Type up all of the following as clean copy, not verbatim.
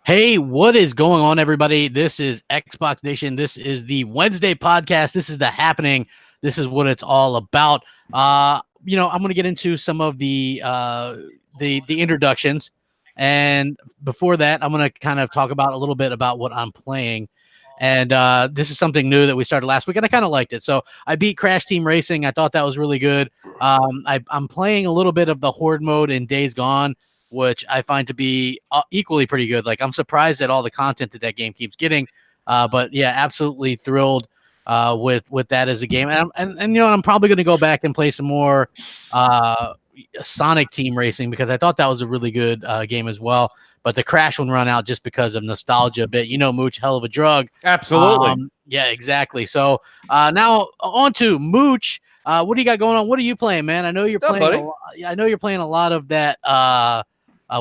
Hey, what is going on, everybody? This is Xbox Nation. This is the Wednesday podcast. This is the happening. This is what it's all about. I'm going to get into some of the introductions, and before that, I'm going to kind of talk about a little bit about what I'm playing. And this is something new that we started last week, and I kind of liked it. So I beat Crash Team Racing. I thought that was really good. I'm playing a little bit of the Horde mode in Days Gone, which I find to be equally pretty good. Like, I'm surprised at all the content that game keeps getting. But yeah, absolutely thrilled with that as a game. And I'm probably going to go back and play some more Sonic Team Racing, because I thought that was a really good game as well. But the Crash one run out just because of nostalgia a bit. Mooch, hell of a drug. Absolutely. Yeah, exactly. So now on to Mooch. What do you got going on? What are you playing, man? I know you're playing. I know you're playing a lot of that.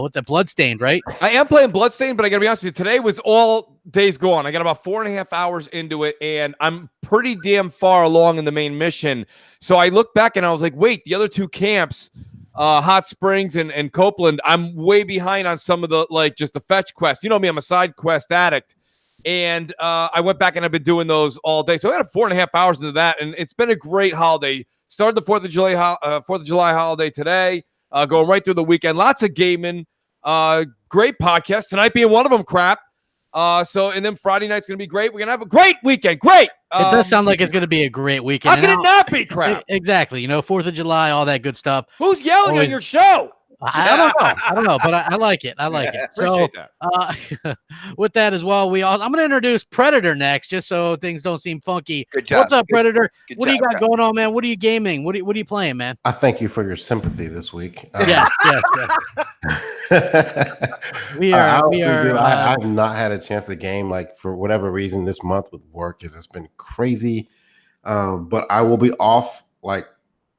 With the Bloodstained, right? I am playing Bloodstained, but I got to be honest with you, today was all Days Gone. I got about 4.5 hours into it, and I'm pretty damn far along in the main mission. So I looked back, and I was like, wait, the other two camps, Hot Springs and Copeland, I'm way behind on some of the, just the fetch quests. You know me, I'm a side quest addict. And I went back, and I've been doing those all day. So I got 4.5 hours into that, and it's been a great holiday. Started the 4th of July holiday today. Going right through the weekend. Lots of gaming. Great podcast. Tonight being one of them, crap. And then Friday night's going to be great. We're going to have a great weekend. Great. It does sound like it's going to be a great weekend. How can it not be, crap? Exactly. 4th of July, all that good stuff. Who's yelling on your show? I don't know, but I like it. I like it. Appreciate that. With that as well, I'm going to introduce Predator next, just so things don't seem funky. Good job. What's up, Predator? Good what job, do you got going on, man? What are you gaming? What are you playing, man? I thank you for your sympathy this week. Yes. We are. I have not had a chance to game, for whatever reason. This month with work has been crazy. But I will be off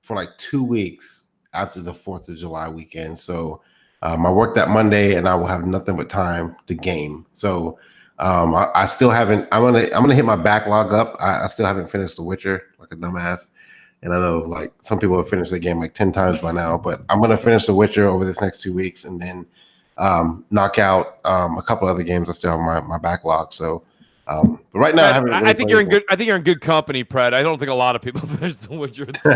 for 2 weeks after the 4th of July weekend. So I work that Monday, and I will have nothing but time to game. So I still haven't. I'm gonna hit my backlog up. I still haven't finished The Witcher like a dumbass. And I know some people have finished the game 10 times by now, but I'm gonna finish The Witcher over this next 2 weeks, and then knock out a couple other games I still have my backlog. So but right now, Pred, I think you're in good. I think you're in good company, Pred. I don't think a lot of people finished The Witcher 3.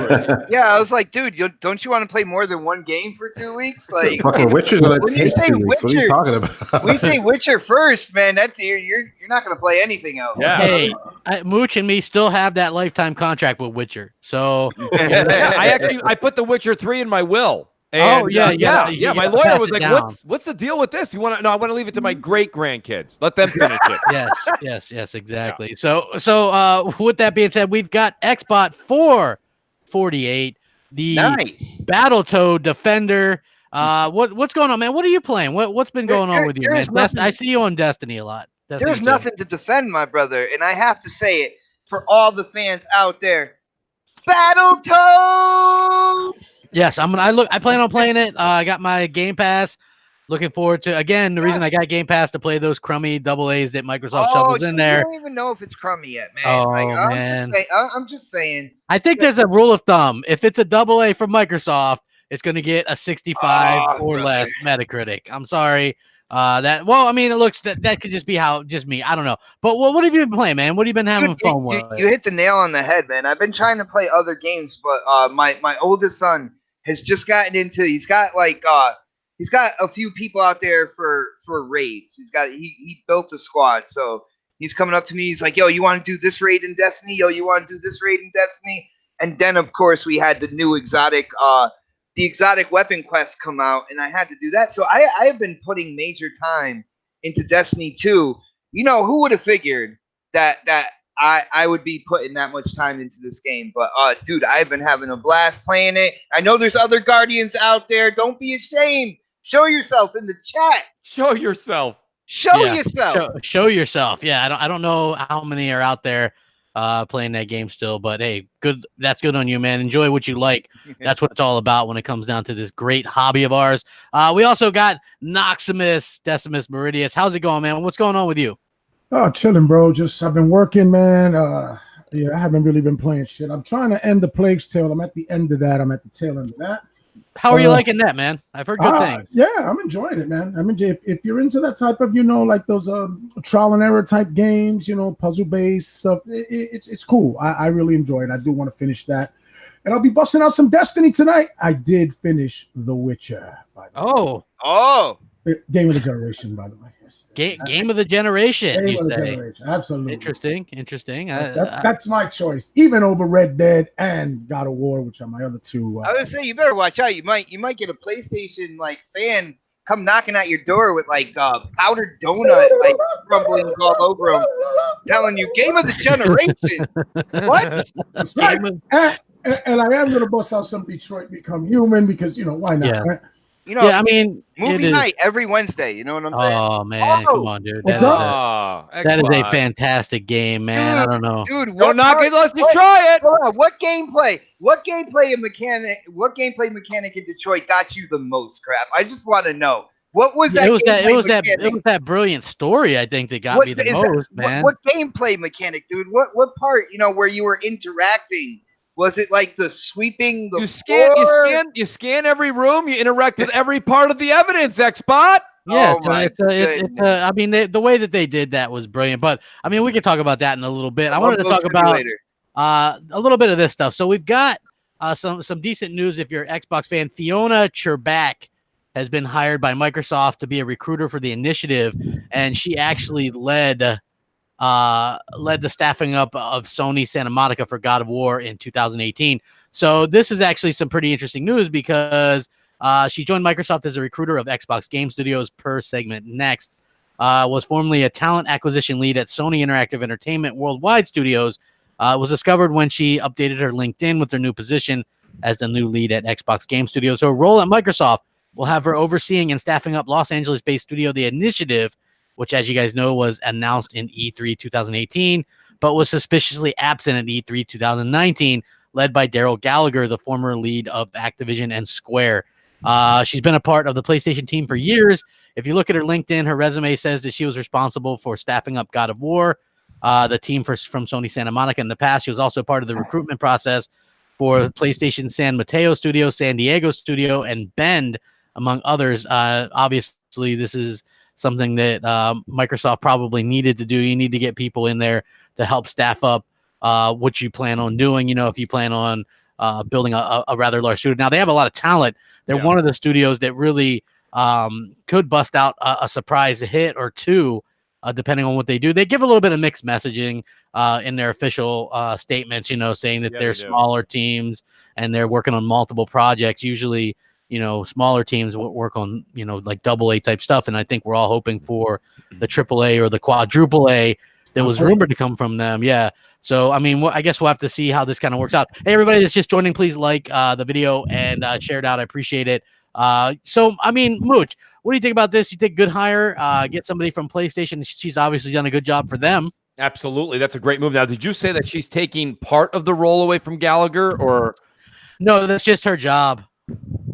Yeah, I was like, dude, don't you want to play more than one game for 2 weeks? Fucking Witcher's gonna take 2 weeks. What are you talking about? We say Witcher first, man. That's you're not gonna play anything else. Yeah. Hey, Mooch and me still have that lifetime contract with Witcher. So I put The Witcher 3 in my will. And, yeah. My lawyer was like, "What's the deal with this? You want to? No, I want to leave it to my great grandkids. Let them finish it." Yes, exactly. Yeah. So, with that being said, we've got Xbot 448, the nice Battletoad Defender. What's going on, man? What are you playing? What's been going on with you, man? I see you on Destiny a lot. There's nothing to defend, my brother, and I have to say it for all the fans out there. Battletoads. Yes, I plan on playing it. I got my Game Pass. Looking forward to the reason I got Game Pass to play those crummy AA's that Microsoft shovels in there. I don't even know if it's crummy yet, man. Oh, man. I'm just saying. I think there's a rule of thumb. If it's a AA from Microsoft, it's going to get a 65 or less Metacritic. I'm sorry. It looks that could just be just me. I don't know. But what have you been playing, man? What have you been having fun with? You hit the nail on the head, man. I've been trying to play other games, but my oldest son has just gotten into. He's got a few people out there for raids. He built a squad, so he's coming up to me. He's like, "Yo, you want to do this raid in Destiny? Yo, you want to do this raid in Destiny?" And then, of course, we had the new exotic weapon quest come out, and I had to do that. So I have been putting major time into Destiny 2. Who would have figured that I would be putting that much time into this game? But dude, I've been having a blast playing it. I know there's other Guardians out there. Don't be ashamed. Show yourself in the chat. Show yourself. Show yourself. Show yourself. Yeah, I don't know how many are out there playing that game still, but hey, good. That's good on you, man. Enjoy what you like. That's what it's all about when it comes down to this great hobby of ours. We also got Noximus Decimus Meridius. How's it going, man? What's going on with you? Oh, chilling, bro. I've been working, man. I haven't really been playing shit. I'm trying to end the Plague's Tale. I'm at the end of that. I'm at the tail end of that. How are you liking that, man? I've heard good things. Yeah, I'm enjoying it, man. I mean, if you're into that type of, like those trial and error type games, puzzle based stuff, it's cool. I really enjoy it. I do want to finish that, and I'll be busting out some Destiny tonight. I did finish The Witcher. Oh, Game of the generation, by the way. Yes. Game of the generation. Game You of the say generation. Absolutely interesting. That's my choice, even over Red Dead and God of War, which are my other two. I would say you better watch out. You might get a PlayStation fan come knocking at your door with powdered donut crumblings all over them, telling you Game of the Generation. What? That's right. And I am gonna bust out some Detroit Become Human because why not? Yeah. Right? I mean, movie night every Wednesday. You know what I'm saying? Oh man, come on, dude. That is a fantastic game, man. I don't know, dude. Don't knock it unless you try it. Hold on. What gameplay mechanic in Detroit got you the most crap? I just want to know. What was that? It was that brilliant story, I think, that got me the most, man. What gameplay mechanic, dude? What part? Where you were interacting. Was it like the sweeping the floor? You scan every room, you interact with every part of the evidence, Xbot. Yeah, I mean, the way that they did that was brilliant. But I mean, we could talk about that in a little bit. I wanted to talk about a little bit of this stuff. So we've got some decent news if you're an Xbox fan. Fiona Cherbak has been hired by Microsoft to be a recruiter for the initiative, and she actually led the staffing up of Sony Santa Monica for God of War in 2018. So this is actually some pretty interesting news because she joined Microsoft as a recruiter of Xbox Game Studios per segment next, was formerly a talent acquisition lead at Sony Interactive Entertainment Worldwide Studios, was discovered when she updated her LinkedIn with her new position as the new lead at Xbox Game Studios. Her role at Microsoft will have her overseeing and staffing up Los Angeles-based studio The Initiative, which, as you guys know, was announced in E3 2018, but was suspiciously absent at E3 2019, led by Daryl Gallagher, the former lead of Activision and Square. She's been a part of the PlayStation team for years. If you look at her LinkedIn, her resume says that she was responsible for staffing up God of War, the team from Sony Santa Monica in the past. She was also part of the recruitment process for PlayStation San Mateo Studio, San Diego Studio, and Bend, among others. Obviously, this is something that Microsoft probably needed to do. You need to get people in there to help staff up what you plan on doing. If you plan on building a rather large studio. Now, they have a lot of talent. They're one of the studios that really could bust out a surprise hit or two, depending on what they do. They give a little bit of mixed messaging in their official statements, saying that they're smaller teams and they're working on multiple projects. Usually, smaller teams will work on, like AA type stuff. And I think we're all hoping for the AAA or the quadruple A that was rumored to come from them. Yeah. So, I mean, I guess we'll have to see how this kind of works out. Hey, everybody that's just joining, please like the video and share it out. I appreciate it. So, I mean, Mooch, what do you think about this? You think good hire? Get somebody from PlayStation. She's obviously done a good job for them. Absolutely. That's a great move. Now, did you say that she's taking part of the role away from Gallagher, or? No, that's just her job.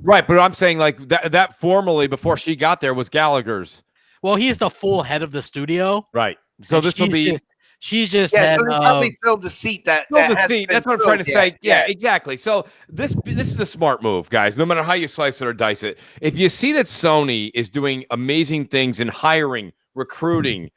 Right, but I'm saying like that formally before she got there was Gallagher's. Well, he's the full head of the studio. Right. So this will be she's just so they probably filled the seat that that's what I'm trying to say. Yeah, exactly. So this is a smart move, guys. No matter how you slice it or dice it. If you see that Sony is doing amazing things in hiring, recruiting,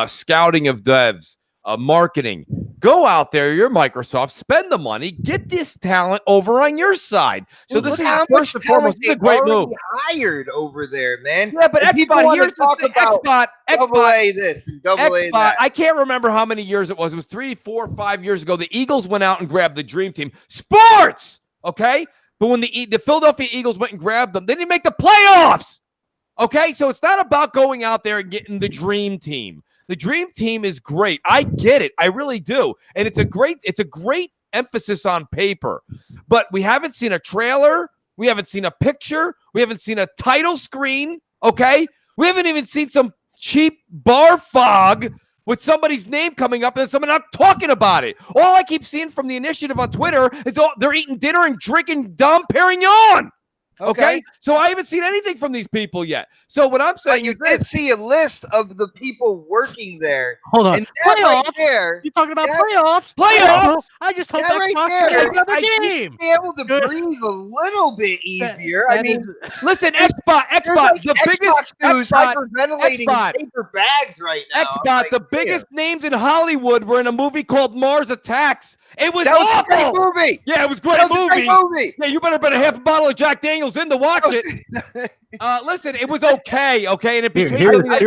scouting of devs, marketing, go out there, you're Microsoft, spend the money, get this talent over on your side. So this is first and foremost, this is a great move. Hired over there, man. Yeah, but Xbot, here's the thing. Xbot, this and double A that. I can't remember how many years it was. It was 3, 4, 5 years ago. The Eagles went out and grabbed the dream team. Sports, okay? But when the Philadelphia Eagles went and grabbed them, they didn't make the playoffs. Okay, so it's not about going out there and getting the dream team. The dream team is great. I get it. I really do. And it's a great emphasis on paper. But we haven't seen a trailer. We haven't seen a picture. We haven't seen a title screen. Okay? We haven't even seen some cheap bar fog with somebody's name coming up and someone not talking about it. All I keep seeing from the initiative on Twitter is they're eating dinner and drinking Dom Perignon. Okay. So I haven't seen anything from these people yet. So what I'm saying you is did this. see a list of the people working there. Hold on. And that right Playoffs? there, You talking about that- playoffs? Playoffs? I just hope that right Xbox there, can get another I- game. be able to Good. breathe a little bit easier. That I mean, is- Listen, There's Xbot, like the Xbox biggest news Xbot, hyperventilating Xbot. in paper bags right now. I'm Xbot, like, the biggest names in Hollywood were in a movie called Mars Attacks. It was that was a great awful. movie. Yeah, it was a great That was a great movie. Yeah, you better put a half a bottle of Jack Daniels in to watch it. Listen, it was okay, and it became something that-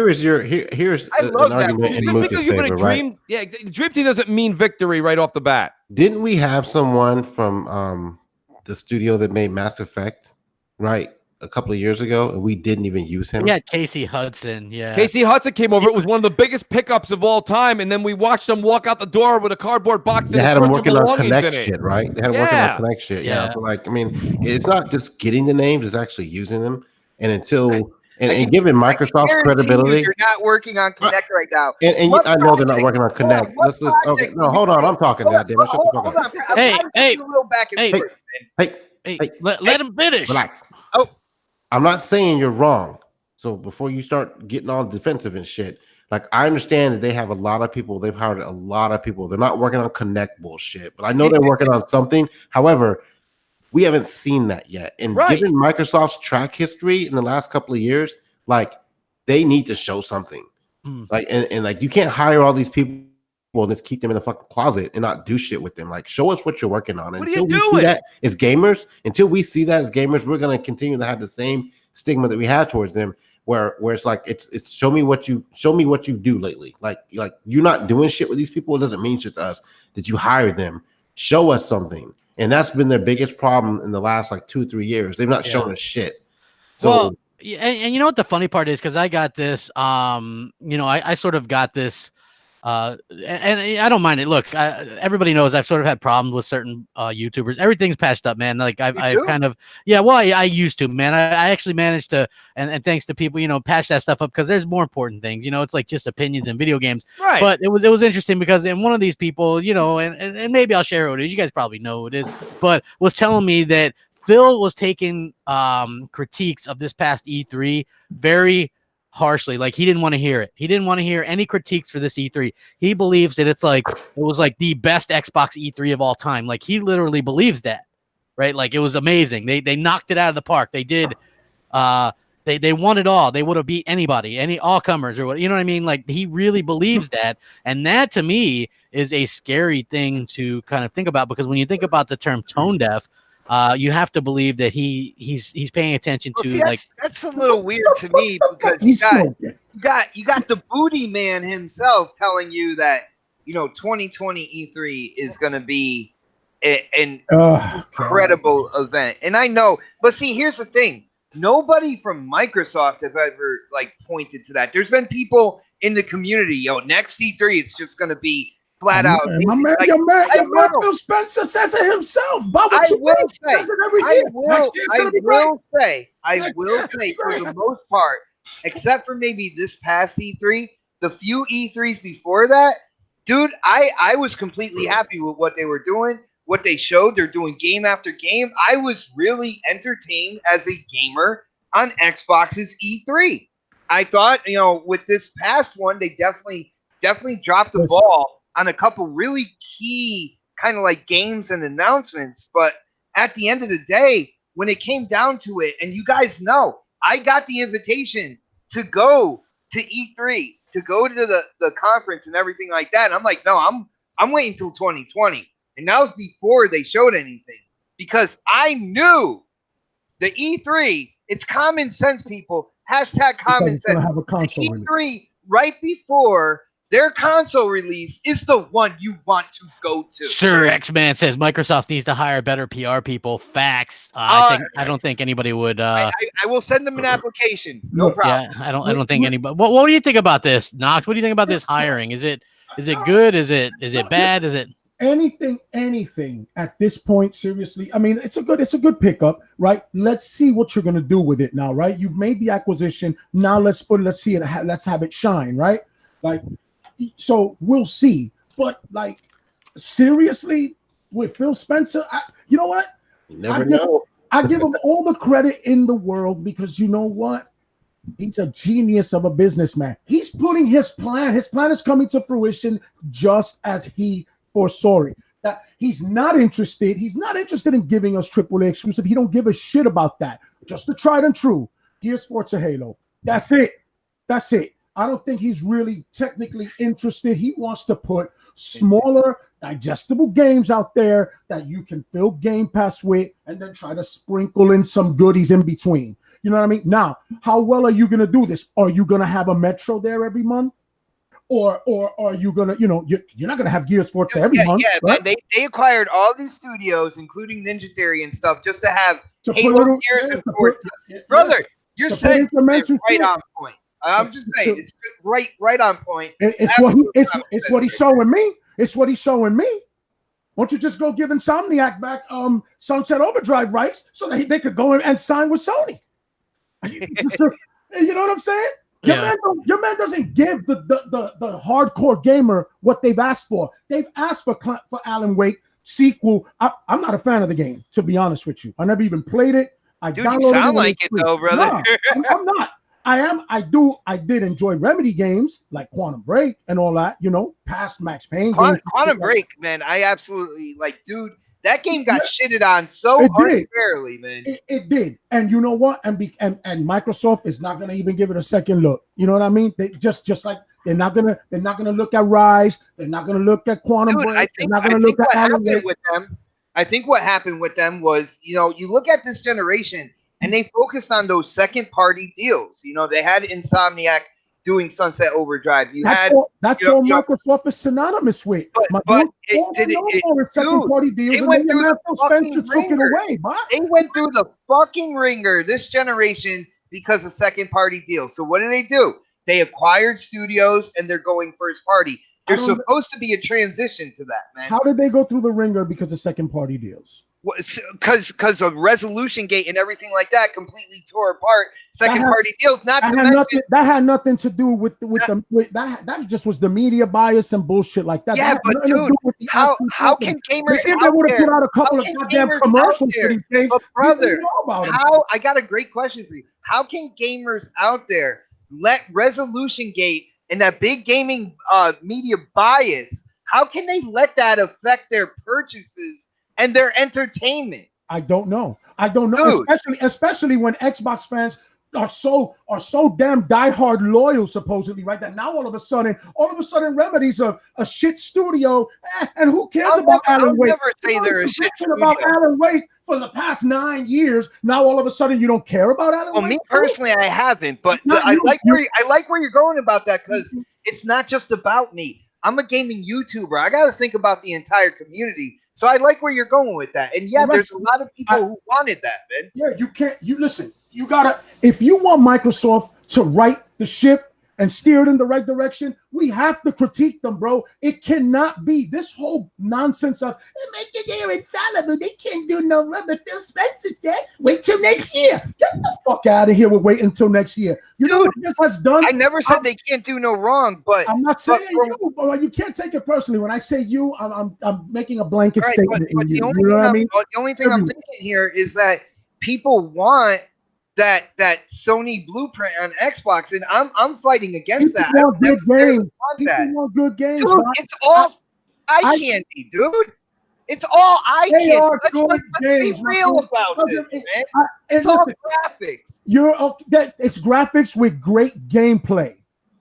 here's I love an that argument movie. in just Mooch's because you put a favor, dream, right? yeah, dream team doesn't mean victory right off the bat. Didn't we have someone from the studio that made Mass Effect, right, a couple of years ago, and we didn't even use him? We had Casey Hudson. Yeah. Casey Hudson came over. It was one of the biggest pickups of all time, and then we watched him walk out the door with a cardboard box. They and had his him personal working on belongings Connect in it. shit, right? They had him working Yeah. on Connect shit. Yeah. Yeah. So like, I mean, it's not just getting the names; it's actually using them. And until and can- giving I can Microsoft's guarantee credibility. You're not working on Connect right now. And What I know they're not project- working on Connect. hold on, what Let's okay. project No, did hold you on. do? I'm talking. Hold on, Goddamn it! Shut the fuck hold up. on. I'm Hey, trying to hey, do a little back and hey. forth, man. Hey, Hey, let him finish. relax. Oh. I'm not saying you're wrong. So before you start getting all defensive and shit, like I understand that they have a lot of people. They've hired a lot of people. They're not working on Connect bullshit, but I know they're working on something. However, we haven't seen that yet. And Right. given Microsoft's track history in the last couple of years, like they need to show something. Like and like you can't hire all these people and just keep them in the fucking closet and not do shit with them. Like show us what you're working on. What are you Until we see doing? that as gamers, we're gonna continue to have the same stigma that we have towards them. Where it's like it's show me what you do lately. Like you're not doing shit with these people. It doesn't mean shit to us that you hired them. Show us something. And that's been their biggest problem in the last like 2-3 years. They've not shown us shit. So Well, and you know what the funny part is, because I got this, I sort of got this, and I don't mind it. Look, everybody knows I've sort of had problems with certain YouTubers. Everything's patched up, man. Like I've kind of, well, I used to, man. I actually managed to, and thanks to people, patch that stuff up because there's more important things. It's like just opinions in video games. Right. But it was interesting because in one of these people, and maybe I'll share who it is. You guys probably know who it is, but was telling me that Phil was taking critiques of this past E3 very harshly. Like he didn't want to hear it. He didn't want to hear any critiques for this E3. He believes that it was like the best Xbox E3 of all time. Like he literally believes that, right? Like it was amazing. They knocked it out of the park. They did. They won it all. They would have beat anybody, all comers or what, you know what I mean? Like he really believes that. And that to me is a scary thing to kind of think about, because when you think about the term tone deaf, you have to believe that he's paying attention to that's a little weird to me, because you got the booty man himself telling you that 2020 E3 is going to be an incredible event. And I know, but see, here's the thing. Nobody from Microsoft have ever pointed to that. There's been people in the community, next E3 it's just going to be flat out. My man, your man Phil Spencer says it himself. I will say, for the most part, except for maybe this past E3, the few E3s before that, dude, I was completely happy with what they were doing, what they showed. They're doing game after game. I was really entertained as a gamer on Xbox's E3. I thought, with this past one, they definitely dropped the ball on a couple really key kind of like games and announcements. But at the end of the day, when it came down to it, and you guys know, I got the invitation to go to E3, to go to the conference and everything like that. And I'm like, no, I'm waiting until 2020. And that was before they showed anything, because I knew the E3, it's common sense, people. Hashtag common sense. Have a console E3 right before their console release is the one you want to go to. Sir X-Man says Microsoft needs to hire better PR people. Facts. I don't think anybody would. I will send them an application. No problem. Yeah, I don't think anybody. What do you think about this, Knox? What do you think about this hiring? Is it good? Is it bad? Is it anything at this point? Seriously, I mean, it's a good pickup, right? Let's see what you're gonna do with it now, right? You've made the acquisition. Now let's see it. Let's have it shine, right? So we'll see. But seriously, with Phil Spencer, you know what? You never know. I give him all the credit in the world because you know what? He's a genius of a businessman. He's putting his plan. His plan is coming to fruition just as he foresaw it. That he's not interested. He's not interested in giving us AAA exclusive. He don't give a shit about that. Just the tried and true. Here's Forza Halo. That's it. That's it. I don't think he's really technically interested. He wants to put smaller, digestible games out there that you can fill Game Pass with and then try to sprinkle in some goodies in between. You know what I mean? Now, how well are you going to do this? Are you going to have a Metro there every month? Or are you going to, you're not going to have Gears Forza every month. Yeah, right? Man, they acquired all these studios, including Ninja Theory and stuff, just to have Halo, Gears, and Forza. Brother, you're saying right on point. I'm just saying, it's right on point. It's what he's showing me. It's what he's showing me. Why don't you just go give Insomniac back Sunset Overdrive rights so that they could go and sign with Sony? You know what I'm saying? Your man doesn't give the hardcore gamer what they've asked for. They've asked for Alan Wake sequel. I'm not a fan of the game, to be honest with you. I never even played it. Dude, you sound like it though, brother. No, I'm not. I did enjoy Remedy games like Quantum Break and all that, past Max Payne games. Quantum Break, man, I absolutely dude, that game got shitted on so unfairly, man. It did. And you know what? And Microsoft is not gonna even give it a second look. You know what I mean? They just like they're not gonna look at Rise, they're not gonna look at Quantum Break, they're not gonna look at Alan Wake. I think what happened with them was, you look at this generation and they focused on those second-party deals. They had Insomniac doing Sunset Overdrive. That's all Microsoft is synonymous with. But second-party deals, they went through They went through the fucking ringer this generation because of second-party deals. So what do? They acquired studios and they're going first-party. There's supposed to be a transition to that, man. How did they go through the ringer because of second-party deals? Because of Resolution Gate and everything like that completely tore apart second-party deals. That had nothing to do with that. That just was the media bias and bullshit like that. Yeah, but dude, how can gamers they would have put out a couple of goddamn commercials for these games? But brother, I got a great question for you. How can gamers out there let Resolution Gate and that big gaming media bias? How can they let that affect their purchases and their entertainment? I don't know. Dude. Especially when Xbox fans are so damn diehard loyal, supposedly, right? That now all of a sudden Remedy's a shit studio, and who cares about Alan Wake? I'll never say they're a shit studio. About Alan Wake for the past 9 years. Now all of a sudden you don't care about Alan Wake? Me personally, I haven't, but I like where you're going about that because it's not just about me. I'm a gaming YouTuber. I got to think about the entire community. So I like where you're going with that. And there's a lot of people who wanted that, man. Yeah, listen, you gotta, if you want Microsoft to right the ship and steer it in the right direction, we have to critique them, bro. It cannot be this whole nonsense of they're infallible. They can't do no rubber. Phil Spencer said, wait till next year. Get the fuck out of here with wait until next year. Know what this has done? I never said they can't do no wrong, but I'm not saying you, bro. You can't take it personally. When I say you, I'm making a blanket statement. But the only thing I'm thinking here is that people want that Sony blueprint on Xbox, and I'm fighting against that. People want good games. Dude, it's all eye candy, dude. It's all eye candy. Let's be real about this, man. It's all graphics. It's graphics with great gameplay.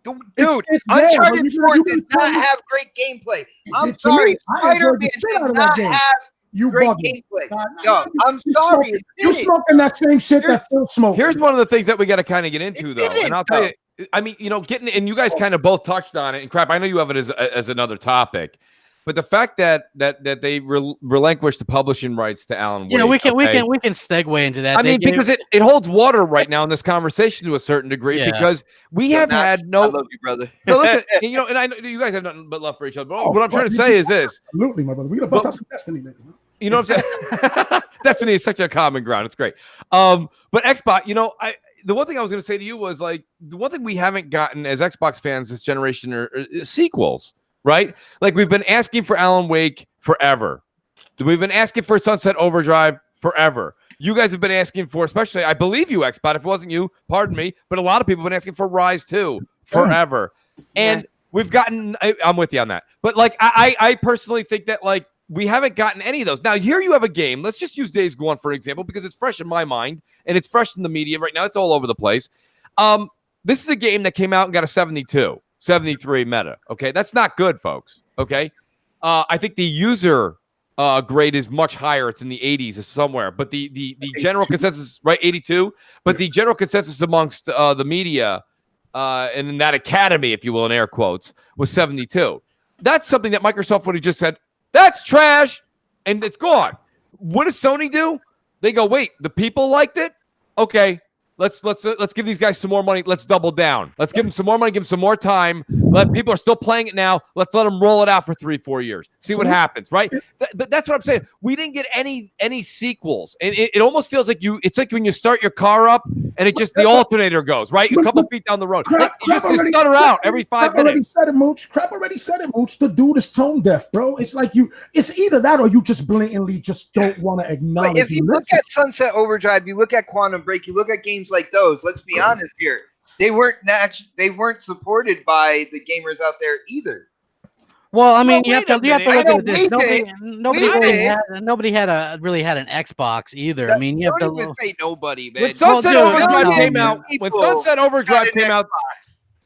Dude, Uncharted 4 did not have great gameplay. I'm sorry, Spider-Man did not have great gameplay. Yo, I'm sorry. You smoking that same shit that Phil smoked. Here's one of the things that we got to kind of get into, though. And I'll tell you, I mean, and you guys kind of both touched on it. And crap, I know you have it as another topic. But the fact that they relinquished the publishing rights to Alan Wake, we can segue into that. I mean, because it holds water right now in this conversation to a certain degree, because we have had no. I love you, brother. No, listen, and I know you guys have nothing but love for each other. But what I'm trying to say is this: absolutely, my brother. We gotta bust out some Destiny, man. You know what I'm saying? Destiny is such a common ground. It's great. But Xbox, the one thing I was going to say to you was the one thing we haven't gotten as Xbox fans this generation are sequels. Right? Like we've been asking for Alan Wake forever. We've been asking for Sunset Overdrive forever. You guys have been asking for, especially, I believe you, Xbot. If it wasn't you, pardon me, but a lot of people have been asking for Rise 2 forever. And we've gotten, I'm with you on that. But like, I personally think that like we haven't gotten any of those. Now, here you have a game. Let's just use Days Gone, for example, because it's fresh in my mind and it's fresh in the media right now. It's all over the place. This is a game that came out and got a 72, 73 meta. Okay. That's not good, folks. Okay. I think the user grade is much higher. It's in the 80s somewhere, but the general consensus, right? 82, but the general consensus amongst the media and in that academy, if you will, in air quotes, was 72. That's something that Microsoft would have just said, that's trash, and it's gone. What does Sony do? They go, wait, the people liked it? Okay, let's give these guys some more money. Let's double down. Let's give them some more money, give them some more time. Let people are still playing it now. Let's let them roll it out for 3-4 years. See what happens, right? But that's what I'm saying. We didn't get any sequels. And it almost feels like it's like when you start your car up and it just the alternator goes, right? A couple feet down the road. You just stutter out every 5 minutes. Crap already said it, Mooch. The dude is tone deaf, bro. It's like it's either that or you just blatantly just don't want to acknowledge. If you look at Sunset Overdrive, you look at Quantum Break, you look at games like those, let's be honest here. They weren't supported by the gamers out there either. Well, I mean, you have to look at this. Nobody did. really had an Xbox either. I mean, you have to Don't even say nobody, man. When Sunset Overdrive came out,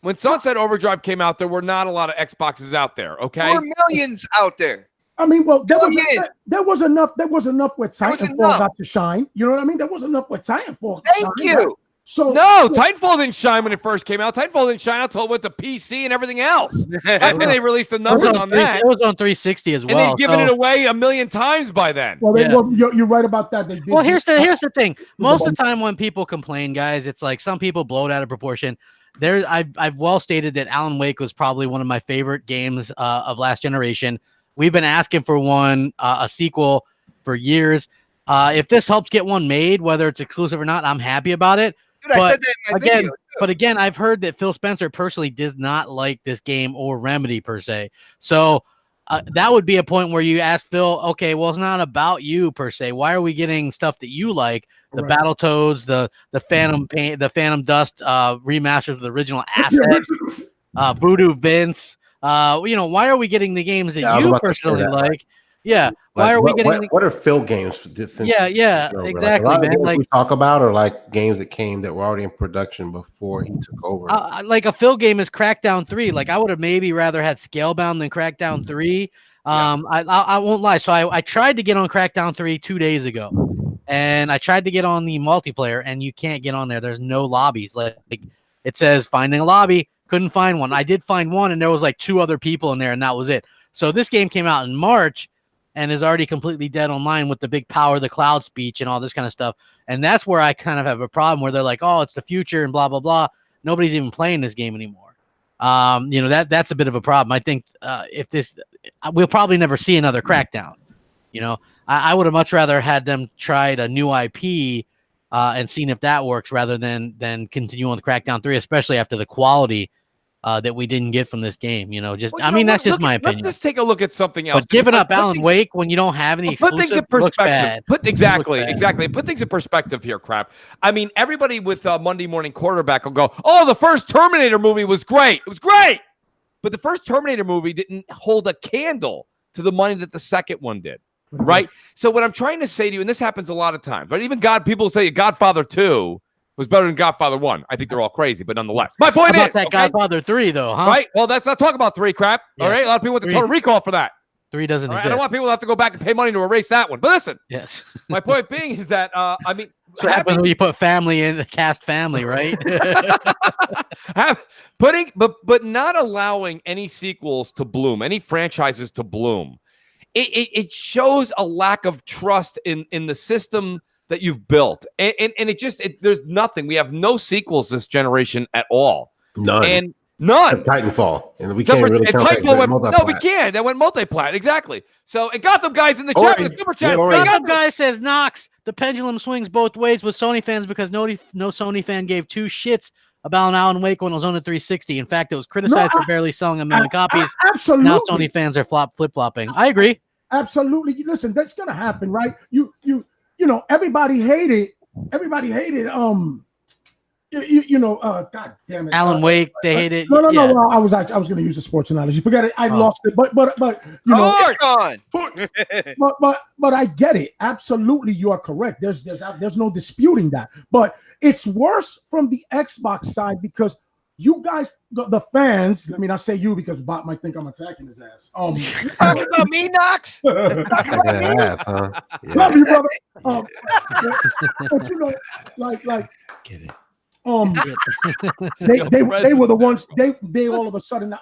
when Sunset Overdrive came out, there were not a lot of Xboxes out there. Okay, there were millions out there. I mean, well, there was enough where Titanfall got to shine. You know what I mean? There was enough where Titanfall. Thank you. Right? So no, Titanfall didn't shine when it first came out. Titanfall didn't shine until it went to PC and everything else. Back when they released the numbers on that. It was on 360 as well. And they've given it away a million times by then. Well, you're right about that. They did. Well, here's the thing. Most of the time when people complain, guys, it's like some people blow it out of proportion. I've well stated that Alan Wake was probably one of my favorite games of last generation. We've been asking for a sequel for years. If this helps get one made, whether it's exclusive or not, I'm happy about it. Dude, I said that in my video, too. But again, I've heard that Phil Spencer personally does not like this game or Remedy per se. So that would be a point where you ask Phil, okay, well, it's not about you per se. Why are we getting stuff that you like? The Battletoads, the Phantom Paint, the Phantom Dust remasters with original assets, Voodoo Vince. Why are we getting the games that you personally like? Right? Yeah. Why are we getting? What are Phil games? Exactly, man. Like we talk about, or like games that were already in production before he took over. Like a Phil game is Crackdown 3. Like I would have maybe rather had Scalebound than Crackdown 3. I won't lie. So I tried to get on Crackdown 3 2 days ago, and I tried to get on the multiplayer, and you can't get on there. There's no lobbies. Like it says finding a lobby. Couldn't find one. I did find one, and there was like 2 other people in there, and that was it. So this game came out in March and is already completely dead online with the big power of the cloud speech and all this kind of stuff. And that's where I kind of have a problem where they're like, oh, it's the future and blah, blah, blah. Nobody's even playing this game anymore. That's a bit of a problem. I think we'll probably never see another Crackdown. I would have much rather had them tried a new IP and seen if that works rather than continue on the Crackdown 3, especially after the quality that we didn't get from this game. That's just my opinion. Let's take a look at something else. But giving up Alan Wake when you don't have any exclusive, put things in perspective. Exactly. Put things in perspective here, crap. I mean, everybody with Monday Morning Quarterback will go, "Oh, the first Terminator movie was great. It was great," but the first Terminator movie didn't hold a candle to the money that the second one did. Right. So what I'm trying to say to you, and this happens a lot of times, right? Even people say Godfather 2 was better than Godfather 1. I think they're all crazy, but nonetheless. My point is that Godfather 3, though, huh? Right? Well, let's not talk about 3, crap. Yes. All right? A lot of people went to Total Recall for that. 3 doesn't exist. I don't want people to have to go back and pay money to erase that one. But listen. Yes. My point being is that, what happens when you put family in the cast family, right? but not allowing any sequels to bloom, any franchises to bloom. It shows a lack of trust in the system that you've built, and there's nothing. We have no sequels this generation at all. None. Titanfall, and we can't really count Titanfall we can. That went multi-plat, exactly. So it got them guys in the chat, the super chat. Gotham guy says, Knox, the pendulum swings both ways with Sony fans because no Sony fan gave 2 shits about an Alan Wake when it was on the 360. In fact, it was criticized for barely selling 1 million copies. Absolutely. Now Sony fans are flip-flopping. I agree. Absolutely. Listen, that's gonna happen, right? you know, everybody hated. God damn it, Alan Wake, they hated. No. Yeah. Well, I was going to use a sports analogy. Forget it. I lost it. But you know, on. but I get it. Absolutely, you are correct. There's no disputing that. But it's worse from the Xbox side because you guys, the fans. Let me not say you because Bot might think I'm attacking his ass. You talking about me, Knox? Ass, huh? Yeah. Love you, brother. But you know, like Get it. they were the ones they all of a sudden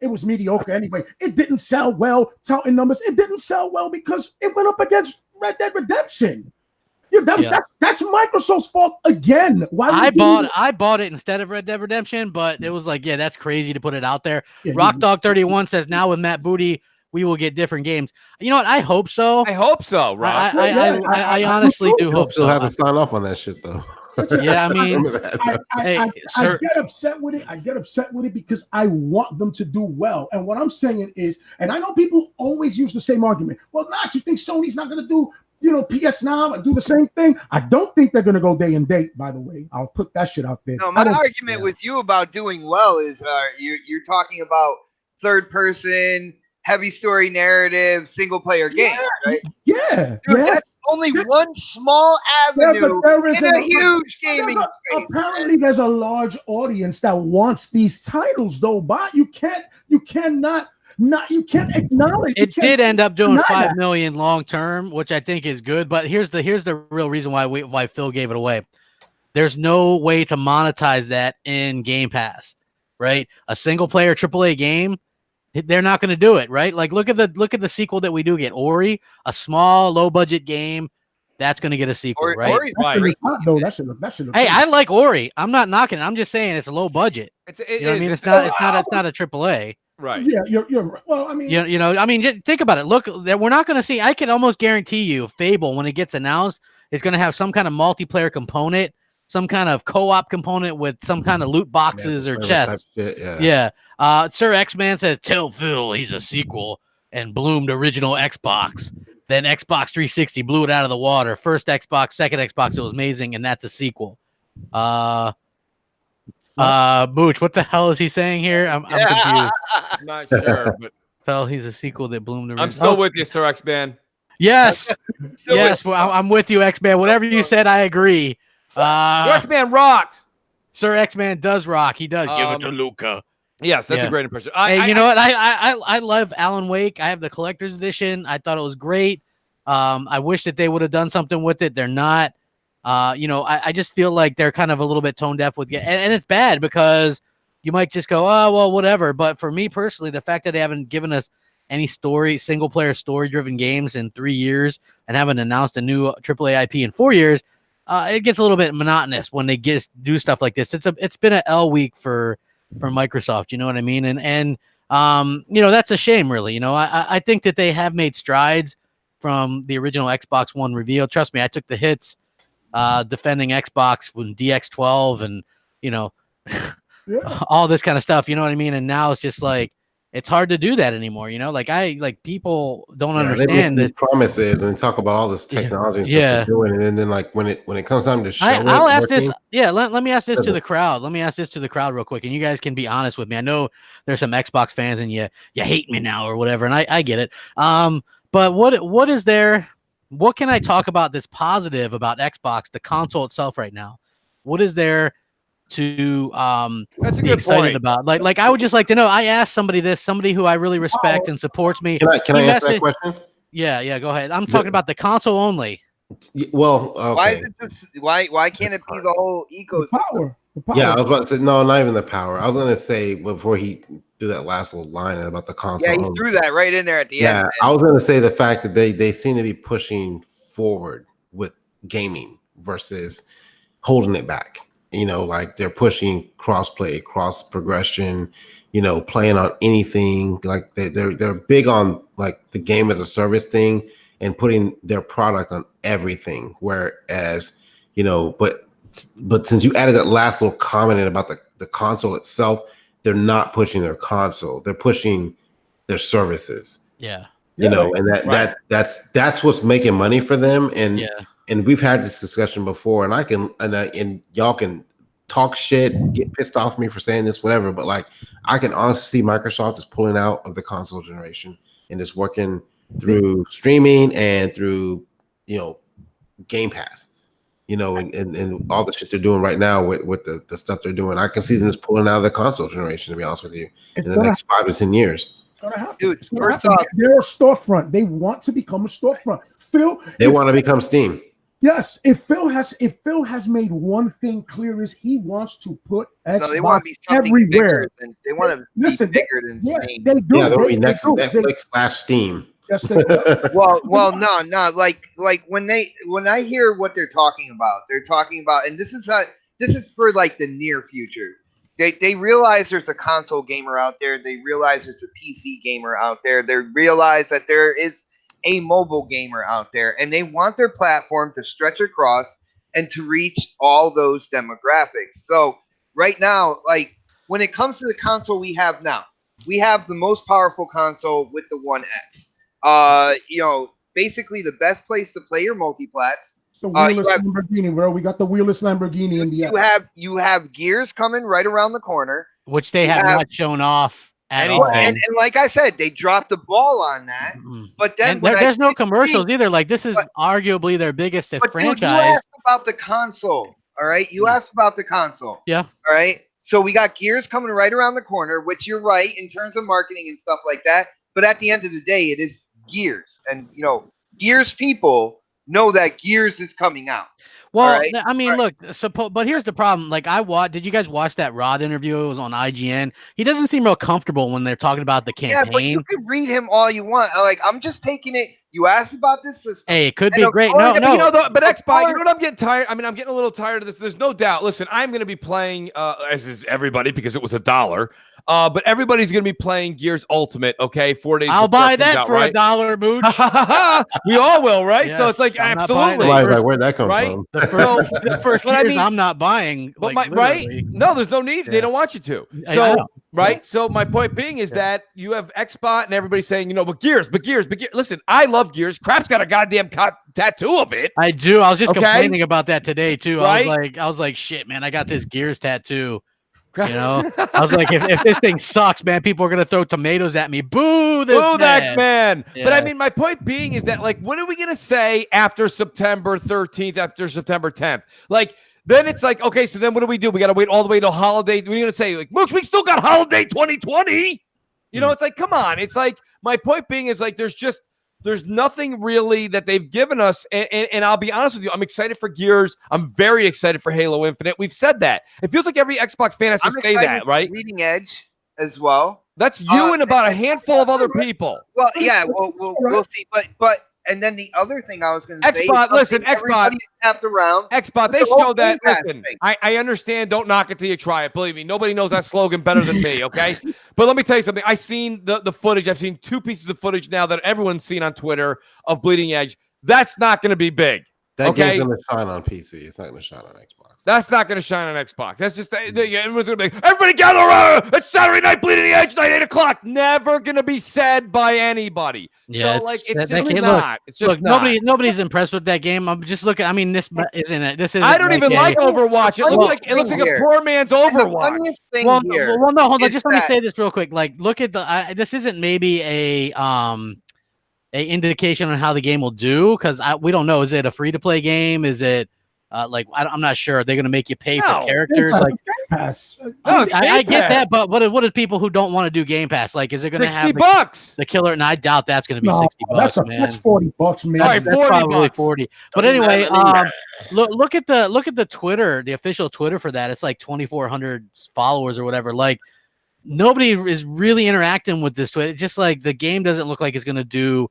it was mediocre anyway. It didn't sell well, touting numbers. It didn't sell well because it went up against Red Dead Redemption. Yeah, that's Microsoft's fault again. Why I bought it instead of Red Dead Redemption, but it was like, yeah, that's crazy to put it out there. Yeah, Rock Dog 31 says now with Matt Booty we will get different games. You know what? I hope so. I hope so, Rock. I honestly do hope so. Still have to sign off on that shit though. Yeah, I mean, I get upset with it. I get upset with it because I want them to do well. And what I'm saying is, and I know people always use the same argument. Well, not you think Sony's not going to do, you know, PS Now and do the same thing? I don't think they're going to go day and date. By the way, I'll put that shit out there. No, my argument with you about doing well is you're talking about third person, heavy story narrative, single player games, right? Yeah, dude, that's only one small avenue in a huge gaming space. Apparently, there's a large audience that wants these titles, though. But you can't acknowledge. It did end up doing 5 million long term, which I think is good. But here's the real reason why Phil gave it away. There's no way to monetize that in Game Pass, right? A single player AAA game. They're not going to do it, right? Like look at the sequel that we do get, Ori, a small low budget game that's going to get a sequel, right? Ori's right. That should look hey, I like Ori. I'm not knocking it. I'm just saying it's a low budget. You know what I mean? It's not a AAA. Right. Yeah, you're right. Well, I mean, you know, I mean, just think about it. Look, that we're not going to see. I can almost guarantee you, Fable, when it gets announced, is going to have some kind of multiplayer component, some kind of co-op component with some kind of loot boxes or chests. Yeah. Sir X-Man says, tell Phil he's a sequel and bloomed original Xbox. Then Xbox 360 blew it out of the water. First Xbox, second Xbox, it was amazing, and that's a sequel. Mooch, what the hell is he saying here? I'm confused. I'm not sure, but Phil, he's a sequel that bloomed original. I'm still with you, Sir X-Man. Yes. Yes, well, I'm with you, X-Man. Whatever you said, I agree. X-Man rocked. Sir X-Man does rock. He does. Give it to Luca. Yes, that's a great impression. Hey, you know what? I love Alan Wake. I have the collector's edition. I thought it was great. I wish that they would have done something with it. They're not. You know, I just feel like they're kind of a little bit tone deaf with it. And it's bad because you might just go, oh, well, whatever. But for me personally, the fact that they haven't given us any single player story driven games in 3 years and haven't announced a new AAA IP in 4 years, it gets a little bit monotonous when they do stuff like this. It's been an L week for Microsoft, you know what I mean? And you know, that's a shame, really. You know, I think that they have made strides from the original Xbox One reveal. Trust me, I took the hits defending Xbox when DX12 and, you know, all this kind of stuff, you know what I mean? And now it's just like, it's hard to do that anymore, you know? Like people don't understand the promises and talk about all this technology and stuff they're doing, and then like when it comes time to show I'll ask this. Yeah, let me ask this to the crowd. Let me ask this to the crowd real quick, and you guys can be honest with me. I know there's some Xbox fans and you hate me now or whatever, and I get it. But what is there? What can I talk about that's positive about Xbox, the console itself right now? What is there to that's a be good excited point. about? Like I would just like to know. I asked somebody who I really respect and supports me. Can I answer that question? Yeah, go ahead. I'm talking about the console only. Well, okay. Why is it this? Why can't it be the whole ecosystem? The power. Yeah, I was about to say no, not even the power. I was going to say before he threw that last little line about the console. Yeah, he threw that right in there at the end. Yeah, I was going to say the fact that they seem to be pushing forward with gaming versus holding it back. You know, like they're pushing cross-play, cross progression, you know, playing on anything. Like they're big on like the game as a service thing and putting their product on everything. Whereas, you know, but since you added that last little comment in about the console itself, they're not pushing their console. They're pushing their services. Yeah. You know, and that's what's making money for them. And Yeah. and we've had this discussion before, and y'all can talk shit, get pissed off at me for saying this, whatever. But like, I can honestly see Microsoft is pulling out of the console generation and is working through streaming and through, you know, Game Pass, you know, and all the shit they're doing right now with the stuff they're doing. I can see them just pulling out of the console generation, to be honest with you, in the next 5 to 10 years. It's gonna happen. Dude, It's gonna first happen. off, They're a storefront. They want to become a storefront. Phil, They want to become Steam. yes. If Phil has made one thing clear, is he wants to put Xbox no, they want to be something everywhere. they want to be bigger than Yeah, Steam. they do. Yeah, they'll be They next do. Netflix/Steam. Yes, they do. Well, no, like when I hear what they're talking about, and this is for like the near future. They realize there's a console gamer out there. They realize there's a PC gamer out there. They realize that there is a mobile gamer out there, and they want their platform to stretch across and to reach all those demographics. So right now, like when it comes to the console we have now, we have the most powerful console with the One X. You know, basically the best place to play your multiplats. The wheelless Lamborghini, bro. We got the wheelless Lamborghini in the you have Gears coming right around the corner, which they have not shown off at all. And like I said, they dropped the ball on that. But then there's no commercials either. Like this is arguably their biggest franchise. Dude, you asked about the console, all right? You asked about the console. Yeah. All right. So we got Gears coming right around the corner, which you're right in terms of marketing and stuff like that. But at the end of the day, it is Gears, and you know, Gears people know that Gears is coming out. Well, right? I mean, look, but here's the problem. Like, did you guys watch that Rod interview? It was on IGN. He doesn't seem real comfortable when they're talking about the campaign. Yeah, but you can read him all you want. Like, I'm just taking it. You asked about this system. Hey, it could be great. No. You know, but Xbox, you know what I'm getting tired? I mean, I'm getting a little tired of this. There's no doubt. Listen, I'm going to be playing, as is everybody, because it was $1. But everybody's going to be playing Gears Ultimate, okay? 4 days. I'll buy that for $1, Mooch. We all will, right? Yes, so it's like, I'm absolutely. Like, where'd that come from? The first But I Gears mean, I'm not buying. But like, right? No, there's no need. Yeah. They don't want you to. I So, know. right? So my point being is that you have Xbox and everybody's saying, you know, but Gears. Listen, I love Gears. Crap's got a goddamn tattoo of it. I do. I was just complaining about that today too. Right? I was like, shit, man, I got this Gears tattoo. You know, I was like, if this thing sucks, man, people are gonna throw tomatoes at me. Boo! That man. Yeah. But I mean, my point being is that, like, what are we gonna say after September 13th, after September 10th? Like, then it's like, okay, so then what do? We got to wait all the way till holiday. We're gonna say, like, Mooch, we still got holiday 2020. You know, it's like, come on. It's like, my point being is like, there's nothing really that they've given us. And I'll be honest with you, I'm excited for Gears. I'm very excited for Halo Infinite. We've said that. It feels like every Xbox fan has to say that, right? Leading Edge as well. That's you and about a handful of other people. Well, yeah, we'll see. But and then the other thing I was going to say, Xbox, tapped around. Xbox, they showed that. Listen, I understand. Don't knock it till you try it. Believe me, nobody knows that slogan better than me. Okay, but let me tell you something. I've seen the footage. I've seen 2 pieces of footage now that everyone's seen on Twitter of Bleeding Edge. That's not going to be big. That game's going to shine on PC. It's not going to shine on Xbox. That's not going to shine on Xbox. That's just everyone's going to be everybody gather around. It's Saturday night, Bleeding Edge night, 8 o'clock. Never going to be said by anybody. Yeah, so like it's just not. It's just nobody's impressed with that game. I'm just looking. I mean, this isn't it. This is. I don't even like Overwatch. It looks like a poor man's Overwatch. Well, no, hold on. Just let me say this real quick. Like, look at this isn't maybe a indication on how the game will do, because we don't know. Is it a free-to-play game? Is it I'm not sure. Are they going to make you pay for characters? Like Game Pass. I get that, but what are people who don't want to do Game Pass? Like, is it going to have $60? The killer? And I doubt that's going to be $60, man. That's $40, man. All right, that's probably 40. But anyway, look at the Twitter, the official Twitter for that. It's like 2,400 followers or whatever. Like, nobody is really interacting with this Twitter. It's just like the game doesn't look like it's going to do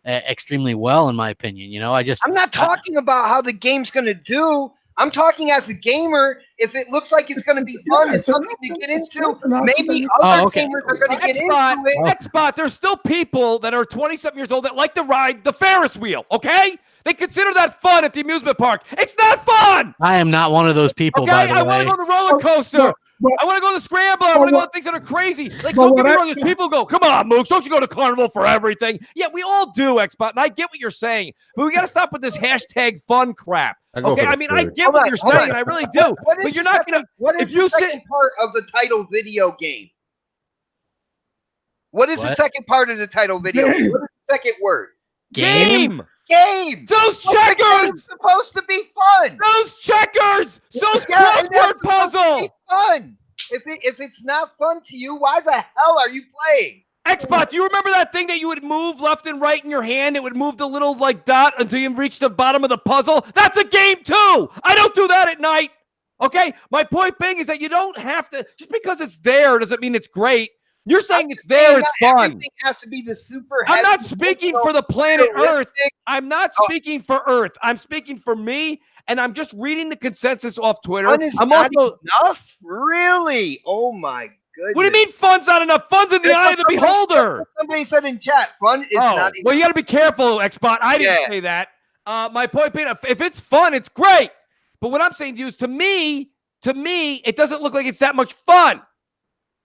extremely well, in my opinion. You know, I'm not talking about how the game's going to do. I'm talking as a gamer. If it looks like it's going to be fun, it's something to get into. Maybe other gamers are going to get into it. Xbox, there's still people that are 20-something years old that like to ride the Ferris wheel, okay? They consider that fun at the amusement park. It's not fun! I am not one of those people, okay? by the way. I want to go on the roller coaster. I want to go to the Scrambler. I want to go to things that are crazy. Like, but don't get me what wrong. There's people go, come on, Mooks, don't you go to Carnival for everything? Yeah, we all do, Xbot, and I get what you're saying, but we got to stop with this hashtag fun crap. Okay, I mean, I get what you're saying, and I really do. But you're not gonna. What is the second part of the title video game? What is the second part of the title video? What is the second word? Game. Those Those checkers supposed to be fun. Those checkers. Those crossword puzzle. Fun. If it's not fun to you, why the hell are you playing? Xbot, do you remember that thing that you would move left and right in your hand? It would move the little like dot until you reach the bottom of the puzzle. That's a game too. I don't do that at night. Okay. My point being is that you don't have to, just because it's there doesn't mean it's great. You're saying it's there, it's fun. Everything has to be the super. I'm not speaking for the planet Earth. I'm not speaking for Earth. I'm speaking for me, and I'm just reading the consensus off Twitter. Fun is not enough? Really? Oh my goodness. What do you mean fun's not enough? Fun's in the eye of the beholder. Somebody said in chat, fun is not enough. Well, you got to be careful, Xbot. I didn't say that. My point being, if it's fun, it's great. But what I'm saying to you is, to me, it doesn't look like it's that much fun.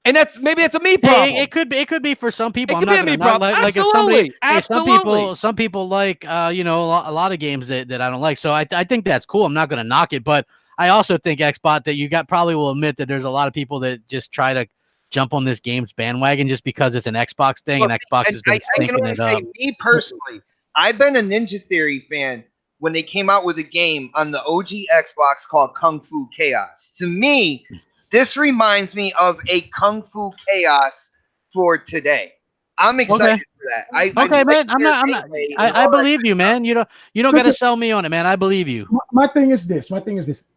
And maybe that's a me problem. It could be for some people. It could be a me problem. Like Absolutely. Some people like a lot of games that I don't like. So I think that's cool. I'm not going to knock it, but I also think, Xbot, that you probably will admit that there's a lot of people that just try to jump on this game's bandwagon just because it's an Xbox thing. Look, and Xbox has been stinking it up. Me personally, I've been a Ninja Theory fan when they came out with a game on the OG Xbox called Kung Fu Chaos. To me, this reminds me of a Kung Fu Chaos for today. I'm excited for that. I believe you, man. You don't got to sell me on it, man. I believe you. My thing is this.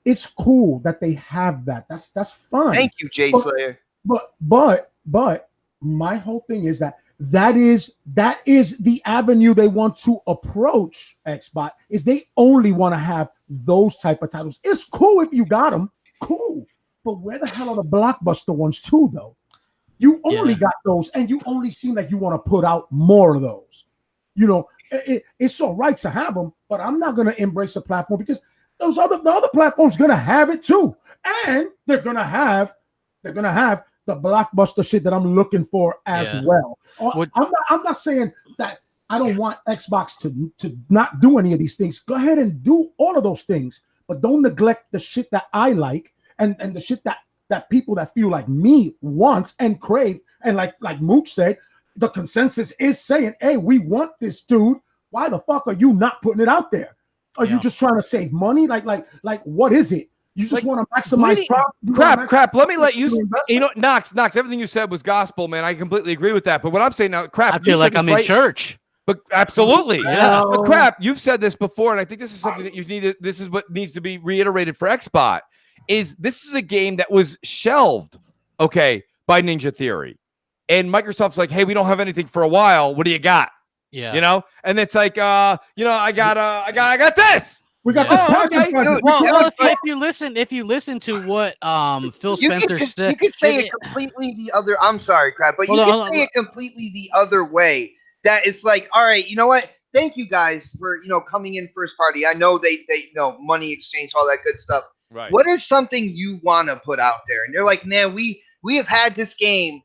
It's cool that they have that. That's fun. Thank you, Jay Slayer. But my whole thing is that is the avenue they want to approach. Xbox is they only want to have those type of titles. It's cool if you got them. Cool. But where the hell are the blockbuster ones too, though? You only got those, and you only seem like you want to put out more of those. It's all right to have them, but I'm not going to embrace the platform because the other platforms going to have it too, and they're going to have the blockbuster shit that I'm looking for as well. I'm not saying that I don't want Xbox to not do any of these things. Go ahead and do all of those things, but don't neglect the shit that I like. And the shit that people that feel like me wants and crave, and like Mooch said, the consensus is saying, hey, we want this dude. Why the fuck are you not putting it out there? Are you just trying to save money? Like what is it? You just want to maximize profit? Crap. Let me let you. Knox. Everything you said was gospel, man. I completely agree with that. But what I'm saying now, crap. I feel like I'm in church. But absolutely, But crap. You've said this before, and I think this is something that you need. This is what needs to be reiterated for Xbot. This is a game that was shelved, by Ninja Theory, and Microsoft's like, hey, we don't have anything for a while. What do you got? Yeah, and it's like, I got this. We got this. Okay. Well, if you listen to what Phil Spencer said, you could say it completely the other. I'm sorry, Crap, but you can say it completely the other way. That it's like, all right, you know what? Thank you guys for coming in first party. I know they money exchange, all that good stuff. Right. What is something you want to put out there? And they're like, man, we have had this game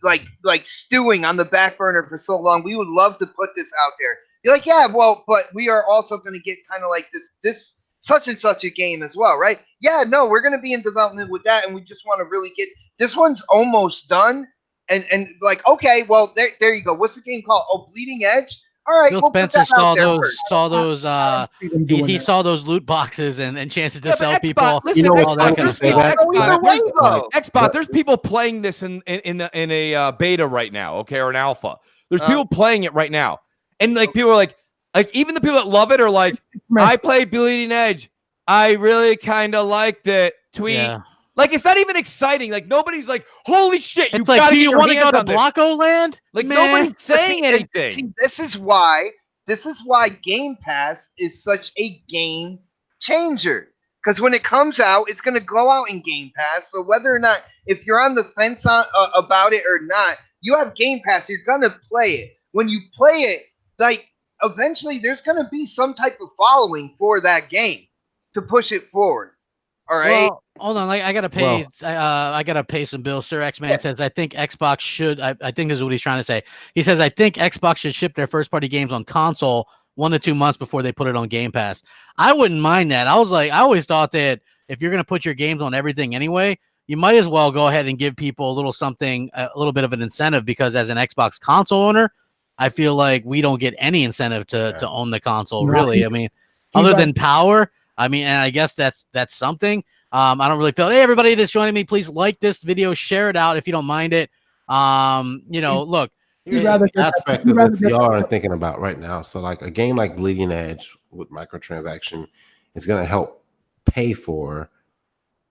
like stewing on the back burner for so long. We would love to put this out there. You're like, yeah, well, but we are also going to get kind of like this such and such a game as well, right? Yeah, no, we're going to be in development with that, and we just want to really get this one's almost done. And like, okay, well, there you go. What's the game called? Oh, Bleeding Edge. All right, Phil Spencer saw those. He saw those loot boxes and chances to sell people. Listen, all that kind of stuff. Xbot, there's people playing this in a beta right now, or an alpha. There's people playing it right now, and like people are like even the people that love it are like, I played Bleeding Edge. I really kind of liked it. Tweet. Yeah. Like, it's not even exciting. Like, nobody's like, holy shit, it's like, do you want to go to Blocko Land? Like, nobody's saying anything. See, this is why Game Pass is such a game changer. Because when it comes out, it's going to go out in Game Pass. So whether or not, if you're on the fence about it or not, you have Game Pass. You're going to play it. When you play it, like, eventually there's going to be some type of following for that game to push it forward. All right. Well, hold on. Like, I gotta pay. I gotta pay some bills. Sir X Man says, I think Xbox should. I think this is what he's trying to say. He says, I think Xbox should ship their first party games on console 1 to 2 months before they put it on Game Pass. I wouldn't mind that. I always thought that if you're gonna put your games on everything anyway, you might as well go ahead and give people a little something, a little bit of an incentive, because as an Xbox console owner, I feel like we don't get any incentive to own the console. Really, I mean, other than power. I mean, and I guess that's something. I don't really feel. Hey, everybody that's joining me, please like this video, share it out if you don't mind it. Look, here's the aspect of this y'all are thinking about right now. So, like a game like Bleeding Edge with microtransaction is going to help pay for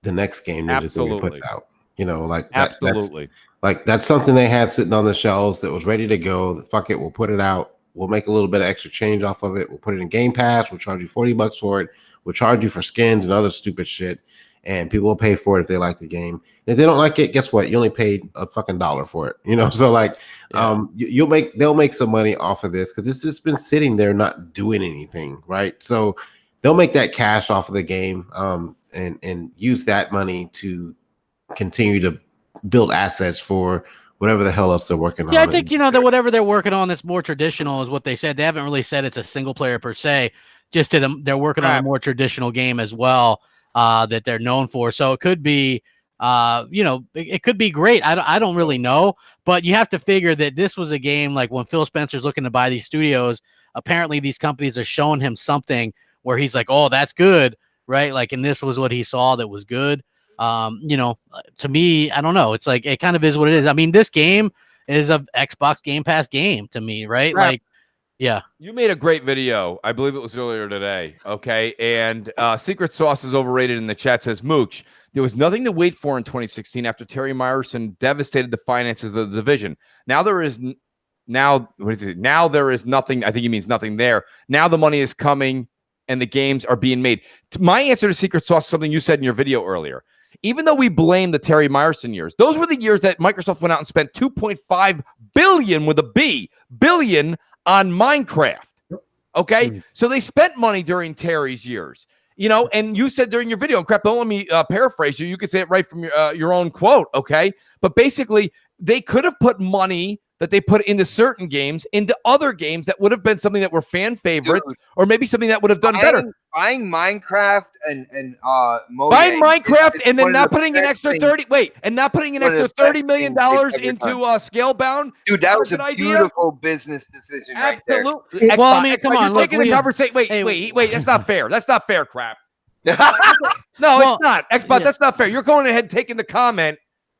the next game Ninja Theory puts out. You know, like absolutely, that's something they had sitting on the shelves that was ready to go. Fuck it, we'll put it out. We'll make a little bit of extra change off of it. We'll put it in Game Pass. We'll charge you $40 for it. We'll charge you for skins and other stupid shit, and people will pay for it if they like the game. And if they don't like it, guess what? You only paid a fucking $1 for it. You know, so like, they'll make some money off of this because it's just been sitting there not doing anything, right? So they'll make that cash off of the game, and use that money to continue to build assets for whatever the hell else they're working on. Yeah, I think that whatever they're working on that's more traditional is what they said. They haven't really said it's a single player per se. Just they're working on a more traditional game as well that they're known for. So it could be, it could be great. I don't really know, but you have to figure that this was a game like when Phil Spencer's looking to buy these studios. Apparently, these companies are showing him something where he's like, "Oh, that's good," right? Like, and this was what he saw that was good. To me, I don't know. It's like it kind of is what it is. I mean, this game is a Xbox Game Pass game to me, right? Like. Yeah, you made a great video. I believe it was earlier today. Okay, and Secret Sauce is overrated in the chat. Says Mooch, there was nothing to wait for in 2016 after Terry Myerson devastated the finances of the division. Now there is Now there is nothing. I think he means nothing there. Now the money is coming and the games are being made. My answer to Secret Sauce is something you said in your video earlier. Even though we blame the Terry Myerson years, those were the years that Microsoft went out and spent $2.5 billion with a B billion on Minecraft. Okay, so they spent money during Terry's years. You know, and you said during your video, and crap, don't let me paraphrase you. You can say it right from your own quote, okay? But basically, they could have put money that they put into certain games into other games that would have been something that were fan favorites, or maybe something that would have done better. Buying Minecraft and buying Minecraft and then not putting an extra $30 million into Scalebound. Dude, that was a beautiful business decision right there. Absolutely. Well, I mean, come on. You're taking the conversation. Wait. That's not fair. That's not fair, crap. No, it's not. Xbox, that's not fair. You're going ahead and taking the comment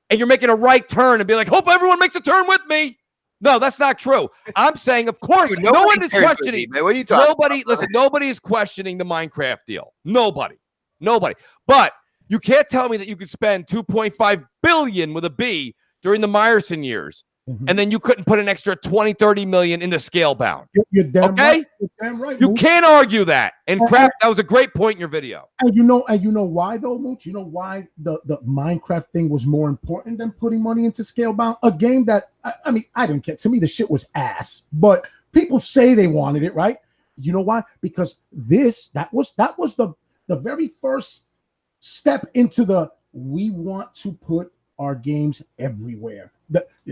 and you're making a right turn and be like, hope everyone makes a turn with me. No, that's not true. I'm saying, of course, dude, no one is questioning. Me, what are you talking about? Listen, nobody is questioning the Minecraft deal. Nobody. But you can't tell me that you could spend $2.5 billion with a B during the Myerson years, and then you couldn't put an extra 20, 30 million into Scalebound. You're damn okay? Right. You're damn right. You can't argue that. And crap, that was a great point in your video. And you know why though, Mooch? You know why the Minecraft thing was more important than putting money into Scalebound? A game that I mean, I didn't care. To me, the shit was ass. But people say they wanted it, right? You know why? Because that was the very first step into the we want to put our games everywhere.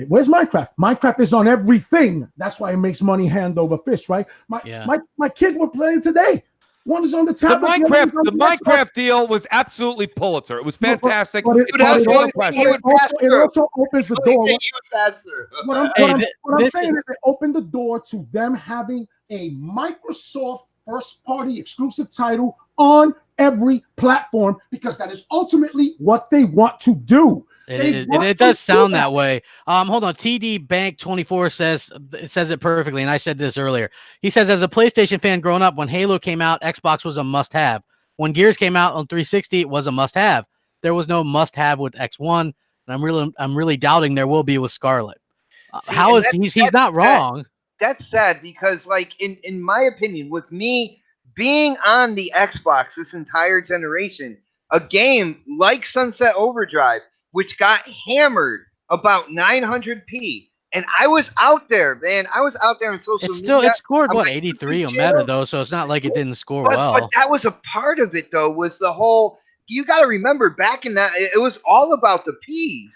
Where's Minecraft? Minecraft is on everything. That's why it makes money hand over fist, right? My kids were playing today. One is on the tablet. The Minecraft deal was absolutely Pulitzer. It was fantastic. It also opens the door. What I'm saying is it opened the door to them having a Microsoft first-party exclusive title on every platform, because that is ultimately what they want to do. It does sound that way. Hold on. TD Bank 24 says it perfectly, and I said this earlier. He says, as a PlayStation fan growing up, when Halo came out, Xbox was a must-have. When Gears came out on 360, it was a must-have. There was no must-have with X1, and I'm really doubting there will be with Scarlet. He's not wrong. That's sad because, like, in my opinion, with me being on the Xbox this entire generation, a game like Sunset Overdrive, which got hammered about 900p, and I was out there, man. I was out there in social media. It scored 83 on Meta though, so it's not like it didn't score well. But that was a part of it though. Was the whole you got to remember back in that it was all about the P's.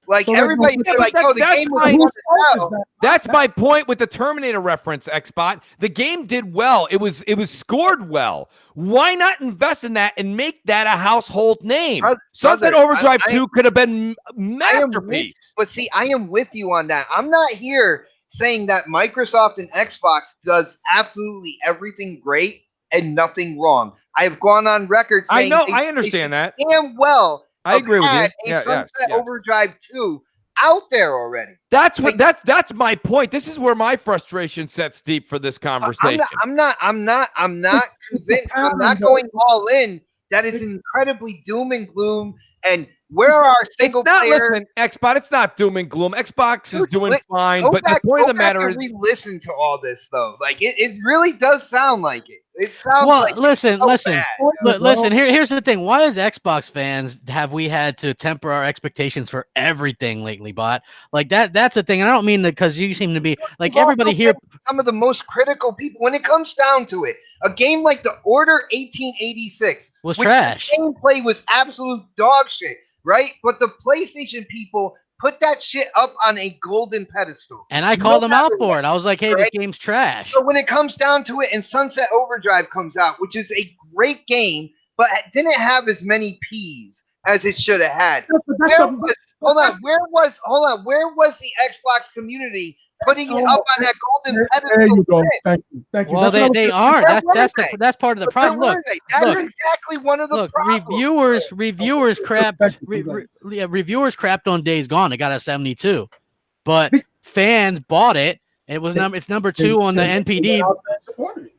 Like So everybody that- was like, "Oh, the that's game was my- fun Whose as fault hell." is that? That's my point with the Terminator reference, Xbot. The game did well. It was scored well. Why not invest in that and make that a household name? Sunset Overdrive 2 could have been masterpiece. But see, I am with you on that. I'm not here saying that Microsoft and Xbox does absolutely everything great and nothing wrong. I have gone on record saying I understand that. damn well. I agree with you. A Yeah, Sunset yes. Overdrive 2 out there already. That's what that's my point. This is where my frustration sets deep for this conversation. I'm not convinced. I'm not going all in. That is incredibly doom and gloom. And where are single player? Listen, Xbox, it's not doom and gloom. Xbox is doing fine, but the point of the matter is, listen to all this though. Like it really does sound like it. It sounds like listen. bad. Listen, here's the thing. Why as Xbox fans have we had to temper our expectations for everything lately, Bot? Like that's the thing. And I don't mean that because you seem to be like everybody here. Some of the most critical people when it comes down to it. A game like The Order 1886 was trash. The gameplay was absolute dog shit, right? But the PlayStation people put that shit up on a golden pedestal. And I called them out for it. I was like, hey, this game's trash. So when it comes down to it and Sunset Overdrive comes out, which is a great game, but didn't have as many P's as it should have had. Where was the Xbox community putting it up on that golden pedestal? There you go. Thank you. Well, they are. That's part of the problem. Look, that's exactly one of the problems. Reviewers crapped on Days Gone. It got a 72, but fans bought it. It was it's number 2 on the NPD.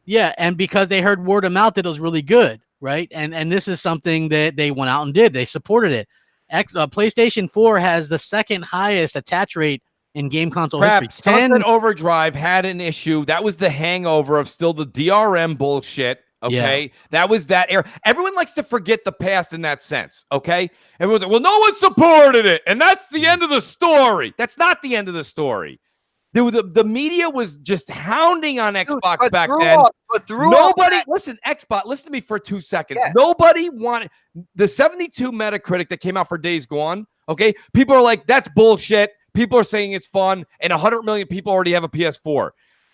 Yeah, and because they heard word of mouth that it was really good, right? And this is something that they went out and did. They supported it. PlayStation 4 has the second highest attach rate in game console history. Sunset Overdrive had an issue. That was the hangover of still the DRM bullshit. Okay. Yeah. That was that era. Everyone likes to forget the past in that sense. Okay. Everyone's like, well, no one supported it. And that's the end of the story. That's not the end of the story. The media was just hounding on Xbox back then. Listen, Xbox, listen to me for 2 seconds. Yeah. Nobody wanted the 72 Metacritic that came out for Days Gone. Okay. People are like, that's bullshit. People are saying it's fun, and 100 million people already have a PS4.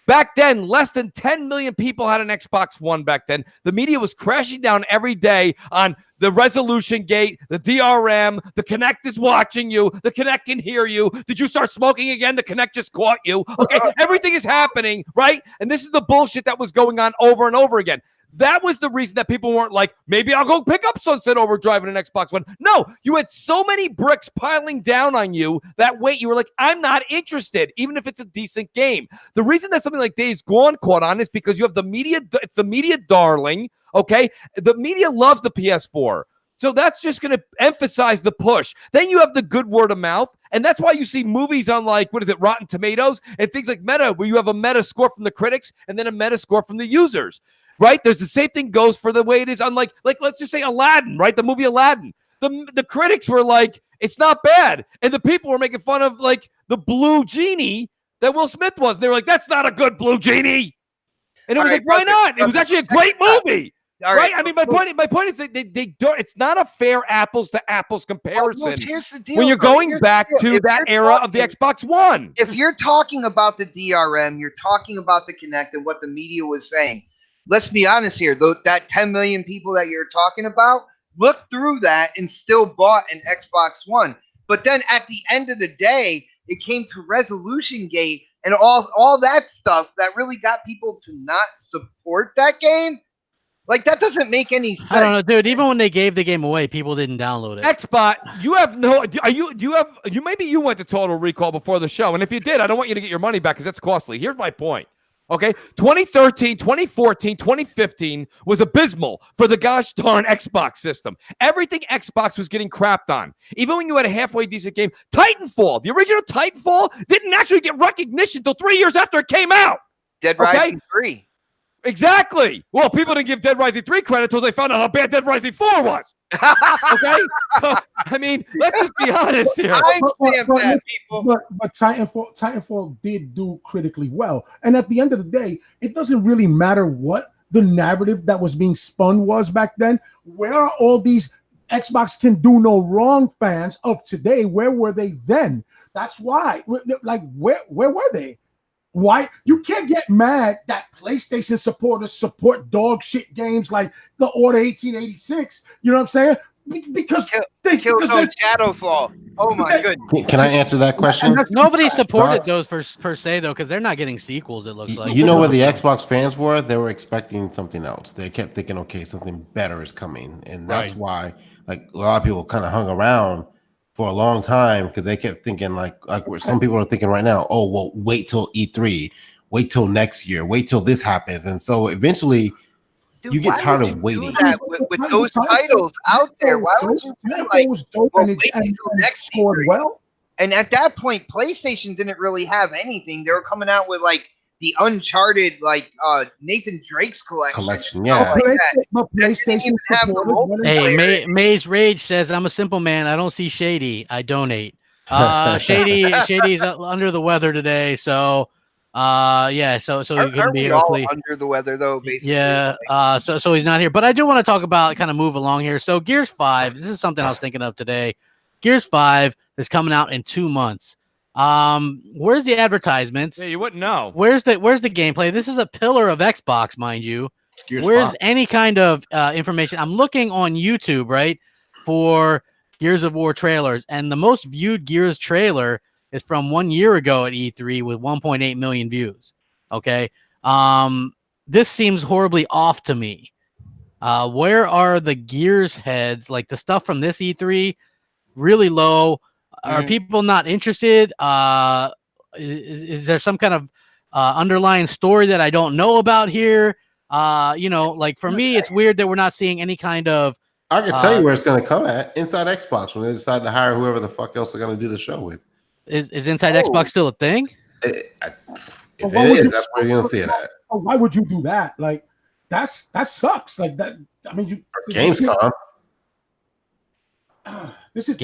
Back then, less than 10 million people had an Xbox One back then. The media was crashing down every day on the resolution gate, the DRM, the Kinect is watching you, the Kinect can hear you. Did you start smoking again? The Kinect just caught you. Okay, everything is happening, right? And this is the bullshit that was going on over and over again. That was the reason that people weren't like, maybe I'll go pick up Sunset Overdrive and an Xbox One. No, you had so many bricks piling down on you that weight. You were like, I'm not interested, even if it's a decent game. The reason that something like Days Gone caught on is because you have the media. It's the media darling. Okay. The media loves the PS4. So that's just going to emphasize the push. Then you have the good word of mouth. And that's why you see movies on Rotten Tomatoes and things like Meta, where you have a meta score from the critics and then a meta score from the users. Right? There's the same thing goes for the way it is on like let's just say Aladdin, right? The movie Aladdin. The critics were like, it's not bad. And the people were making fun of like the blue genie that Will Smith was. They were like, that's not a good blue genie. And it was like, why not? It was actually a great movie. Right? I mean, my point is that they don't. It's not a fair apples to apples comparison. Here's the deal, when you're going back to that era of the Xbox One. If you're talking about the DRM, you're talking about the Kinect and what the media was saying. Let's be honest here. That 10 million people that you're talking about looked through that and still bought an Xbox One. But then at the end of the day, it came to resolution gate and all that stuff that really got people to not support that game. Like, that doesn't make any sense. I don't know, dude. Even when they gave the game away, people didn't download it. Xbot, you have no. Maybe you went to Total Recall before the show, and if you did, I don't want you to get your money back because that's costly. Here's my point. Okay, 2013, 2014, 2015 was abysmal for the gosh darn Xbox system. Everything Xbox was getting crapped on. Even when you had a halfway decent game, Titanfall, the original Titanfall, didn't actually get recognition until 3 years after it came out. Dead Rising 3. Exactly. Well, people didn't give Dead Rising 3 credit until they found out how bad Dead Rising 4 was. Okay? So, I mean, let's just be honest here. But Titanfall did do critically well. And at the end of the day, it doesn't really matter what the narrative that was being spun was back then. Where are all these Xbox can do no wrong fans of today, where were they then? That's why. Like, where were they? Why you can't get mad that PlayStation supporters support dog shit games like the Order 1886? You know what I'm saying? Because Killzone Shadowfall. Oh my goodness! Can I answer that question? Nobody supported those per se though, because they're not getting sequels. It looks like. You know where the Xbox fans were? They were expecting something else. They kept thinking, okay, something better is coming, and that's why, like, a lot of people kind of hung around for a long time because they kept thinking, like some people are thinking right now. Oh, well, wait till E3, wait till next year, wait till this happens, and so eventually. Dude, you get tired of waiting. With those titles out there, why would you be like, wait until next year? Well, and at that point, PlayStation didn't really have anything. They were coming out with like the Uncharted, like Nathan Drake's collection. Yeah. But PlayStation Hey, May's Rage says, "I'm a simple man. I don't see Shady. I donate." Shady's under the weather today, so. Yeah, so he couldn't be here. Hopefully under the weather though, basically. Yeah, so he's not here. But I do want to talk about, kind of move along here. So Gears 5, this is something I was thinking of today. Gears 5 is coming out in 2 months. Where's the advertisements? Yeah, you wouldn't know. Where's the gameplay? This is a pillar of Xbox, mind you. Where's any kind of information? I'm looking on YouTube, right, for Gears of War trailers, and the most viewed Gears trailer is from 1 year ago at E3 with 1.8 million views. Okay. This seems horribly off to me. Where are the Gears heads? Like the stuff from this E3, really low. Are people not interested? Is there some kind of underlying story that I don't know about here? Like for me, it's weird that we're not seeing any kind of. I can tell you where it's going to come at. Inside Xbox, when they decide to hire whoever the fuck else they're going to do the show with. Is Inside Xbox still a thing? If it is, that's where you're going to see it at. Why would you do that? Like, that sucks. Like that. I mean, Gamescom. This is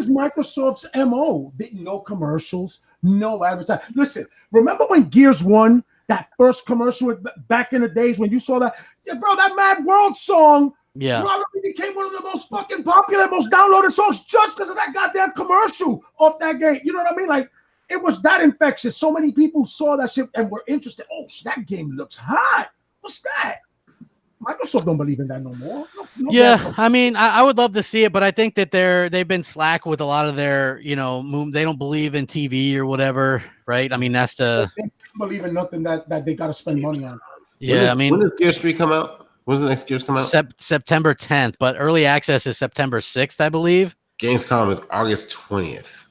Microsoft's MO. No commercials, no advertising. Listen, remember when Gears 1, that first commercial back in the days when you saw that? Yeah, bro, that Mad World song probably became one of the most fucking popular, most downloaded songs just because of that goddamn commercial off that game. You know what I mean? Like, it was that infectious. So many people saw that shit and were interested. Oh, that game looks hot. What's that? Microsoft don't believe in that no more. Yeah, I mean, I would love to see it, but I think that they've been slack with a lot of their, they don't believe in TV or whatever, right? I mean, that's they don't believe in nothing that they got to spend money on. Yeah, when does Gears 3 come out? When does the next Gears come out? September 10th, but early access is September 6th, I believe. Gamescom is August 20th.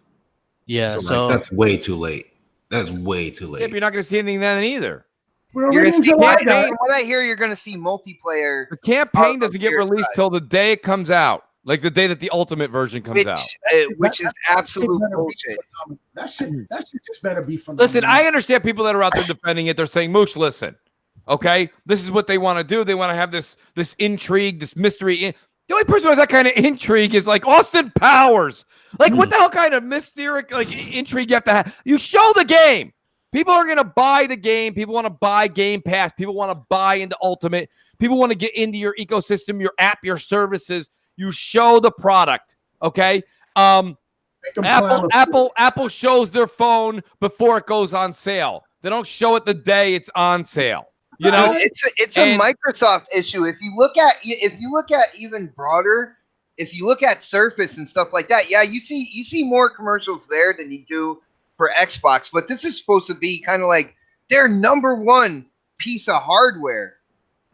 Yeah, so that's way too late. That's way too late. Yeah, but you're not going to see anything then either. You're gonna see from what I hear, you're going to see multiplayer. The campaign doesn't get released till the day it comes out, like the day that the ultimate version comes out, which is absolute bullshit. That shit just better be phenomenal. Listen, I understand people that are out there defending it. They're saying, Mooch, listen, okay, this is what they want to do. They want to have this intrigue, this mystery. The only person who has that kind of intrigue is like Austin Powers. Like, what the hell kind of mysterious intrigue you have to have? You show the game. People are going to buy the game. People want to buy Game Pass. People want to buy into Ultimate. People want to get into your ecosystem, your app, your services. You show the product, okay? Apple shows their phone before it goes on sale. They don't show it the day it's on sale. You know, it's a Microsoft issue. If you look at even broader, if you look at Surface and stuff like that, yeah, you see more commercials there than you do for Xbox, but this is supposed to be kind of like their number one piece of hardware,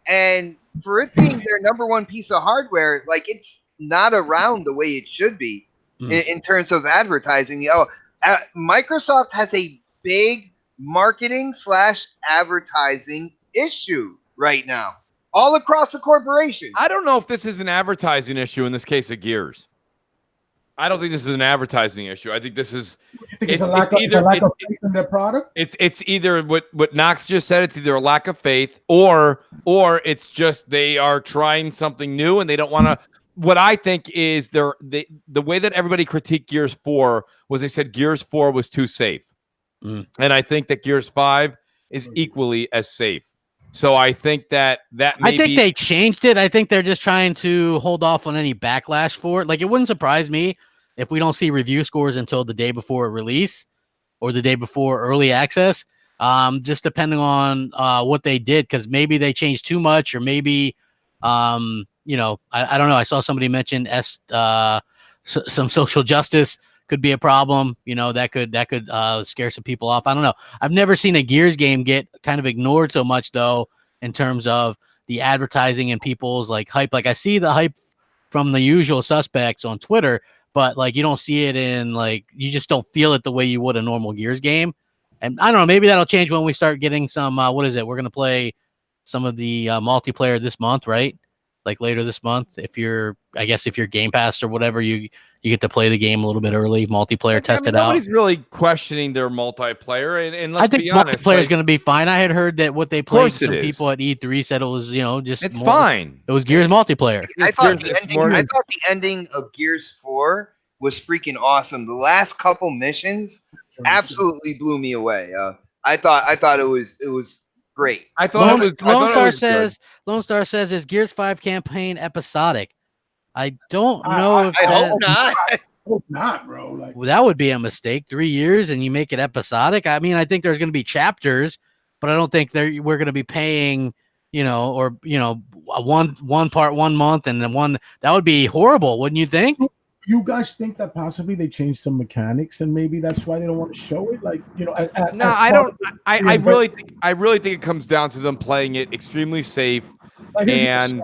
and for it being their number one piece of hardware, like, it's not around the way it should be in terms of advertising. Microsoft has a big marketing / advertising issue right now all across the corporation. I don't know if this is an advertising issue in this case of Gears. I don't think this is an advertising issue. I think this is it's a lack of faith in their product. It's either what Knox just said. It's either a lack of faith, or it's just they are trying something new and they don't want to. What I think is the way that everybody critiqued Gears 4 was they said Gears 4 was too safe, and I think that Gears 5 is equally as safe. So I think that I think they changed it. I think they're just trying to hold off on any backlash for it. Like, it wouldn't surprise me if we don't see review scores until the day before release or the day before early access. Just depending on what they did, because maybe they changed too much, or maybe you know, I don't know. I saw somebody mention some social justice could be a problem. You know, that could scare some people off. I don't know. I've never seen a Gears game get kind of ignored so much, though, in terms of the advertising and people's like hype. Like, I see the hype from the usual suspects on Twitter, but like, you don't see it in, like, you just don't feel it the way you would a normal Gears game. And I don't know, maybe that'll change when we start getting some, what is it? We're going to play some of the multiplayer this month, right? Like later this month. I guess if you're Game Pass or whatever, you get to play the game a little bit early, multiplayer, test it out. Nobody's really questioning their multiplayer. And let's I think be honest, multiplayer is going to be fine. I had heard that what they played, some is. people at E3 said it was, you know, just it's fine. It was Gears multiplayer. I thought the ending of Gears 4 was freaking awesome. The last couple missions absolutely blew me away. I thought it was great. I thought Lone Star says, is Gears 5 campaign episodic? I don't know. I hope not. I hope not, bro. Like, well, that would be a mistake. 3 years and you make it episodic. I mean, I think there's going to be chapters, but I don't think we're going to be paying, you know, or, you know, one part 1 month and then one. That would be horrible, wouldn't you think? You guys think that possibly they changed some mechanics and maybe that's why they don't want to show it? Like, you know, no, I don't. I really think it comes down to them playing it extremely safe, and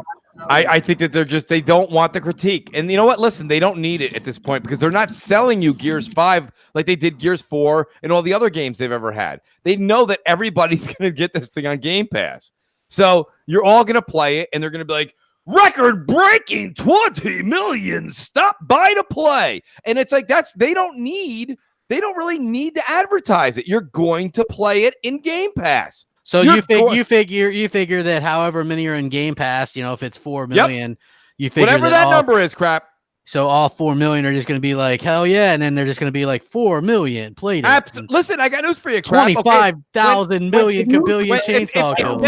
I think that they don't want the critique. And you know what? Listen, they don't need it at this point because they're not selling you Gears 5 like they did Gears 4 and all the other games they've ever had. They know that everybody's going to get this thing on Game Pass, so you're all going to play it, and they're going to be like, record-breaking 20 million stop by to play. And it's like, they don't really need to advertise it. You're going to play it in Game Pass. So you figure that however many are in Game Pass, you know, if it's 4 million, you figure whatever that number is, crap. So all 4 million are just going to be like, hell yeah, and then they're just going to be like 4 million played it. Listen, I got news for you, crap. 25,000 million kabillion chainsaw kills.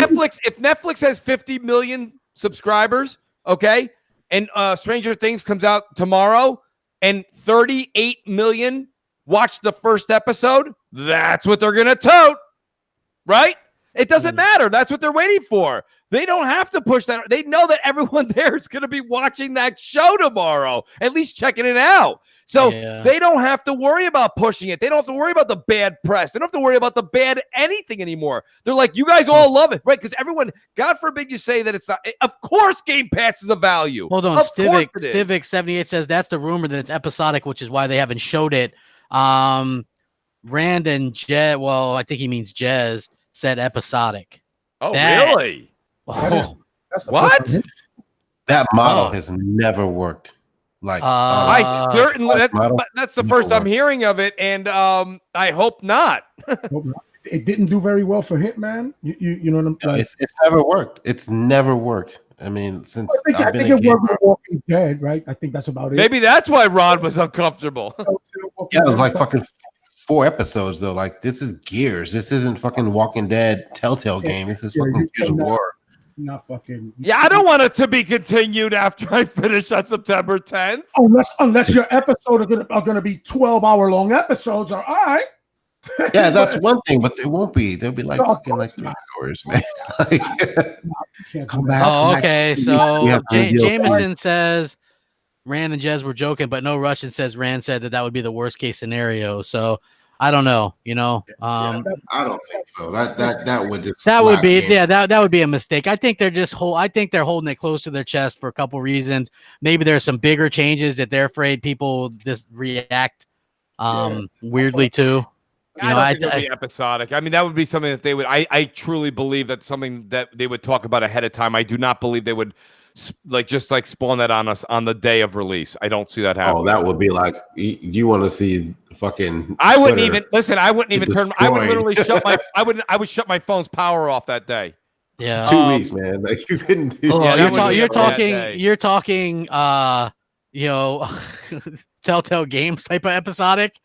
If Netflix has 50 million subscribers, okay, and Stranger Things comes out tomorrow, and 38 million watch the first episode, that's what they're gonna tote, right? It doesn't matter. That's what they're waiting for. They don't have to push that. They know that everyone there is going to be watching that show tomorrow, at least checking it out. So they don't have to worry about pushing it. They don't have to worry about the bad press. They don't have to worry about the bad anything anymore. They're like, you guys all love it, right? Because everyone, God forbid you say that it's not. Of course, Game Pass is a value. Hold on. Stivik78 says that's the rumor that it's episodic, which is why they haven't showed it. Rand and Jez, well, I think he means Jez, said episodic. Oh, really? Oh, what? That model has never worked. Like, I certainly that's the first I'm hearing of it, and I hope not. It didn't do very well for Hitman. You know what I'm saying? It's never worked. It's never worked. I mean, since I think it worked with Walking Dead, right? I think that's about it. Maybe that's why Rod was uncomfortable. Yeah, it was like fucking 4 episodes though. Like, this is Gears. This isn't fucking Walking Dead Telltale game. This is fucking Gears of War. Not fucking. Yeah, I don't want it to be continued after I finish on September 10th. Unless your episodes are gonna be 12-hour long episodes. All right. Yeah, that's one thing, but they won't be. They'll be like fucking like 3 hours, man. Come back. Oh, okay. So Jameson says Rand and Jez were joking, but no Russian says Rand said that would be the worst case scenario. So I don't know, you know. I don't think so. That would just that would be a mistake. I think they're holding it close to their chest for a couple reasons. Maybe there's some bigger changes that they're afraid people just react weirdly to. I don't think it would be episodic. I mean, that would be something that they would. I truly believe that's something that they would talk about ahead of time. I do not believe they would just spawn that on us on the day of release. I don't see that happening. Oh, that would be like you want to see fucking. I wouldn't even listen. I wouldn't even turn. I would literally shut my. I would shut my phone's power off that day. Yeah, 2 weeks, man. Like, you couldn't do. You're talking. You know, Telltale Games type of episodic.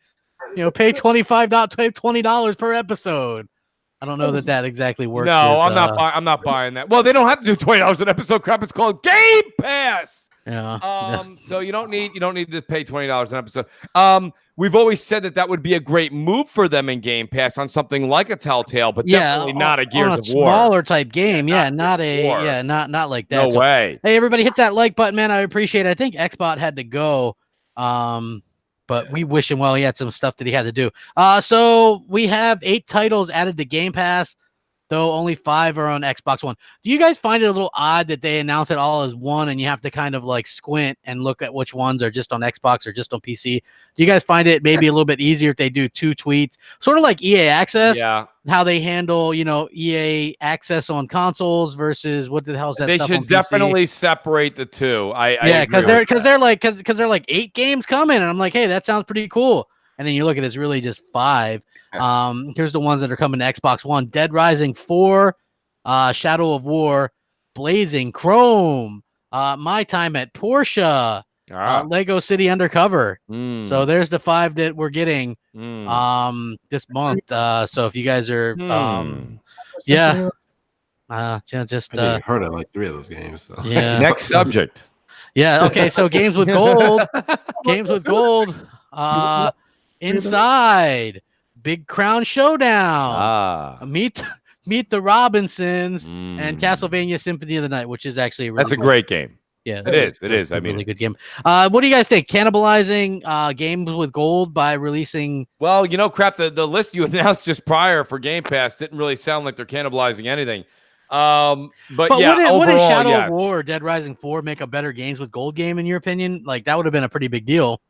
You know, pay $20 per episode. I don't know that exactly works. No, with, I'm not buying that. Well, they don't have to do $20 an episode. Crap, it's called Game Pass. Yeah. So you don't need to pay $20 an episode. We've always said that would be a great move for them in Game Pass on something like a Telltale, but definitely not a Gears of War. Smaller type game. Yeah, not like that. No way. Hey, everybody, hit that like button, man. I appreciate it. I think Xbot had to go. But we wish him well. He had some stuff that he had to do. So we have 8 titles added to Game Pass, though only 5 are on Xbox One. Do you guys find it a little odd that they announce it all as one and you have to kind of like squint and look at which ones are just on Xbox or just on PC? Do you guys find it maybe a little bit easier if they do 2 tweets? Sort of like EA Access. Yeah. How they handle, EA Access on consoles versus what the hell is that? They stuff should on PC? definitely separate the two. Because they're like 8 games coming, and I'm like, hey, that sounds pretty cool. And then you look at it's really just 5. Here's the ones that are coming to Xbox One: Dead Rising 4, Shadow of War, Blazing Chrome, My Time at Porsche, Lego City Undercover. So there's the 5 that we're getting this month. So if you guys are just I heard of like 3 of those games. So. Yeah. Next subject. Yeah, okay, so games with gold. Inside, Big Crown Showdown, Meet the Robinsons, and Castlevania Symphony of the Night, which is actually a really a great game. Yeah, it is. I mean, really good game. What do you guys think? Cannibalizing games with gold by releasing? Well, Crap. The list you announced just prior for Game Pass didn't really sound like they're cannibalizing anything. But yeah, overall, wouldn't Shadow of War or Dead Rising 4 make a better games with gold game in your opinion? Like that would have been a pretty big deal.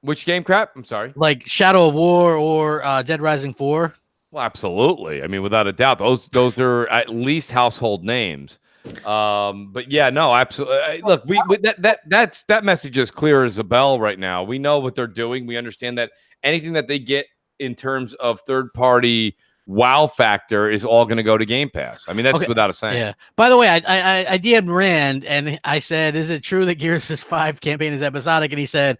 Which game, Crap? I'm sorry. Like Shadow of War or Dead Rising 4. Well, absolutely. I mean, without a doubt, those are at least household names. But yeah, no, absolutely. Look, that message is clear as a bell right now. We know what they're doing. We understand that anything that they get in terms of third-party wow factor is all going to go to Game Pass. I mean, that's without a saying. Yeah. By the way, I DM'd Rand and I said, "Is it true that Gears 5 campaign is episodic?" And he said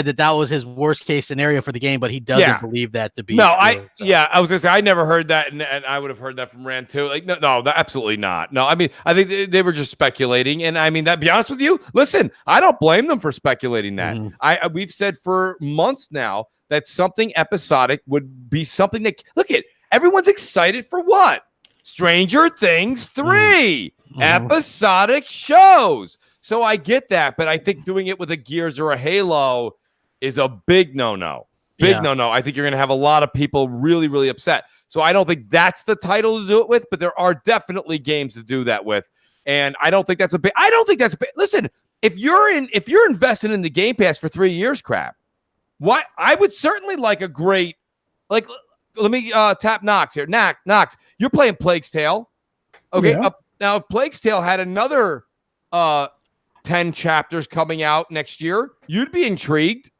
that was his worst case scenario for the game, but he doesn't believe that to be. No, true, I was gonna say I never heard that, and I would have heard that from Rand too. Like, no, absolutely not. No, I mean, I think they were just speculating, and I mean, to be honest with you, listen, I don't blame them for speculating that. Mm-hmm. We've said for months now that something episodic would be something that look at. Everyone's excited for what? Stranger Things 3 episodic shows. So I get that, but I think doing it with a Gears or a Halo is a big no-no. No-no. I think you're going to have a lot of people really, really upset. So I don't think that's the title to do it with, but there are definitely games to do that with. And I don't think that's a big. Listen, if you're invested in the Game Pass for 3 years, Crap, what I would certainly like a great let me tap Knox here. Knox, you're playing Plague's Tale. Okay. Yeah. Now, if Plague's Tale had another 10 chapters coming out next year, you'd be intrigued.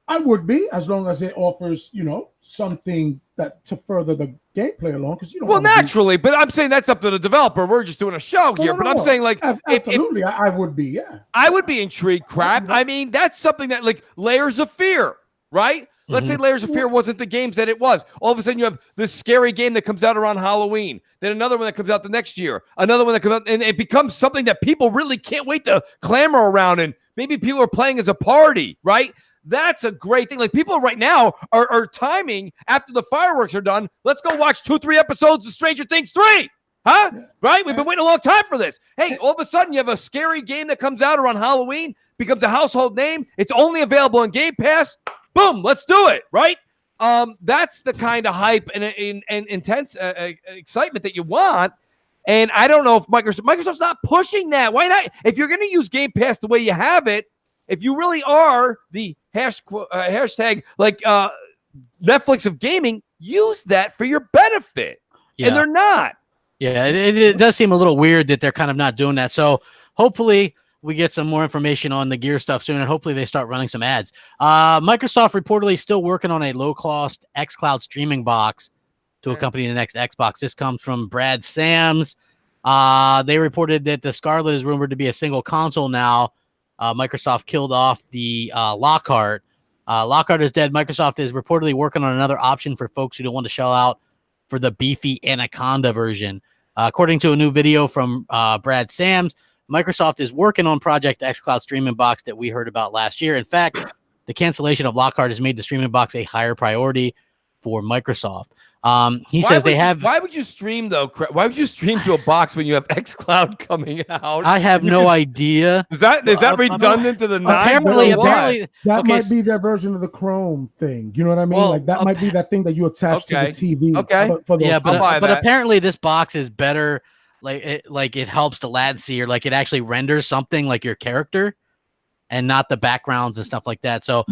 I would be, as long as it offers, something that to further the gameplay along. Because naturally, but I'm saying that's up to the developer. We're just doing a show here. But I'm saying, like, absolutely, I would be. Yeah, I would be intrigued. Crap. I mean, that's something that like Layers of Fear, right? Let's say Layers of Fear wasn't the games that it was. All of a sudden, you have this scary game that comes out around Halloween. Then another one that comes out the next year. Another one that comes out, and it becomes something that people really can't wait to clamor around. And maybe people are playing as a party, right? That's a great thing. Like people right now are timing after the fireworks are done. Let's go watch 2-3 episodes of Stranger Things 3. Huh? Right? We've been waiting a long time for this. Hey, all of a sudden you have a scary game that comes out around Halloween, becomes a household name. It's only available on Game Pass. Boom, let's do it, right? That's the kind of hype and intense excitement that you want. And I don't know if Microsoft's not pushing that. Why not? If you're going to use Game Pass the way you have it, if you really are the hashtag like Netflix of gaming, use that for your benefit. Yeah. And they're not. Yeah, it does seem a little weird that they're kind of not doing that. So hopefully we get some more information on the gear stuff soon, and hopefully they start running some ads. Microsoft reportedly still working on a low-cost xCloud streaming box to accompany the next Xbox. This comes from Brad Sams. They reported that the Scarlett is rumored to be a single console now. Microsoft killed off the Lockhart. Lockhart is dead. Microsoft is reportedly working on another option for folks who don't want to shell out for the beefy Anaconda version. According to a new video from Brad Sams, Microsoft is working on Project xCloud streaming box that we heard about last year. In fact, the cancellation of Lockhart has made the streaming box a higher priority for Microsoft. He says they have. Why would you stream though? Why would you stream to a box when you have xCloud coming out? I have no idea. Is that redundant to the nine? Apparently, that might be their version of the Chrome thing. You know what I mean? Well, like that might be that thing that you attach to the TV. Okay. But apparently this box is better. Like it helps the latency, or like it actually renders something like your character, and not the backgrounds and stuff like that. So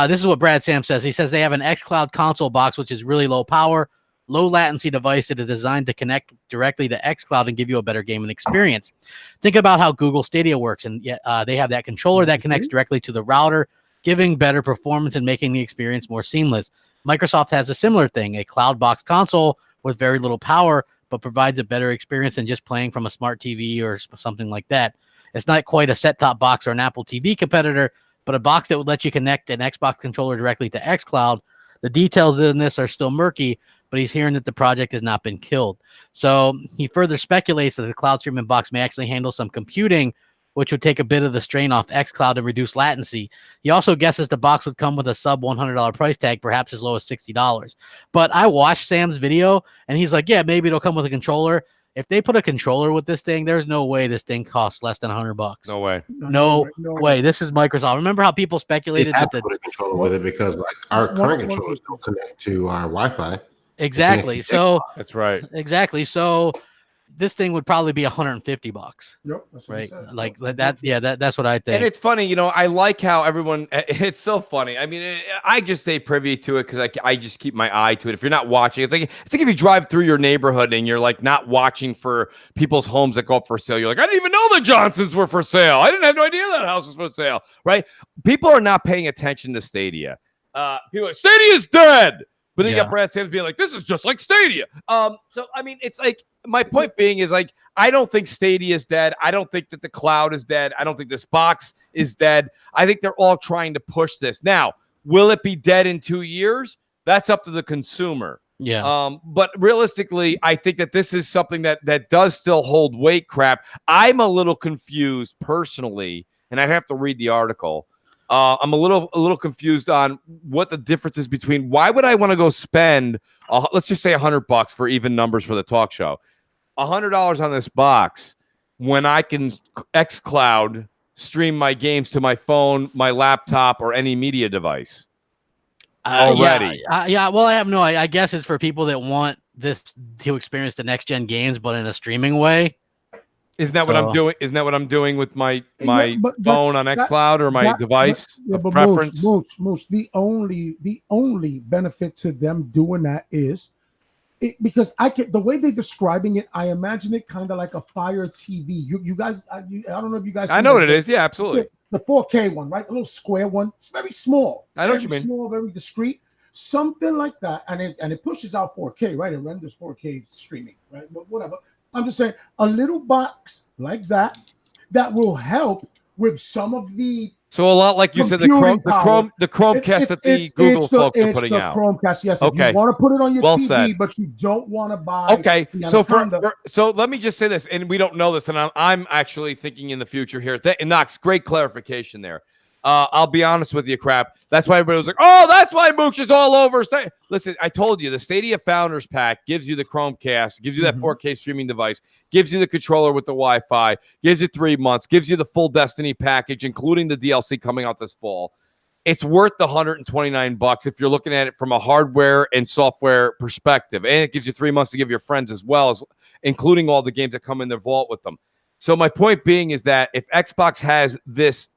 this is what Brad Sam says. He says they have an xCloud console box, which is really low power, low latency device that is designed to connect directly to xCloud and give you a better gaming experience. Think about how Google Stadia works, and they have that controller that connects directly to the router, giving better performance and making the experience more seamless. Microsoft has a similar thing, a cloud box console with very little power, but provides a better experience than just playing from a smart TV or something like that. It's not quite a set-top box or an Apple TV competitor, but a box that would let you connect an Xbox controller directly to xCloud. The details in this are still murky, but he's hearing that the project has not been killed. So he further speculates that the cloud streaming box may actually handle some computing, which would take a bit of the strain off xCloud and reduce latency. He also guesses the box would come with a sub $100 price tag, perhaps as low as $60. But I watched Sam's video, and he's like, yeah, maybe it'll come with a controller. If they put a controller with this thing, there's no way this thing costs less than $100. No way. No way. This is Microsoft. Remember how people speculated that put a controller with it, because like our current controllers don't connect to our Wi-Fi. Exactly. So that's right. Exactly. So this thing would probably be $150. Yep, that's what right. Like that. Yeah, that's what I think. And it's funny, I like how everyone. It's so funny. I mean, I just stay privy to it because I just keep my eye to it. If you're not watching, it's like if you drive through your neighborhood and you're like not watching for people's homes that go up for sale. You're like, I didn't even know the Johnsons were for sale. I didn't have no idea that house was for sale. Right? People are not paying attention to Stadia. People are like, Stadia's dead. But then you got Brad Sams being like, this is just like Stadia. So, I mean, it's like, my point being is like, I don't think Stadia is dead. I don't think that the cloud is dead. I don't think this box is dead. I think they're all trying to push this. Now, will it be dead in 2 years? That's up to the consumer. Yeah. But realistically, I think that this is something that does still hold weight. Crap. I'm a little confused personally, and I'd have to read the article. I'm a little confused on what the difference is between why would I want to go spend, let's just say $100 for even numbers for the talk show, $100 on this box when I can xCloud stream my games to my phone, my laptop, or any media device already. Yeah. Well, I have no. I guess it's for people that want this to experience the next gen games, but in a streaming way. Isn't that what I'm doing? Isn't that what I'm doing with my phone on xCloud or my device of preference? Mooch, the only benefit to them doing that is because the way they're describing it, I imagine it kind of like a Fire TV. You guys, I don't know if you guys. I know what it is. Yeah, absolutely. The 4K one, right? The little square one. It's very small. I know what you mean. Small, very discreet. Something like that, and it pushes out 4K, right? It renders 4K streaming, right? But whatever. I'm just saying a little box like that will help with some of the. So a lot like you said, the Chromecast that the Google folks are putting out. Chromecast, yes. Okay. If you want to put it on your TV, said. But you don't want to buy. Okay. So let me just say this, and we don't know this, and I'm actually thinking in the future here. And Knox, great clarification there. I'll be honest with you, Crap. That's why everybody was like, oh, that's why Mooch is all over. Listen, I told you, the Stadia Founders Pack gives you the Chromecast, gives you that 4K streaming device, gives you the controller with the Wi-Fi, gives you 3 months, gives you the full Destiny package, including the DLC coming out this fall. It's worth the $129 if you're looking at it from a hardware and software perspective. And it gives you 3 months to give your friends as well, as including all the games that come in their vault with them. So my point being is that if Xbox has this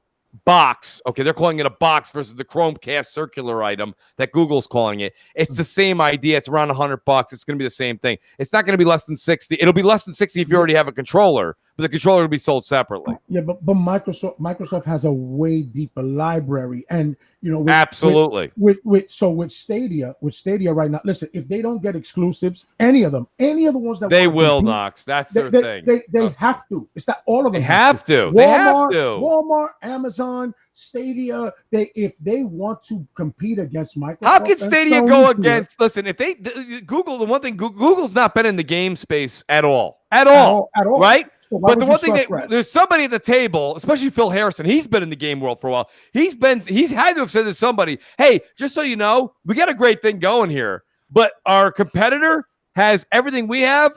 box, okay, they're calling it a box versus the Chromecast circular item that Google's calling it. It's the same idea. It's around $100. It's going to be the same thing. It's not going to be less than 60. It'll be less than 60 if you already have a controller, but the controller will be sold separately. Yeah, but Microsoft has a way deeper library, and you know, Absolutely. With Stadia right now. Listen, if they don't get exclusives, any of the ones that They want to will, compete, Knox. That's their thing. They have to. It's that all of them They have to. They have to. Walmart, Amazon, Stadia. If they want to compete against Microsoft, how can Stadia go against? It, listen, if they Google, the one thing Google's not been in the game space at all, right? So but the one thing that there's somebody at the table, especially Phil Harrison, he's been in the game world for a while. He's had to have said to somebody, "Hey, just so you know, we got a great thing going here, but our competitor has everything we have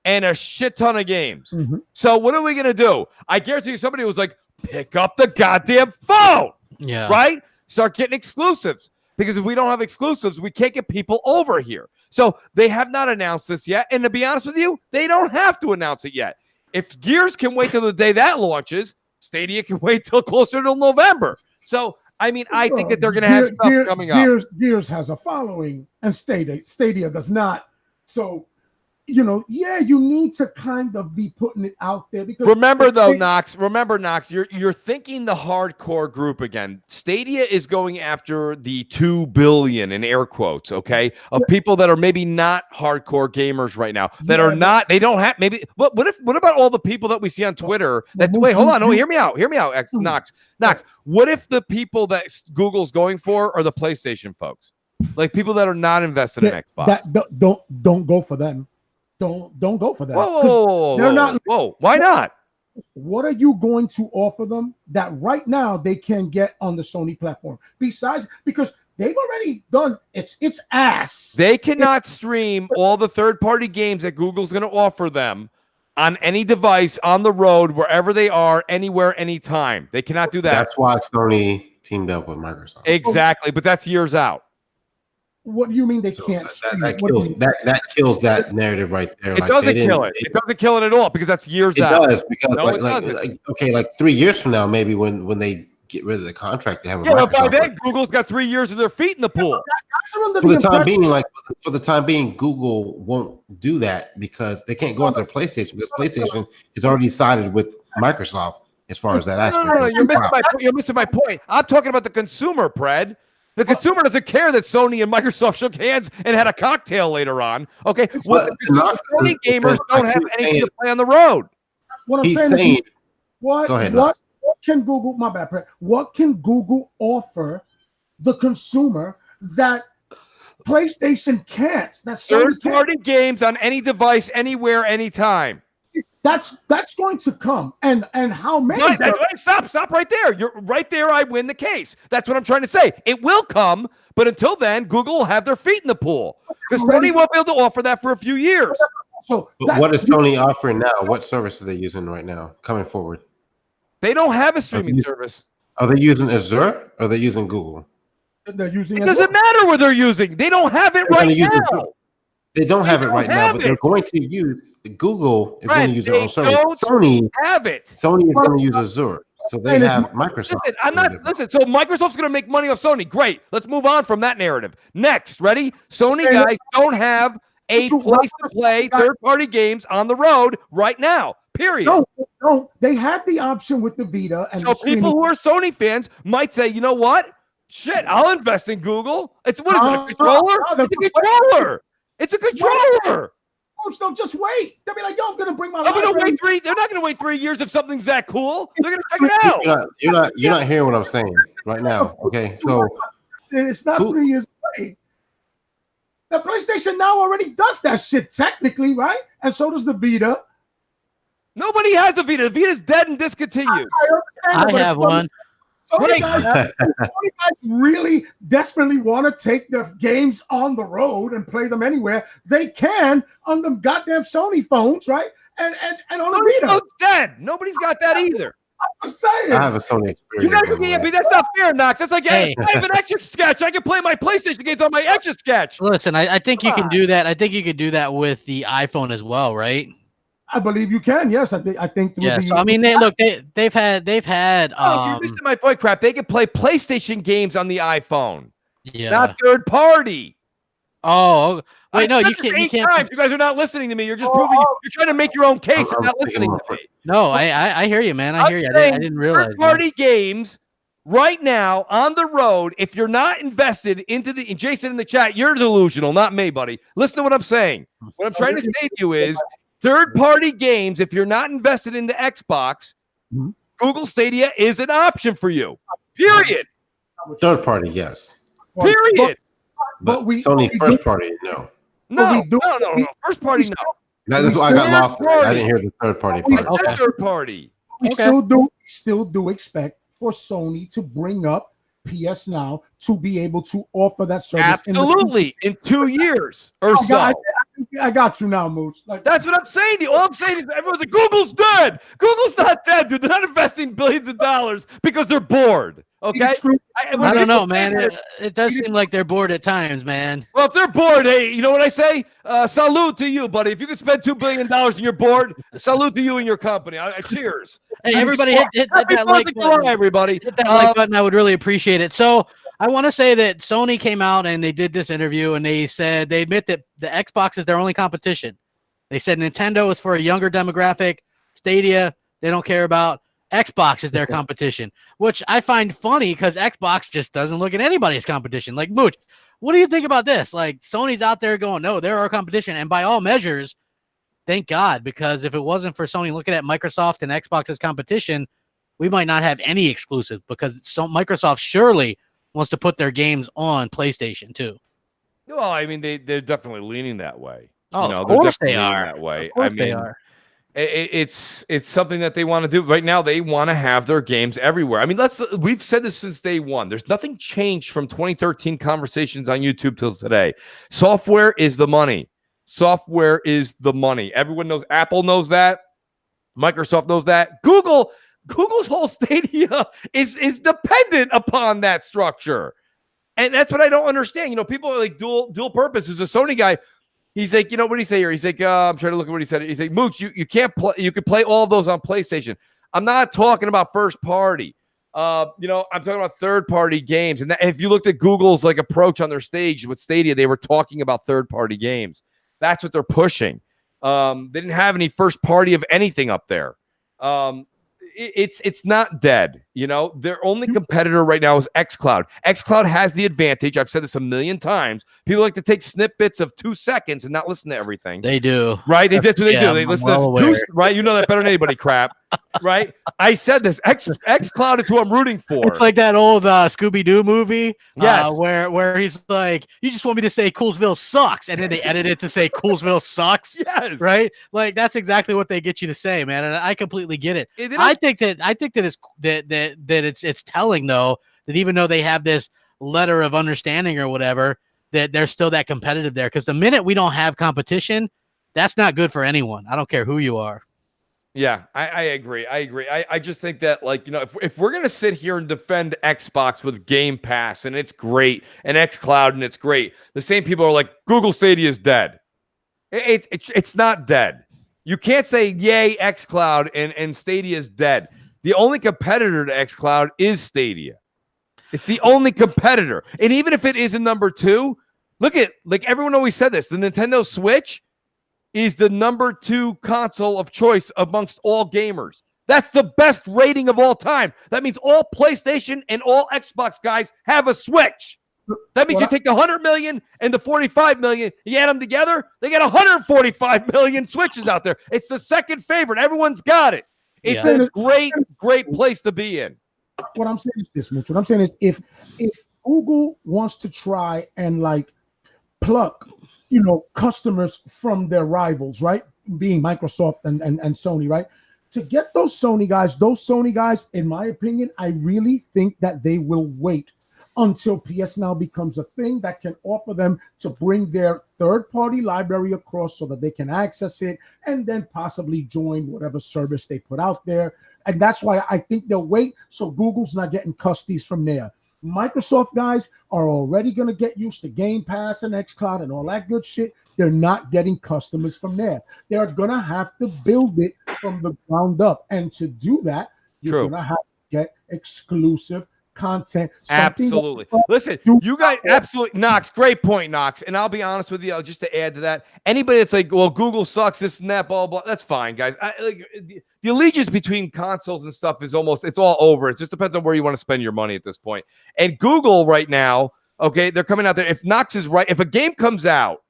and a shit ton of games. Mm-hmm. So what are we gonna do?" I guarantee you, somebody was like, "Pick up the goddamn phone, right? Start getting exclusives." Because if we don't have exclusives, we can't get people over here. So they have not announced this yet. And to be honest with you, they don't have to announce it yet. If Gears can wait till the day that launches, Stadia can wait till closer to November. So, I mean, I think that they're going to have stuff coming up. Gears has a following, and Stadia does not. So, you know, you need to kind of be putting it out there. Because remember, Knox, you're thinking the hardcore group again. Stadia is going after the 2 billion in air quotes, okay, of people that are maybe not hardcore gamers right now. That are not. They don't have maybe. What about all the people that we see on Twitter? That wait, hold on, no, hear me out, Knox. What if the people that Google's going for are the PlayStation folks, like people that are not invested in Xbox? Don't go for them. Don't go for that. Whoa! Why not? What are you going to offer them that right now they can get on the Sony platform? Besides, because they've already done its ass. They cannot stream all the third-party games that Google's going to offer them on any device, on the road, wherever they are, anywhere, anytime. They cannot do that. That's why Sony teamed up with Microsoft. Exactly, but that's years out. What do you mean they can't? That kills that narrative right there. It doesn't kill it. It doesn't kill it at all because that's years out. It does because like 3 years from now, maybe when they get rid of the contract they have with Microsoft. By then Google's got 3 years of their feet in the pool. For the time being, Google won't do that because they can't go after PlayStation because PlayStation is already sided with Microsoft as far as that aspect. No, you're missing my point. I'm talking about the consumer, Pred. The consumer doesn't care that Sony and Microsoft shook hands and had a cocktail later on. Okay, Sony gamers don't have anything to play on the road. What I'm saying is, what can Google? My bad, Brett. What can Google offer the consumer that PlayStation can't? That third-party games on any device, anywhere, anytime. That's going to come, and how many? Stop right there. You're right there. I win the case. That's what I'm trying to say. It will come, but until then, Google will have their feet in the pool because Sony won't be able to offer that for a few years. So, what is Sony offering now? What service are they using right now? Coming forward, they don't have a streaming service. Are they using Azure or are they using Google? They're using. It doesn't matter what they're using. They don't have it right now. They don't have it right now, but they're going to use. Google is going to use their own service. Sony have it. Sony is going to use Azure, so they have Microsoft. Listen. So Microsoft's going to make money off Sony. Great. Let's move on from that narrative. Next, ready? Sony guys don't have a place to play third-party games on the road right now. Period. No. They had the option with the Vita, and so people who are Sony fans might say, you know what? Shit, I'll invest in Google. A controller? It's a controller. It's a controller. Folks, don't just wait. They'll be like, "Yo, I'm gonna bring my." They're not gonna wait 3 years if something's that cool. They're gonna check it out. You're not hearing what I'm saying right now. Okay, so it's not 3 years away. The PlayStation now already does that shit technically, right? And so does the Vita. Nobody has the Vita. The Vita's dead and discontinued. I have one. Sony guys really desperately want to take their games on the road and play them anywhere they can on them goddamn Sony phones, right? And on the Vita. Dead. Nobody's got that either. I'm saying. I have a Sony experience. You guys can't be. That's not fair, Knox. That's like, hey, I have an Etch-a-Sketch. I can play my PlayStation games on my Etch-a-Sketch. Listen, I think you can do that. I think you could do that with the iPhone as well, right? I believe you can. Yes, I think. Yes, I mean, they've had. You're missing my point, crap. They can play PlayStation games on the iPhone. Yeah, not third party. Oh, wait, no, I you said this can't. You 8 can't. times. You guys are not listening to me. You're just proving you're trying to make your own case and not listening to me. No, I hear you, man. I hear you. I didn't realize. Third-party games right now on the road. If you're not invested into the, and Jason in the chat, you're delusional, not me, buddy. Listen to what I'm saying. What I'm trying to say to you is third-party games. If you're not invested into Xbox, Google Stadia is an option for you. Period. Third party, yes. Period. But Sony first party, no. No. First party, no. That's why I got lost. I didn't hear the third party part. Okay. Third party. We still do expect for Sony to bring up PS Now to be able to offer that service. Absolutely, in 2 years or so. I got you now, Mooch. Like, that's what I'm saying to you. All I'm saying is everyone's like, Google's dead. Google's not dead, dude. They're not investing billions of dollars because they're bored. Okay? I don't know, man. It does seem like they're bored at times, man. Well, if they're bored, hey, you know what I say? Salute to you, buddy. If you could spend $2 billion and you're bored, salute to you and your company. Cheers. Hey, everybody hit that like button. Everybody. Hit that like button. I would really appreciate it. So I want to say that Sony came out and they did this interview and they said they admit that the Xbox is their only competition. They said Nintendo is for a younger demographic. Stadia, they don't care about. Xbox is their competition, which I find funny because Xbox just doesn't look at anybody's competition. Like, Mooch, what do you think about this? Like, Sony's out there going, no, they're our competition. And by all measures, thank God, because if it wasn't for Sony looking at Microsoft and Xbox as competition, we might not have any exclusive because Microsoft surely wants to put their games on PlayStation too. Well, I mean, they're definitely leaning that way. Oh, of course they are. That way. Of course they are. It's something that they want to do right now. They want to have their games everywhere. I mean, we've said this since day one. There's nothing changed from 2013 conversations on YouTube till today. Software is the money. Software is the money. Everyone knows. Apple knows that. Microsoft knows that. Google's whole Stadia is dependent upon that structure, and that's what I don't understand. You know, people are like dual purpose. Who's a Sony guy? He's like, you know, what did he say here? He's like, I'm trying to look at what he said. He's like, Mooch, you can't play. You can play all of those on PlayStation. I'm not talking about first party. I'm talking about third party games. And if you looked at Google's like approach on their stage with Stadia, they were talking about third party games. That's what they're pushing. They didn't have any first party of anything up there. It's not dead. You know, their only competitor right now is xCloud. xCloud has the advantage. I've said this a million times. People like to take snippets of 2 seconds and not listen to everything. They do. Right? That's what they do. They listen to right? You know that better than anybody, crap. Right? I said this. xCloud is who I'm rooting for. It's like that old Scooby-Doo movie. Yes. Where he's like, you just want me to say Coolsville sucks. And then they edit it to say Coolsville sucks. Yes. Right? Like, that's exactly what they get you to say, man. And I completely get it. I think that it's telling, though, that even though they have this letter of understanding or whatever, that they're still that competitive there. Because the minute we don't have competition, that's not good for anyone. I don't care who you are. Yeah, I agree. I just think that, like, you know, if we're going to sit here and defend Xbox with Game Pass and it's great and xCloud and it's great, the same people are like, Google Stadia is dead. It's not dead. You can't say, yay, xCloud and Stadia is dead. The only competitor to xCloud is Stadia. It's the only competitor. And even if it is a number 2, look at, like, everyone always said this, the Nintendo Switch is the number 2 console of choice amongst all gamers. That's the best rating of all time. That means all PlayStation and all Xbox guys have a Switch. That means you take the 100 million and the 45 million, you add them together, they got 145 million Switches out there. It's the second favorite. Everyone's got it. It's a great place to be in. What I'm saying is this, Mitch. What I'm saying is if Google wants to try and like pluck, you know, customers from their rivals, right? Being Microsoft and Sony, right? To get those Sony guys, in my opinion, I really think that they will wait until PS Now becomes a thing that can offer them to bring their third-party library across so that they can access it and then possibly join whatever service they put out there. And that's why I think they'll wait so Google's not getting custies from there. Microsoft guys are already going to get used to Game Pass and xCloud and all that good shit. They're not getting customers from there. They're going to have to build it from the ground up. And to do that, you're going to have to get exclusive content. Absolutely. Listen, you guys, absolutely, Knox, great point, Knox. And I'll be honest with you, just to add to that, anybody that's like, well, Google sucks, this and that, blah, blah, that's fine, guys. The allegiance between consoles and stuff is it's all over. It just depends on where you want to spend your money at this point. And Google right now, okay, they're coming out there. If Knox is right, if a game comes out,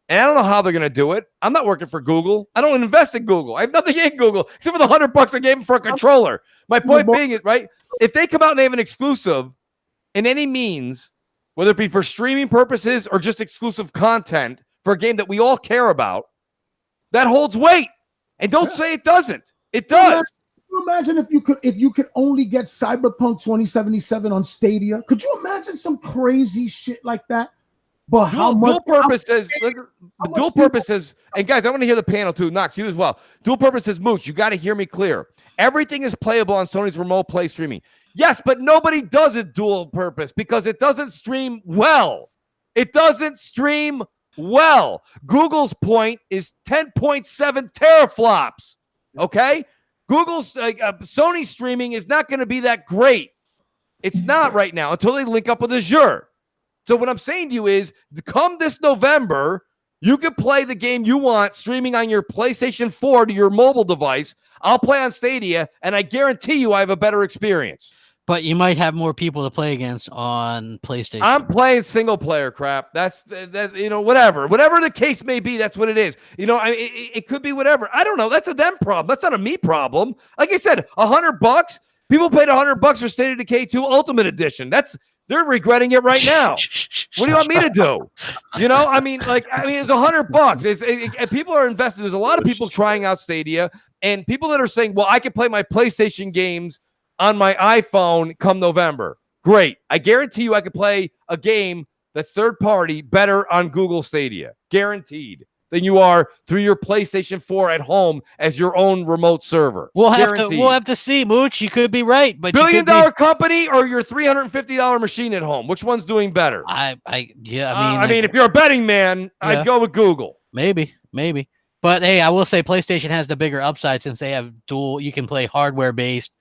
and I don't know how they're going to do it. I'm not working for Google. I don't invest in Google. I have nothing in Google except for the $100 I gave them for a controller. My point being is, right, if they come out and they have an exclusive in any means, whether it be for streaming purposes or just exclusive content for a game that we all care about, that holds weight. And don't say it doesn't. It does. Imagine if you could only get Cyberpunk 2077 on Stadia. Could you imagine some crazy shit like that? But how much dual purposes, and guys, I want to hear the panel too. Knox, you as well. Dual purposes, Mooch, you got to hear me clear. Everything is playable on Sony's remote play streaming. Yes, but nobody does it dual purpose because it doesn't stream well. It doesn't stream well. Google's point is 10.7 teraflops. Okay? Google's Sony streaming is not going to be that great. It's not right now until they link up with Azure. So what I'm saying to you is, come this November, you can play the game you want streaming on your PlayStation 4 to your mobile device. I'll play on Stadia, and I guarantee you I have a better experience. But you might have more people to play against on PlayStation. I'm playing single player crap. That's whatever the case may be. That's what it is. It could be whatever. I don't know. That's a them problem. That's not a me problem. Like I said, $100. People paid $100 for State of Decay 2 Ultimate Edition. They're regretting it right now. What do you want me to do? It's $100. People are invested. There's a lot of people trying out Stadia, and people that are saying, well, I can play my PlayStation games on my iPhone come November. Great. I guarantee you I could play a game that's third party better on Google Stadia. Guaranteed. Than you are through your PlayStation 4 at home as your own remote server. We'll have to see, Mooch. You could be right, but $1 billion company or your $350 machine at home. Which one's doing better? I mean, if you're a betting man, I'd go with Google. Maybe. But hey, I will say PlayStation has the bigger upside since they have dual. You can play hardware based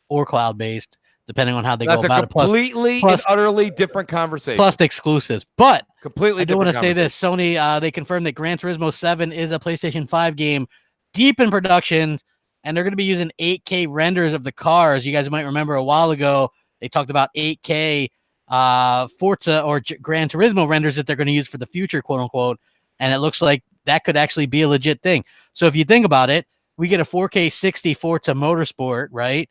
or cloud based, depending on how they go about it. Completely and utterly different conversation. Plus exclusives. But completely I do want to say this. Sony, they confirmed that Gran Turismo 7 is a PlayStation 5 game deep in production, and they're going to be using 8K renders of the cars. You guys might remember a while ago, they talked about 8K Forza or Gran Turismo renders that they're going to use for the future, quote unquote. And it looks like that could actually be a legit thing. So if you think about it, we get a 4K 60 Forza Motorsport, right?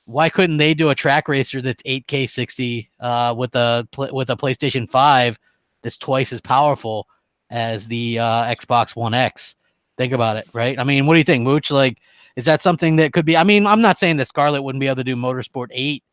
Why couldn't they do a track racer that's 8K 60 with a PlayStation 5 that's twice as powerful as the Xbox One X? Think about it, right? I mean, what do you think, Mooch? Like, is that something that could be? I mean, I'm not saying that Scarlett wouldn't be able to do Motorsport 8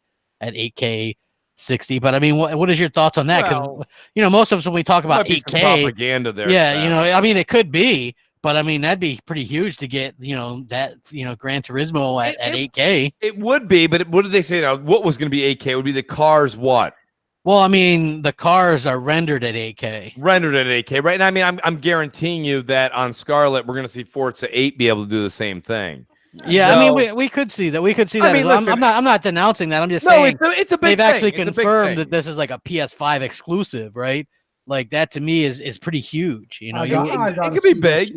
at 8K 60, but I mean, what is your thoughts on that? Because most of us when we talk about 8K, propaganda there. Yeah, I mean, it could be. But I mean, that'd be pretty huge to get, Gran Turismo at 8K. It would be, but what did they say now? What was going to be 8K? It would be the cars what? Well, I mean, the cars are rendered at 8K. Rendered at 8K, right? And I mean, I'm guaranteeing you that on Scarlett, we're going to see Forza 8 be able to do the same thing. Yeah, so, I mean, we could see that. We could see that. I mean, listen, I'm not denouncing that. I'm just saying it's a big they've thing. actually confirmed that this is like a PS5 exclusive, right? Like that to me is pretty huge. It could be big.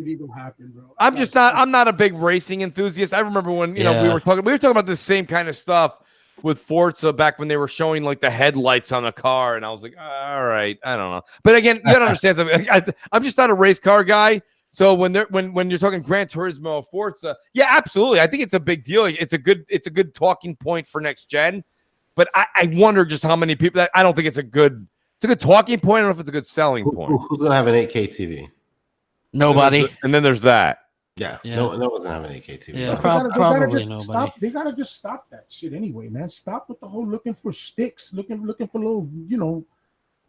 I'm not a big racing enthusiast. I remember when we were talking about this same kind of stuff with Forza back when they were showing like the headlights on the car, and I was like, all right, I don't know. But again, you gotta understand something. I'm just not a race car guy. So when you're talking Gran Turismo, Forza, yeah, absolutely. I think it's a big deal. It's a good talking point for next gen. But I wonder just how many people I don't think it's a good talking point. I don't know if it's a good selling point. Who's gonna have an 8K TV? Nobody. And then there's that. Yeah. No one's gonna have an 8K TV. Yeah, probably nobody. They gotta just stop that shit anyway, man. Stop with the whole looking for sticks, looking for little,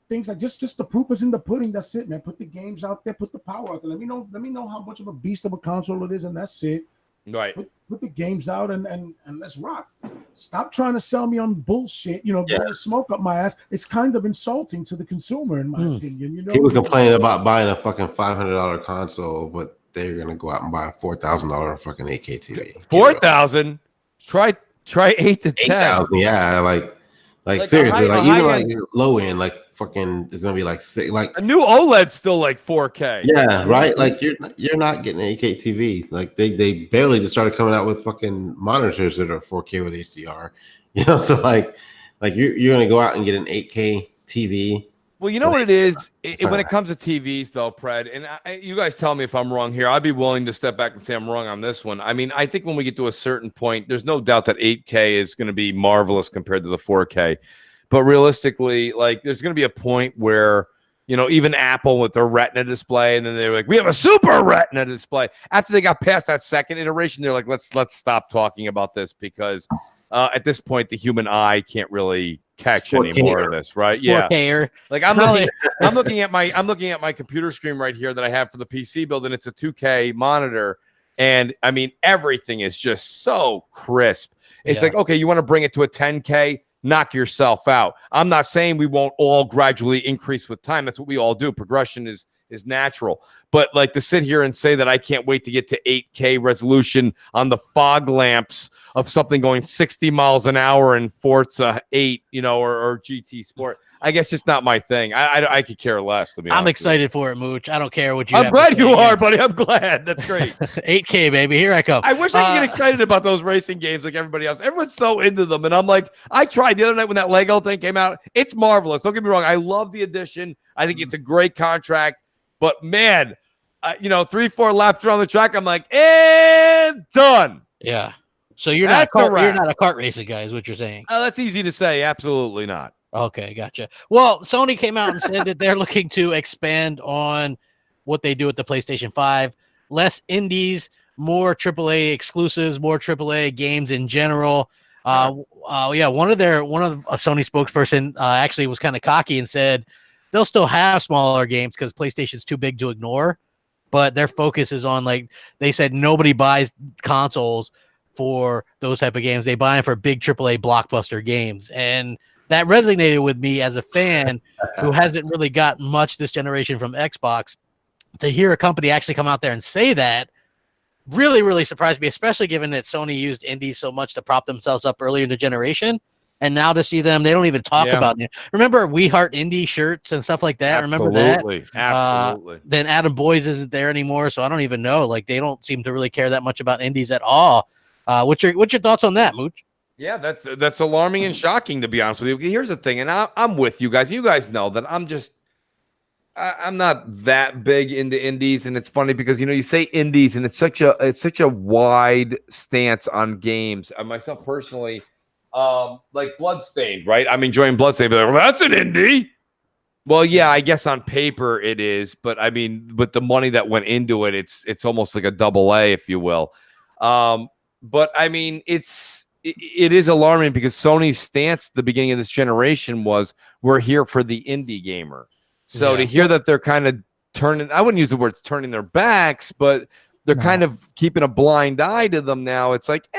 things like just the proof is in the pudding. That's it, man. Put the games out there, put the power out there. Let me know how much of a beast of a console it is, and that's it. Right. Put the games out and let's rock. Stop trying to sell me on bullshit. Blowing smoke up my ass. It's kind of insulting to the consumer, in my opinion. People complain about buying a fucking $500 console, but they're gonna go out and buy a $4,000 fucking 8K TV. 4,000. Try 8 to 10. 8,000. Yeah, like Like Like, seriously, a like even like high-end- low end, like fucking, it's gonna be like like a new OLED's still like 4K. yeah, right. Like you're not getting an 8K TV. Like they barely just started coming out with fucking monitors that are 4K with HDR. You know, so like you're gonna go out and get an 8K TV. Well, you know what it is when Sorry. it comes to TVs, though, Pred, and you guys tell me if I'm wrong here. I'd be willing to step back and say I'm wrong on this one. I mean, I think when we get to a certain point, there's no doubt that 8K is going to be marvelous compared to the 4K. But realistically, like, there's going to be a point where, you know, even Apple with their Retina display, and then they're like, we have a super Retina display. After they got past that second iteration, they're like, let's stop talking about this because at this point, the human eye can't really catch any more of this, right? Yeah. 4K-er. Like I'm looking at my computer screen right here that I have for the PC build, and it's a 2K monitor, and I mean everything is just so crisp. It's like, okay, you want to bring it to a 10K, knock yourself out. I'm not saying we won't all gradually increase with time. That's what we all do. Progression is natural. But like to sit here and say that I can't wait to get to 8K resolution on the fog lamps of something going 60 miles an hour in Forza 8, you know, or GT Sport, I guess just not my thing. I could care less, to be honest. I'm excited for it, Mooch. I don't care what you. I'm glad you are, buddy. I'm glad. That's great. 8K, baby. Here I come. I wish I could get excited about those racing games like everybody else. Everyone's so into them, and I'm like, I tried the other night when that Lego thing came out. It's marvelous. Don't get me wrong. I love the addition. I think it's a great contract. But man, you know, 3-4 laps around the track, I'm like, and done. Yeah. So you're not a kart racing guy, is what you're saying? That's easy to say. Absolutely not. Okay, gotcha. Well, Sony came out and said that they're looking to expand on what they do with the PlayStation 5. Less indies, more AAA exclusives, more AAA games in general. One of a Sony spokesperson actually was kind of cocky and said they'll still have smaller games because PlayStation's too big to ignore, but their focus is on, like they said, nobody buys consoles for those type of games. They buy them for big AAA blockbuster games. And that resonated with me as a fan who hasn't really gotten much this generation from Xbox. To hear a company actually come out there and say that really, really surprised me, especially given that Sony used indies so much to prop themselves up earlier in the generation. And now to see them, they don't even talk about it. Remember We Heart Indie shirts and stuff like that? Absolutely. Remember that? Absolutely. Then Adam Boyes isn't there anymore, so I don't even know. Like, they don't seem to really care that much about indies at all. What's your thoughts on that, Mooch? Yeah, that's alarming and shocking, to be honest with you. Here's the thing, and I'm with you guys. You guys know that I'm not that big into indies, and it's funny because you say indies, and it's such a wide stance on games. Myself personally, like Bloodstained, right? I'm enjoying Bloodstained, but well, that's an indie. Well, yeah, I guess on paper it is, but I mean, with the money that went into it, it's almost like a AA, if you will. But I mean, it is alarming because Sony's stance at the beginning of this generation was we're here for the indie gamer. So to hear that they're kind of turning, I wouldn't use the words turning their backs, but they're kind of keeping a blind eye to them now. It's like,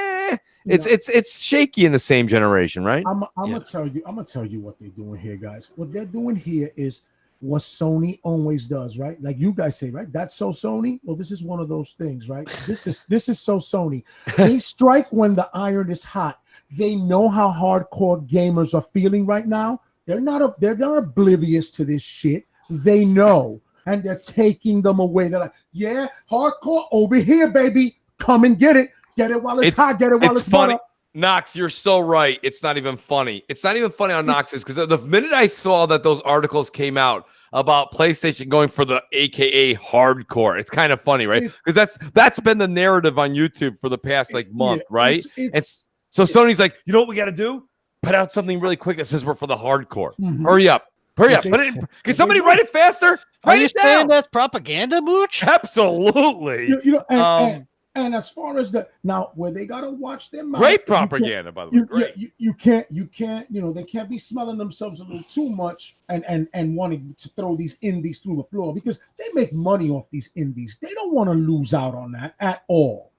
it's shaky in the same generation, right? I'm gonna tell you what they're doing here, guys. What they're doing here is what Sony always does, right? Like you guys say, right? That's so Sony. Well, this is one of those things, right? This is so Sony. They strike when the iron is hot. They know how hardcore gamers are feeling right now. They're not oblivious to this shit. They know, and they're taking them away. They're like, yeah, hardcore over here, baby. Come and get it. Get it while it's hot. Get it while it's funny. butter. Knox, you're so right. It's not even funny. It's not even funny on Knox's because the minute I saw that those articles came out about PlayStation going for the AKA hardcore, it's kind of funny, right? Because that's been the narrative on YouTube for the past month, right? So Sony's like, you know what we got to do? Put out something really quick that says we're for the hardcore. Mm-hmm. Hurry up. Put it in. Can somebody write it faster? Are you saying that's propaganda, Mooch? Absolutely. And as far as where they gotta watch their mouth. Great propaganda, by the way. Great. You can't. They can't be smelling themselves a little too much and wanting to throw these indies through the floor because they make money off these indies. They don't want to lose out on that at all.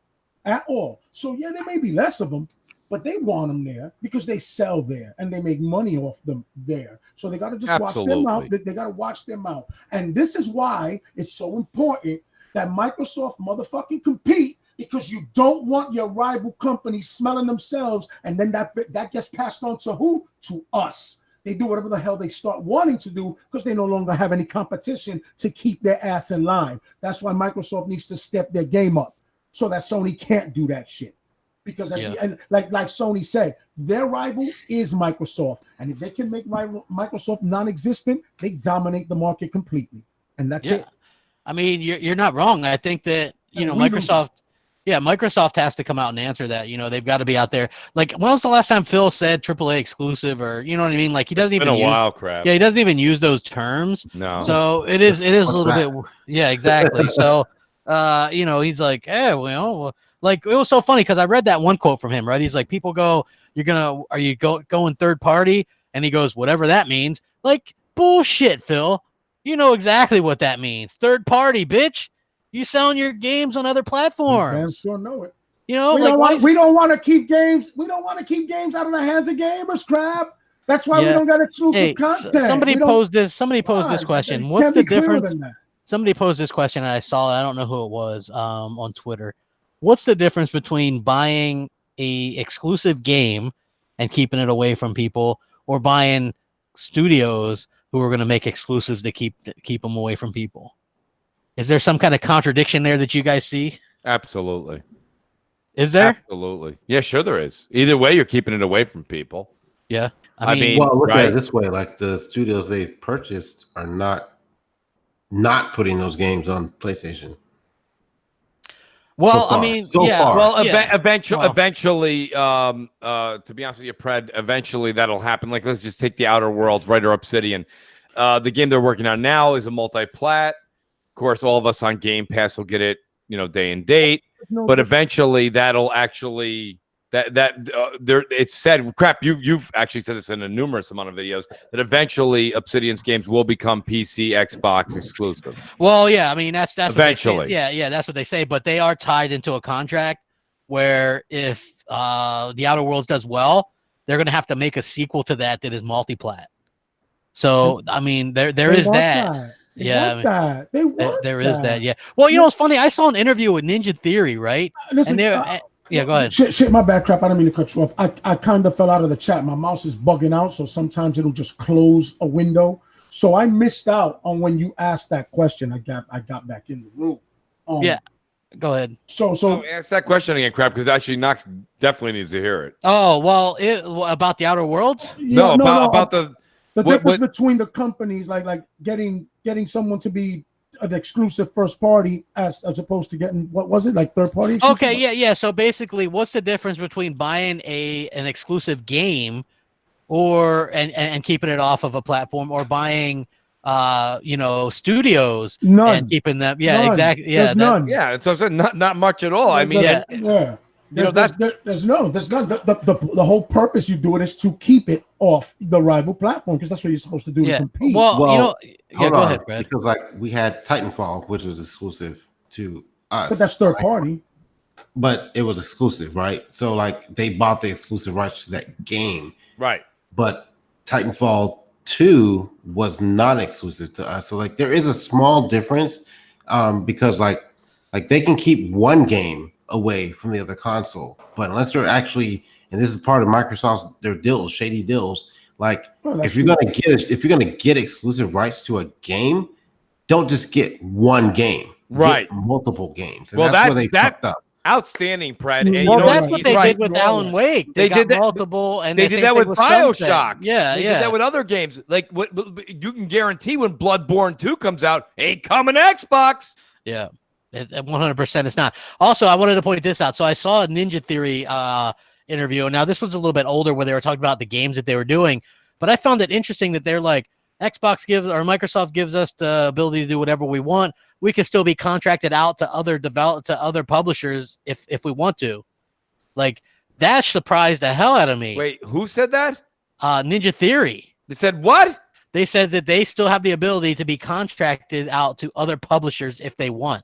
So yeah, there may be less of them, but they want them there because they sell there and they make money off them there. So they gotta just watch their mouth. They gotta watch their mouth, and this is why it's so important that Microsoft motherfucking compete. because you don't want your rival company smelling themselves, and then that gets passed on to who? To us. They do whatever the hell they start wanting to do because they no longer have any competition to keep their ass in line. That's why Microsoft needs to step their game up so that Sony can't do that shit. Because at the end, like Sony said, their rival is Microsoft, and if they can make Microsoft non-existent, they dominate the market completely, and that's it. I mean, you're not wrong. I think that Microsoft. Yeah, Microsoft has to come out and answer that. They've got to be out there. Like, when was the last time Phil said AAA exclusive, or you know what I mean? Like, he doesn't even. It's been a while, crap. Yeah, he doesn't even use those terms. No. So it is a little bit. Yeah, exactly. So, he's like, well, like it was so funny because I read that one quote from him. Right, he's like, people go, are you going third party? And he goes, whatever that means. Like, bullshit, Phil. You know exactly what that means. Third party, bitch. You selling your games on other platforms. Damn sure know it. We don't want to keep games. We don't want to keep games out of the hands of gamers, crap. That's why we don't got exclusive content. Somebody posed this question. What's the difference? Somebody posed this question and I saw it. I don't know who it was on Twitter. What's the difference between buying a exclusive game and keeping it away from people, or buying studios who are going to make exclusives to keep them away from people? Is there some kind of contradiction there that you guys see? Absolutely. Is there? Absolutely. Yeah, sure there is. Either way, you're keeping it away from people. Yeah. I mean, well, look at it this way: like the studios they've purchased are not putting those games on PlayStation. Well, so far. I mean, so far. Well, eventually, to be honest with you, Pred, eventually that'll happen. Like, let's just take the Outer Worlds, right, or Obsidian. The game they're working on now is a multi-plat. Of course, all of us on Game Pass will get it, day and date. But eventually, that'll actually it's said. Crap, you've actually said this in a numerous amount of videos that eventually Obsidian's games will become PC, Xbox exclusive. Well, yeah, I mean that's eventually. What they say. Yeah, that's what they say. But they are tied into a contract where if the Outer Worlds does well, they're going to have to make a sequel to that is multi-plat. So I mean, there is that. There is that. Yeah. Well, it's funny. I saw an interview with Ninja Theory, right? Listen, go ahead. Shit, my bad, crap. I don't mean to cut you off. I kind of fell out of the chat. My mouse is bugging out, so sometimes it'll just close a window. So I missed out on when you asked that question. I got back in the room. Yeah. Go ahead. So ask that question again, crap, because actually Knox definitely needs to hear it. Oh, well, about the Outer Worlds? Yeah, about the difference between the companies, like getting someone to be an exclusive first party as opposed to getting, what was it, like third party? Okay, yeah. So basically, what's the difference between buying an exclusive game and keeping it off of a platform, or buying studios and keeping them? Yeah, none. exactly. Yeah, There's none. Yeah, so I said not much at all. I mean, yeah. There's none. The whole purpose you do it is to keep it off the rival platform, because that's what you're supposed to do to compete. Well, go ahead, Brad. Because we had Titanfall, which was exclusive to us, but that's third party. But it was exclusive, right? So they bought the exclusive rights to that game, right? But Titanfall 2 was not exclusive to us. So there is a small difference, because they can keep one game away from the other console, but unless they're actually, and this is part of Microsoft's shady deals, if you're gonna get exclusive rights to a game, don't just get one game, right? Get multiple games, and well, that's where they fucked up. Outstanding, Brad. And that's what they did with Alan Wake. They did multiple, and they did that with BioShock. Yeah, they did that with other games. What you can guarantee when Bloodborne 2 comes out, ain't coming to Xbox. Yeah. 100% it's not. Also, I wanted to point this out. So I saw a Ninja Theory interview. Now, this was a little bit older where they were talking about the games that they were doing, but I found it interesting that they're like, Microsoft gives us the ability to do whatever we want. We can still be contracted out to other publishers if we want to. That surprised the hell out of me. Wait, who said that? Ninja Theory. They said what? They said that they still have the ability to be contracted out to other publishers if they want.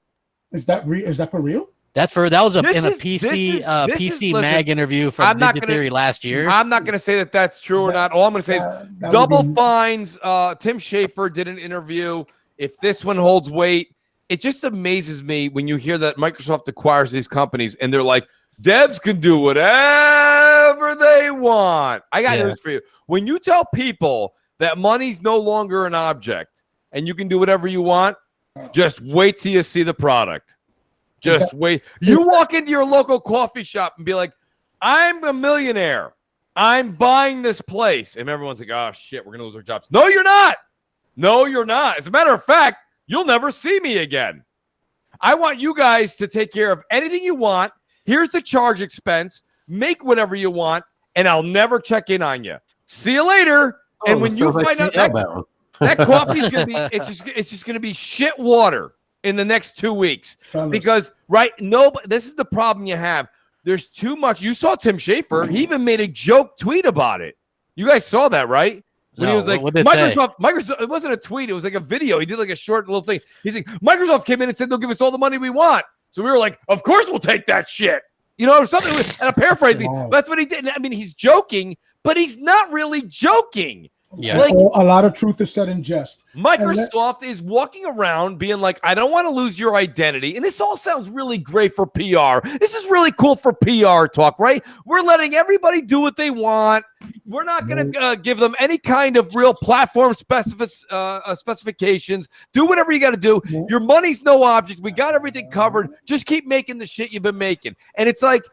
Is that for real? That was in a PC Mag interview from Ninja Theory last year. I'm not going to say that's true or not. All I'm going to say is Double Fine's Tim Schafer did an interview. If this one holds weight, it just amazes me when you hear that Microsoft acquires these companies and they're like, devs can do whatever they want. I got news for you. When you tell people that money's no longer an object and you can do whatever you want, just wait till you see the product. Just wait. You walk into your local coffee shop and be like, I'm a millionaire. I'm buying this place. And everyone's like, oh, shit, we're going to lose our jobs. No, you're not. No, you're not. As a matter of fact, you'll never see me again. I want you guys to take care of anything you want. Here's the charge expense. Make whatever you want, and I'll never check in on you. See you later. And when you find out that coffee's going to be, it's just going to be shit water in the next 2 weeks. Because, this is the problem you have. There's too much. You saw Tim Schafer. He even made a joke tweet about it. You guys saw that, right? When he was like, Microsoft, it wasn't a tweet. It was like a video. He did like a short little thing. He's like, Microsoft came in and said they'll give us all the money we want. So we were like, of course we'll take that shit. You know, or something. And I'm paraphrasing. That's what he did. I mean, he's joking, but he's not really joking. Yeah, like, a lot of truth is said in jest. Microsoft is walking around being like, I don't want to lose your identity. And this all sounds really great for PR. This is really cool for PR talk, right? We're letting everybody do what they want. We're not going to give them any kind of real platform specifications. Do whatever you got to do. Your money's no object. We got everything covered. Just keep making the shit you've been making. And it's like,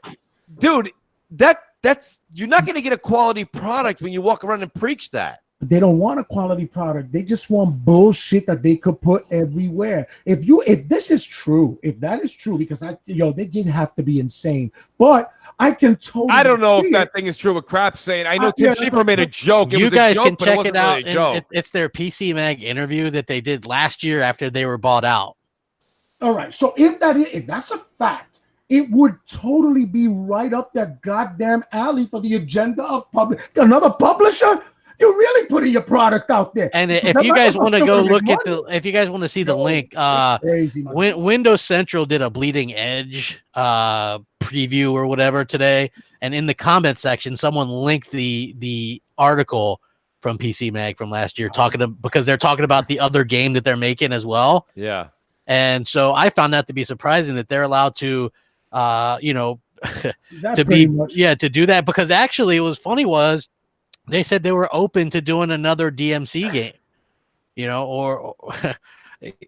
dude, that's you're not going to get a quality product when you walk around and preach that. They don't want a quality product. They just want bullshit that they could put everywhere. If this is true, if that is true, because they did have to be insane. But I can totally. I don't know if that thing is true. What Crap's saying. I know Tim Schafer made a joke. You guys can check it out. It's their PC Mag interview that they did last year after they were bought out. All right. So if that's a fact, it would totally be right up their goddamn alley for the agenda of another publisher. You're really putting your product out there. And if you guys want to go look at if you guys want to see the link, Windows Central did a Bleeding Edge preview or whatever today, and in the comment section, someone linked the article from PC Mag from last year, because they're talking about the other game that they're making as well. Yeah, and so I found that to be surprising that they're allowed to, to do that, because actually, what was funny they said they were open to doing another DMC game, or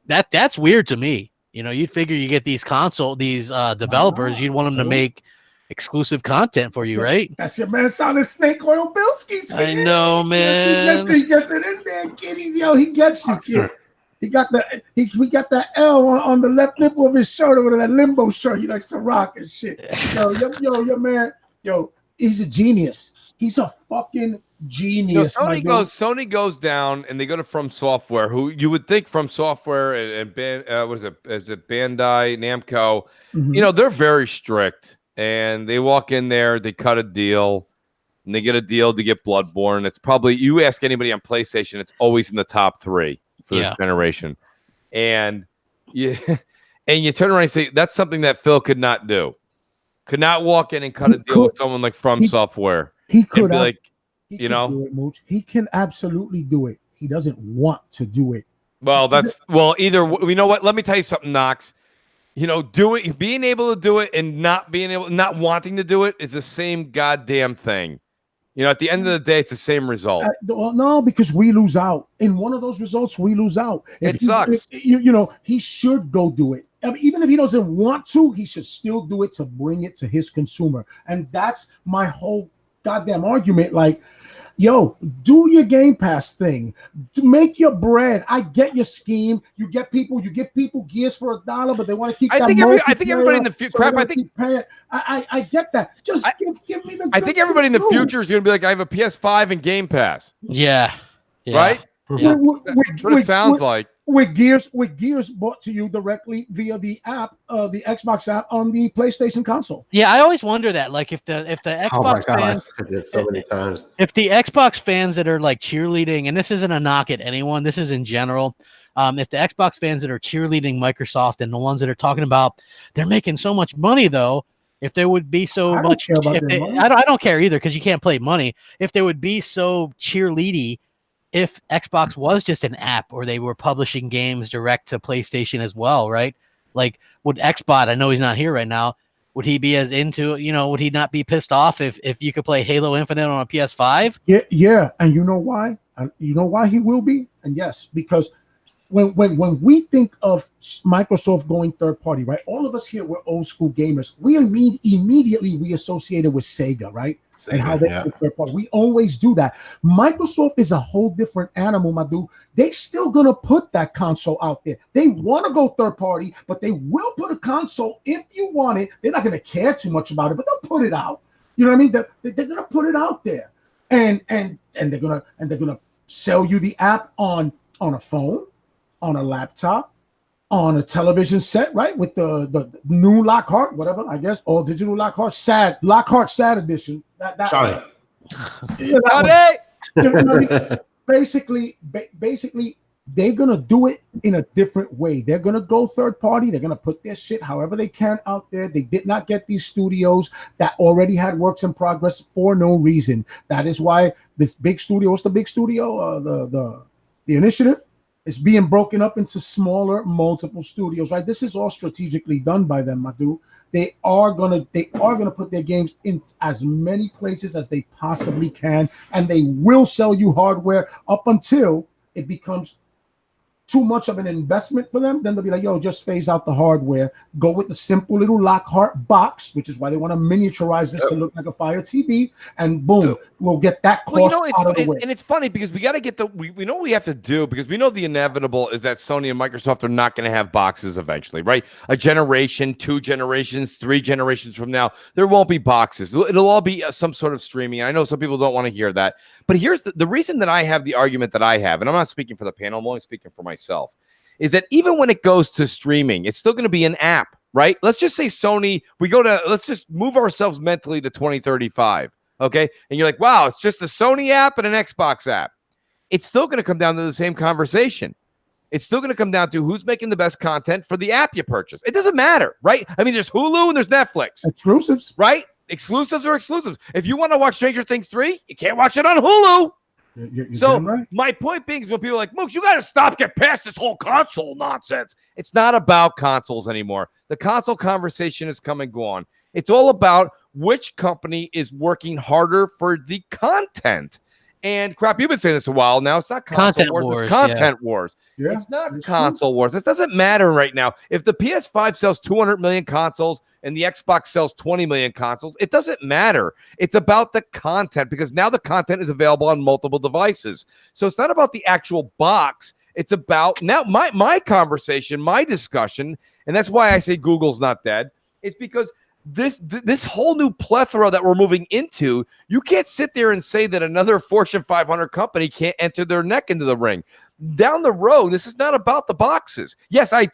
that's weird to me. You'd figure you get these developers, you'd want them to make exclusive content for you, right? That's your man, Solid Snake Oil Bilski's. I know, man. He gets it in there, kiddies. Yo, he gets you, kid. We got that L on the left nipple of his shirt over that limbo shirt. He likes to rock and shit. Yo, your man, he's a genius. He's a fucking genius. Sony goes down and they go to From Software, who you would think From Software and what is it? Is it Bandai Namco? Mm-hmm. They're very strict, and they walk in there, they cut a deal, and they get a deal to get Bloodborne. It's probably, you ask anybody on PlayStation, it's always in the top 3 for this generation, and you turn around and say that's something that Phil could not do. Could not walk in and cut a deal with someone like From Software. He could be he can absolutely do it. He doesn't want to do it. Either, you know what? Let me tell you something, Knox. Do it. Being able to do it and not wanting to do it is the same goddamn thing. At the end of the day, it's the same result. No, because we lose out. In one of those results, we lose out. It sucks. He should go do it. I mean, even if he doesn't want to, he should still do it to bring it to his consumer. And that's my whole goddamn argument. Like, yo, do your Game Pass thing. Make your bread. I get your scheme. You give people Gears for $1, but they want to keep. I think everybody in the future. I get that. Just give me the. I think everybody in the future is going to be like, I have a PS5 and Game Pass. Yeah. Right. Yeah. That's what it sounds like. With Gears brought to you directly via the app, the Xbox app on the PlayStation console. Yeah, I always wonder that, like, if the Xbox fans, I did so many times. If the Xbox fans that are like cheerleading, and this isn't a knock at anyone, this is in general. If the Xbox fans that are cheerleading Microsoft and the ones that are talking about they're making so much money, though, if there would be I don't care either, because you can't play money. If there would be so cheerleady if Xbox was just an app or they were publishing games direct to PlayStation as well, right? Like, would Xbot, I know he's not here right now, would he be as into, would he not be pissed off if you could play Halo Infinite on a PS5? Yeah. And you know why? You know why he will be? And yes, because when we think of Microsoft going third party, right? All of us here, we're old school gamers. We immediately associated with Sega, right? Sega, and how they go third party. We always do that. Microsoft is a whole different animal, my dude. They still gonna put that console out there. They want to go third party, but they will put a console if you want it. They're not gonna care too much about it, but they'll put it out. You know what I mean? They're gonna put it out there, and they're gonna sell you the app on a phone, on a laptop, on a television set, right? With the new Lockhart, whatever, I guess, all digital Lockhart SAD edition. Sorry. Basically, they're gonna do it in a different way. They're gonna go third party. They're gonna put their shit however they can out there. They did not get these studios that already had works in progress for no reason. That is why this big studio, what's the big studio? The Initiative. It's being broken up into smaller, multiple studios, right? This is all strategically done by them, my dude. They are gonna put their games in as many places as they possibly can, and they will sell you hardware up until it becomes too much of an investment for them. Then they'll be like, yo, just phase out the hardware. Go with the simple little Lockhart box, which is why they want to miniaturize this to look like a Fire TV, and boom, we'll get that cost out of the way. And it's funny because we got to get we know what we have to do, because we know the inevitable is that Sony and Microsoft are not going to have boxes eventually, right? A generation, 2 generations, 3 generations from now, there won't be boxes. It'll all be some sort of streaming. I know some people don't want to hear that, but here's the reason that I have the argument that I have, and I'm not speaking for the panel, I'm only speaking for myself, is that even when it goes to streaming, it's still going to be an app, right? Let's just say Sony, let's just move ourselves mentally to 2035, okay? And you're like, wow, it's just a Sony app and an Xbox app. It's still going to come down to the same conversation. It's still going to come down to who's making the best content for the app you purchase. It doesn't matter, right? I mean, there's Hulu and there's Netflix. Exclusives. Right? Exclusives are exclusives. If you want to watch Stranger Things 3, you can't watch it on Hulu. So right. My point being is when people are like, Mooks, you got to get past this whole console nonsense. It's not about consoles anymore. The console conversation is come and gone. It's all about which company is working harder for the content. And crap, you've been saying this a while now. It's not content wars. It's content wars. Yeah, it's not console wars. It doesn't matter right now. If the PS5 sells 200 million consoles and the Xbox sells 20 million consoles, it doesn't matter. It's about the content, because now the content is available on multiple devices. So it's not about the actual box. It's about now my conversation, my discussion, and that's why I say Google's not dead. It's because this whole new plethora that we're moving into, you can't sit there and say that another Fortune 500 company can't enter their neck into the ring. Down the road, this is not about the boxes. Yes, I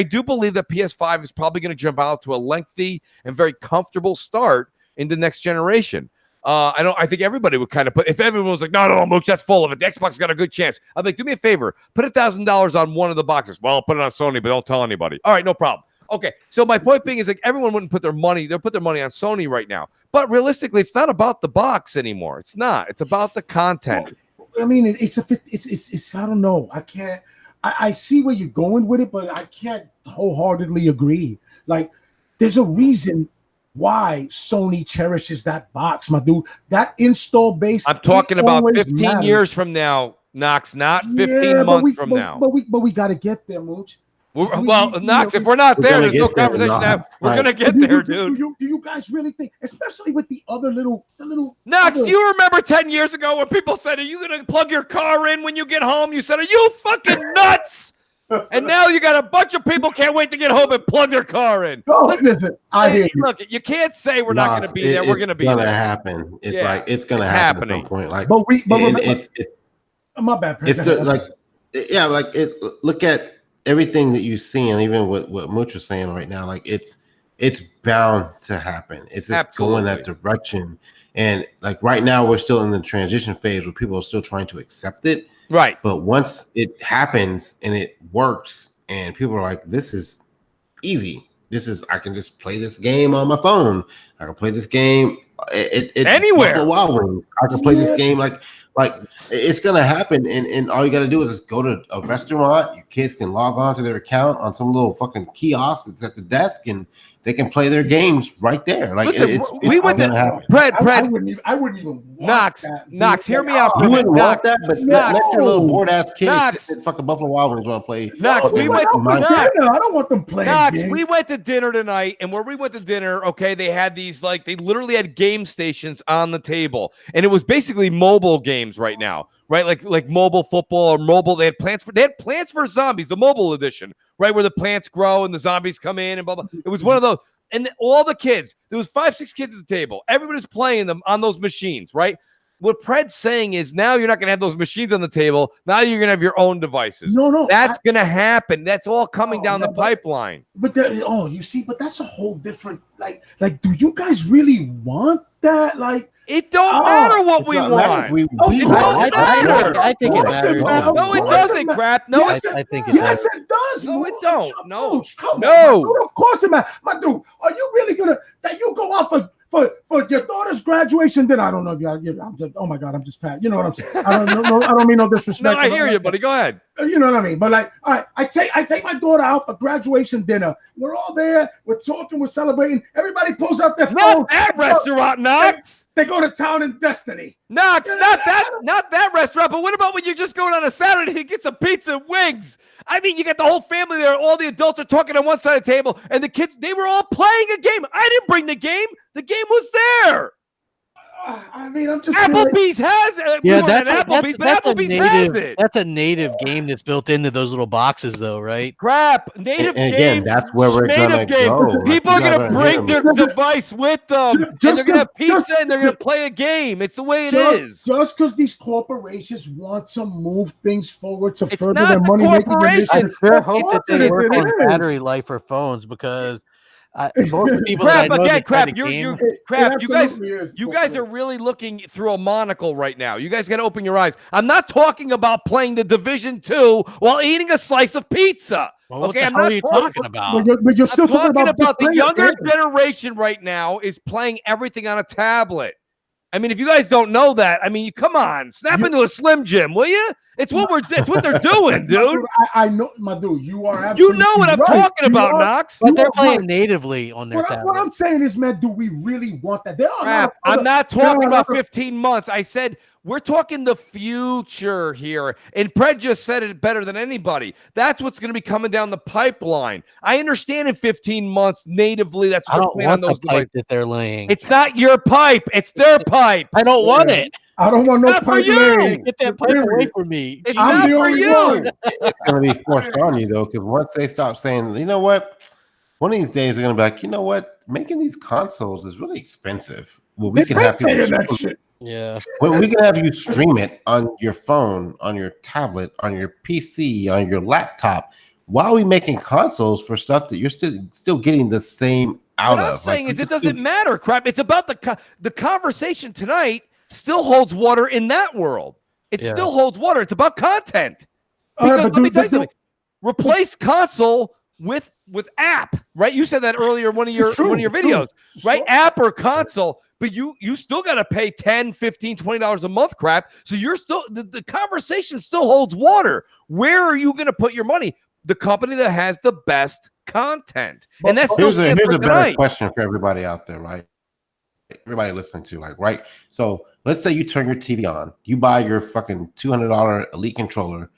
do believe that PS5 is probably going to jump out to a lengthy and very comfortable start in the next generation. I think everybody would kind of put, if everyone was like, no, Mooch, that's full of it. The Xbox got a good chance. I'd be like, do me a favor, put $1,000 on one of the boxes. Well, I'll put it on Sony, but don't tell anybody. All right, no problem. Okay, so my point being is, like, everyone wouldn't put their money, they'll put their money on Sony right now. But realistically, it's not about the box anymore. It's not. It's about the content. I mean, it's I don't know. I see where you're going with it, but I can't wholeheartedly agree. Like, there's a reason why Sony cherishes that box, my dude. That install base. I'm talking about 15 years from now, Knox, not 15 months from now. But we got to get there, Mooch. Knox, if we're not there, there's no conversation to have. We're going to get there, dude. Do you guys really think, especially with the little Knox, do you remember 10 years ago when people said, are you going to plug your car in when you get home? You said, are you fucking nuts? And now you got a bunch of people can't wait to get home and plug their car in. Listen, I hear you. Look, you can't say we're not going to be there. We're going to be there. It's going to happen. It's like, it's going to happen at some point. Like, but it's my bad. It's look at everything that you see, and even what Mooch was saying right now, like it's bound to happen. It's just going that direction. And like right now, we're still in the transition phase where people are still trying to accept it. Right. But once it happens and it works, and people are like, this is easy. I can just play this game on my phone. I can play this game anywhere. Buffalo Wild Wings. I can play this game like Like it's gonna happen, and all you gotta do is just go to a restaurant. Your kids can log on to their account on some little fucking kiosk that's at the desk, and they can play their games right there. Like Listen, we went to Fred. I wouldn't even want Knox, hear me out. You wouldn't want that, but let your little bored ass kids sit in fucking Buffalo Wild Wings want to play. Knox, we went to dinner. I don't want them playing. Knox, games. we went to dinner tonight, and where we went to dinner, okay, they had these they literally had game stations on the table, and it was basically mobile games right now, right? Like mobile football or mobile. They had Plants for Zombies, the mobile edition, right, where the plants grow and the zombies come in and blah blah. It was one of those. And all the kids, there was 5-6 kids at the table. Everybody's playing them on those machines, right? What Pred's saying is now you're not going to have those machines on the table. Now you're going to have your own devices. No. That's going to happen. That's all coming down the pipeline. But you see, but that's a whole different, like, do you guys really want that? Like, it don't matter what we want. I think it matters. No, it doesn't, crap. No, I think it yes, does. it does. No, it don't. No. Come No. on, of course it matters. My dude, are you really gonna that you go out for your daughter's graduation dinner? I don't know if I'm just, oh my God, I'm just pat. You know what I'm saying? I don't mean no disrespect. No, I hear you, buddy. Go ahead. You know what I mean? But like, all right, I take my daughter out for graduation dinner. We're all there. We're talking. We're celebrating. Everybody pulls out their phone. Not that restaurant, Knox. They go to Town and Destiny. Knox, not that restaurant. But what about when you're just going on a Saturday to get some pizza and wings? I mean, you got the whole family there. All the adults are talking on one side of the table, and the kids, they were all playing a game. I didn't bring the game. The game was there. I mean, I'm just Applebee's has it. Yeah, Applebee's has it. That's a native game that's built into those little boxes, though, right? Crap, native game. Again, that's where we're gonna go. People are gonna bring their device with them, and they're gonna have pizza, and they're gonna play a game. It's the way it is. Just because these corporations want to move things forward to It's further not their the money making, corporation. I sure hope that it they work is. on battery life for phones because most of the people that I know that crap. play the game, You guys are really looking through a monocle right now. You guys got to open your eyes. I'm not talking about playing the Division 2 while eating a slice of pizza. well, what Okay, the I'm hell not are you talking- talking about? But you're still I'm talking about the playing younger games. generation right now is playing everything on a tablet. I mean, if you guys don't know that, I mean, come on, snap into a Slim Jim, will you? It's what they're doing, dude. I know, my dude. You are You absolutely know what I'm right. talking about, Knox. But they're playing natively on their What tablet. I'm saying is, man, do we really want that? There are Crap. I'm not talking about 15 months. I said we're talking the future here. And Pred just said it better than anybody. That's what's going to be coming down the pipeline. I understand in 15 months natively. That's I what's don't playing on want those the pipe devices. that they're laying. It's not your pipe. It's their pipe. I don't want it. I don't want no not for pipe you. laying. Get that pipe away from me. It's I'm not the for only you. one. It's gonna be forced on you though, because once they stop saying, you know what, one of these days they're gonna be like, you know what, making these consoles is really expensive. Well, we They can have saying people that shit. Yeah. Well, we can have you stream it on your phone, on your tablet, on your PC, on your laptop. Why are we making consoles for stuff that you're still getting the same out What I'm of? saying is it doesn't matter, crap. It's about the conversation tonight still holds water in that world. It still holds water. It's about content. Because let me tell you something. Replace console with app, right? You said that earlier in one of your videos, right? App or console, but you still got to pay $10, $15, $20 a month, crap. So you're still the conversation still holds water. Where are you going to put your money? The company that has the best content. And that's here's a better question for everybody out there, right? Everybody listening to, like, right? So let's say you turn your TV on, you buy your fucking $200 Elite controller,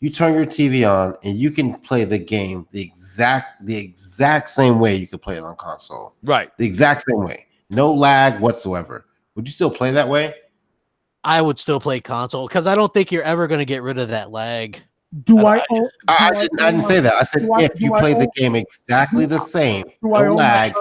you turn your TV on, and you can play the game the exact same way you could play it on console. Right. The exact same way. No lag whatsoever. Would you still play that way? I would still play console because I don't think you're ever going to get rid of that lag. I didn't say that. I said if you play the game exactly the same, no lag.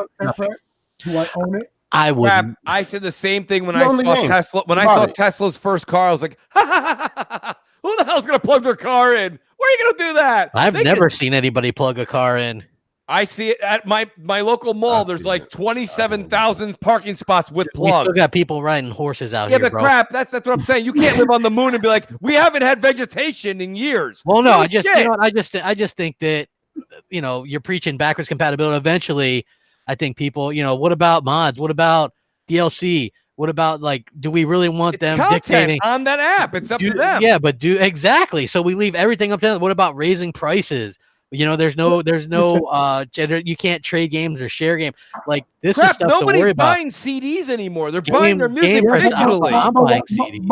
Do I own it? I would. I said the same thing when I saw Tesla. When I saw Tesla's first car, I was like, who the hell's going to plug their car in? Where are you going to do that? I've never seen anybody plug a car in. I see it at my local mall. There's like 27,000 parking spots with plugs. We still got people riding horses out here, but bro. crap, that's what I'm saying. You can't live on the moon and be like, we haven't had vegetation in years. Well, no, I just think that, you're preaching backwards compatibility. Eventually, I think people, what about mods? What about DLC? What about like, do we really want It's them content dictating on that app? It's up to them. Yeah, but exactly. So we leave everything up to them. What about raising prices? You know, there's no gender. You can't trade games or share game. Like this is Crap, stuff to nobody's worry about. buying CDs anymore. They're buying their music Game press- digitally. I'm buying CDs.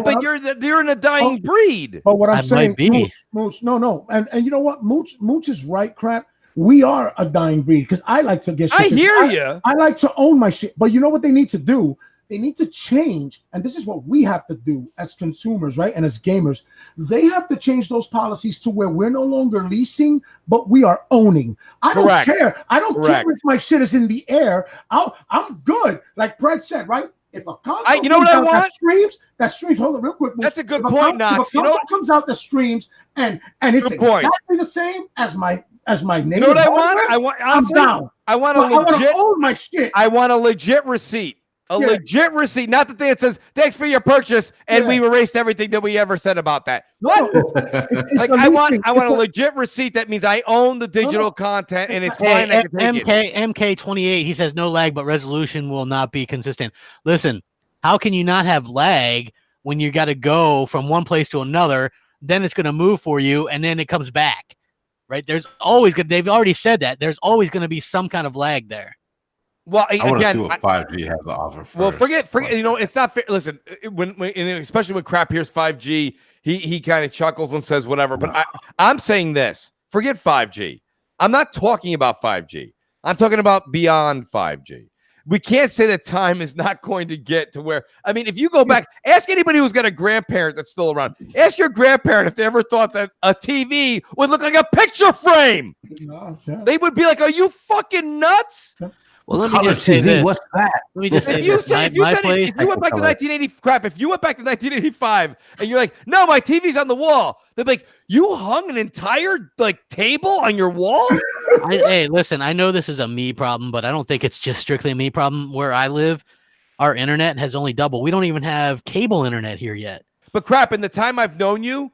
But you're in a dying breed. But what I'm saying, might be. Mooch, no, and you know what, Mooch is right, crap. We are a dying breed because I like to get shit. I hear you. I like to own my shit, but you know what they need to do? They need to change, and this is what we have to do as consumers, right? And as gamers, they have to change those policies to where we're no longer leasing, but we are owning. I don't care. I don't care if my shit is in the air. I'm good. Like Brett said, right? If a console you know what I want? that streams. Hold on, real quick. That's a good point, Knox. If a console comes out that streams and it's exactly the same as my native. You know what I want? I'm down. I want to own my shit. I want a legit receipt. Legit receipt, not the thing that says "Thanks for your purchase," and we erased everything that we ever said about that. What? Like I want a legit receipt that means I own the digital content and it's mine. MK28. He says no lag, but resolution will not be consistent. Listen, how can you not have lag when you got to go from one place to another? Then it's going to move for you, and then it comes back. Right? There's always good. They've already said that. There's always going to be some kind of lag there. Well, I want to see what 5G has to offer first. Well, forget. You know, it's not fair. Listen, when especially when Crap hears 5G, he kind of chuckles and says whatever. But I'm saying this. Forget 5G. I'm not talking about 5G. I'm talking about beyond 5G. We can't say that time is not going to get to where. I mean, if you go back, ask anybody who's got a grandparent that's still around. Ask your grandparent if they ever thought that a TV would look like a picture frame. No, sure. They would be like, "Are you fucking nuts?" Well, let me just say this. What's that? Let me just say If you this. went back to 1985 and you're like, no, my TV's on the wall, they'd be like, you hung an entire like table on your wall? Hey, listen, I know this is a me problem, but I don't think it's just strictly a me problem. Where I live, our internet has only doubled. We don't even have cable internet here yet. But Crap, in the time I've known you,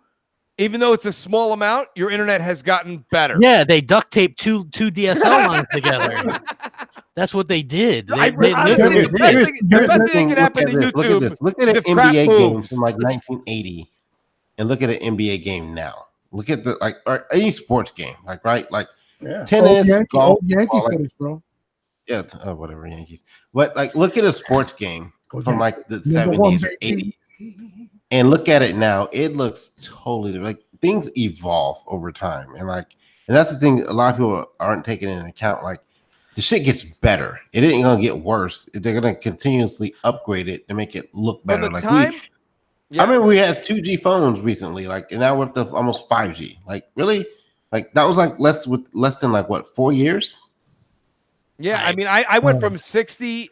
even though it's a small amount, your internet has gotten better. Yeah, they duct taped two DSL lines together. That's what they did. The best thing that happened to YouTube. Look at an NBA game from like 1980, and look at an NBA game now. Look at or any sports game, like tennis, golf, Yankee footage, bro. Yeah, whatever Yankees. But like, look at a sports game from like the 70s or 80s. And look at it now. It looks totally different. Like things evolve over time, and that's the thing. A lot of people aren't taking into account. Like the shit gets better. It ain't gonna get worse. They're gonna continuously upgrade it to make it look better. I remember we had 2G phones recently, and now we're up to almost 5G. Like really, that was less than 4 years. Yeah, I mean, I went from 60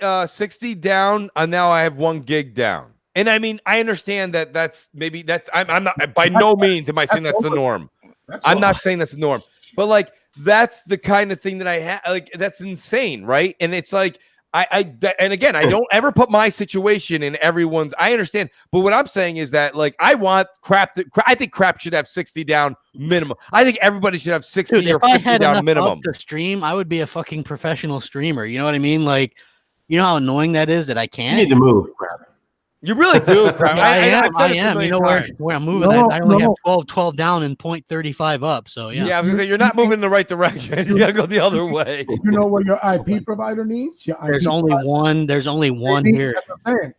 down, and now I have 1 gig down. And I mean, I understand I'm not by no means am I saying that's the norm. I'm not saying that's the norm, but that's the kind of thing that I have. That's insane, right? And it's and again, I don't ever put my situation in everyone's. I understand, but what I'm saying is that I want Crap. I think Crap should have 60 down minimum. I think everybody should have 60 or 50 down minimum. To stream, I would be a fucking professional streamer. You know what I mean? You know how annoying that is that I can't. You need to move, Crap. You really do, Crap. I am. You know where I'm moving. I only have 12 down and 0.35 up. So yeah. Yeah, I was gonna say you're not moving in the right direction. You gotta go the other way. You know what your IP provider needs? There's only one here.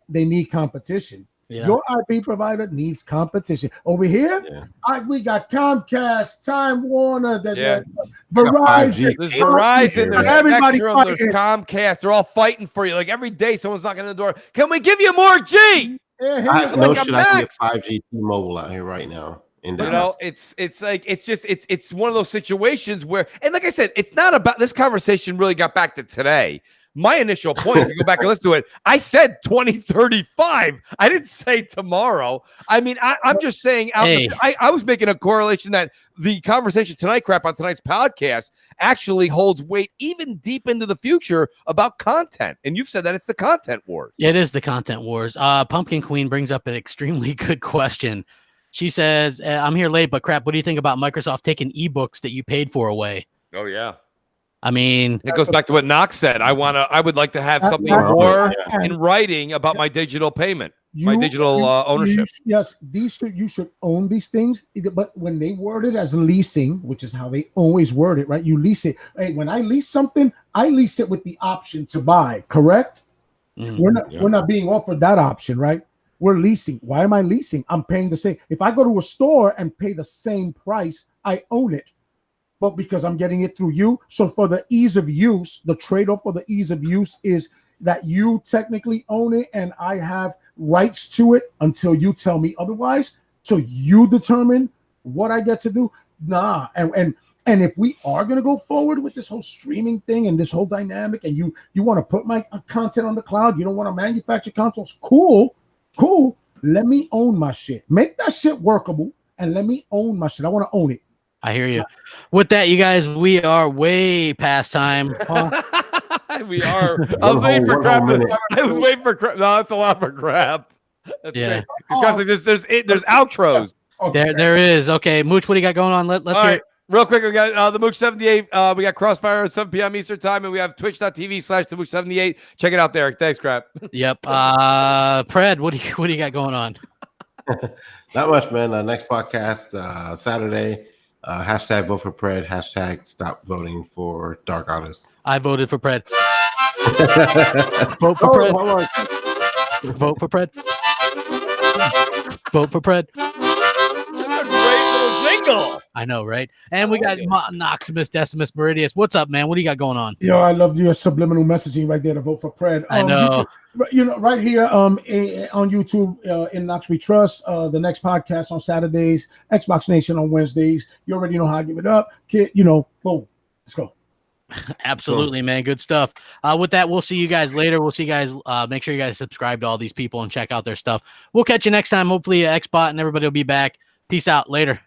They need competition. Yeah. Your IP provider needs competition. Over here, we got Comcast, Time Warner, Verizon. There's Verizon, there's Spectrum, there's Comcast. They're all fighting for you. Every day, someone's knocking on the door. Can we give you more G? I can get 5G T-Mobile out here right now. It's one of those situations where, and like I said, it's not about this conversation. Really got back to today. My initial point, if you go back and listen to it, I said 2035. I didn't say tomorrow. I mean, I'm just saying, I was making a correlation that the conversation tonight, Crap, on tonight's podcast actually holds weight even deep into the future about content. And you've said that it's the content wars. It is the content wars. Pumpkin Queen brings up an extremely good question. She says, I'm here late, but Crap, what do you think about Microsoft taking ebooks that you paid for away? Oh, yeah. I mean, it goes back to what Knox said. I would like to have something That's- more and in writing about my digital payment, my you- digital ownership. Yes, you should own these things. But when they word it as leasing, which is how they always word it, right? You lease it. Hey, when I lease something, I lease it with the option to buy. Correct? We're not being offered that option, right? We're leasing. Why am I leasing? I'm paying the same. If I go to a store and pay the same price, I own it. But because I'm getting it through you, so for the ease of use, the trade-off for the ease of use is that you technically own it and I have rights to it until you tell me otherwise. So you determine what I get to do. Nah, and if we are gonna go forward with this whole streaming thing and this whole dynamic, and you want to put my content on the cloud, you don't want to manufacture consoles, cool. Let me own my shit. Make that shit workable and let me own my shit. I want to own it. I hear you. With that, you guys, we are way past time. Huh? We are. I was waiting for crap. minute. I was waiting for crap. No, that's a lot for crap. That's Yeah. great. Crap's like, there's outros. Okay. There is. Okay, Mooch, what do you got going on? Let's All hear right. it. Real quick, we got the Mooch 78. We got Crossfire at 7 p.m. Eastern time, and we have twitch.tv/the Mooch 78. Check it out there. Thanks, Crap. Yep. Pred, what do you got going on? Not much, man. Next podcast Saturday. Hashtag vote for Pred. Hashtag stop voting for Dark Artists. I voted for Pred. Vote for Pred. Vote for Pred. Vote for Pred. That's a great little jingle. I know, right? And we got Noximus Decimus Meridius. What's up, man? What do you got going on? Yo, I love your subliminal messaging right there to vote for Pred. I know. You know, right here on YouTube in Knox We Trust. The next podcast on Saturdays, Xbox Nation on Wednesdays. You already know how I give it up, kid. You know, boom, let's go. Absolutely, man. Good stuff. With that, we'll see you guys later. We'll see you guys. Make sure you guys subscribe to all these people and check out their stuff. We'll catch you next time. Hopefully, Xbot and everybody will be back. Peace out. Later.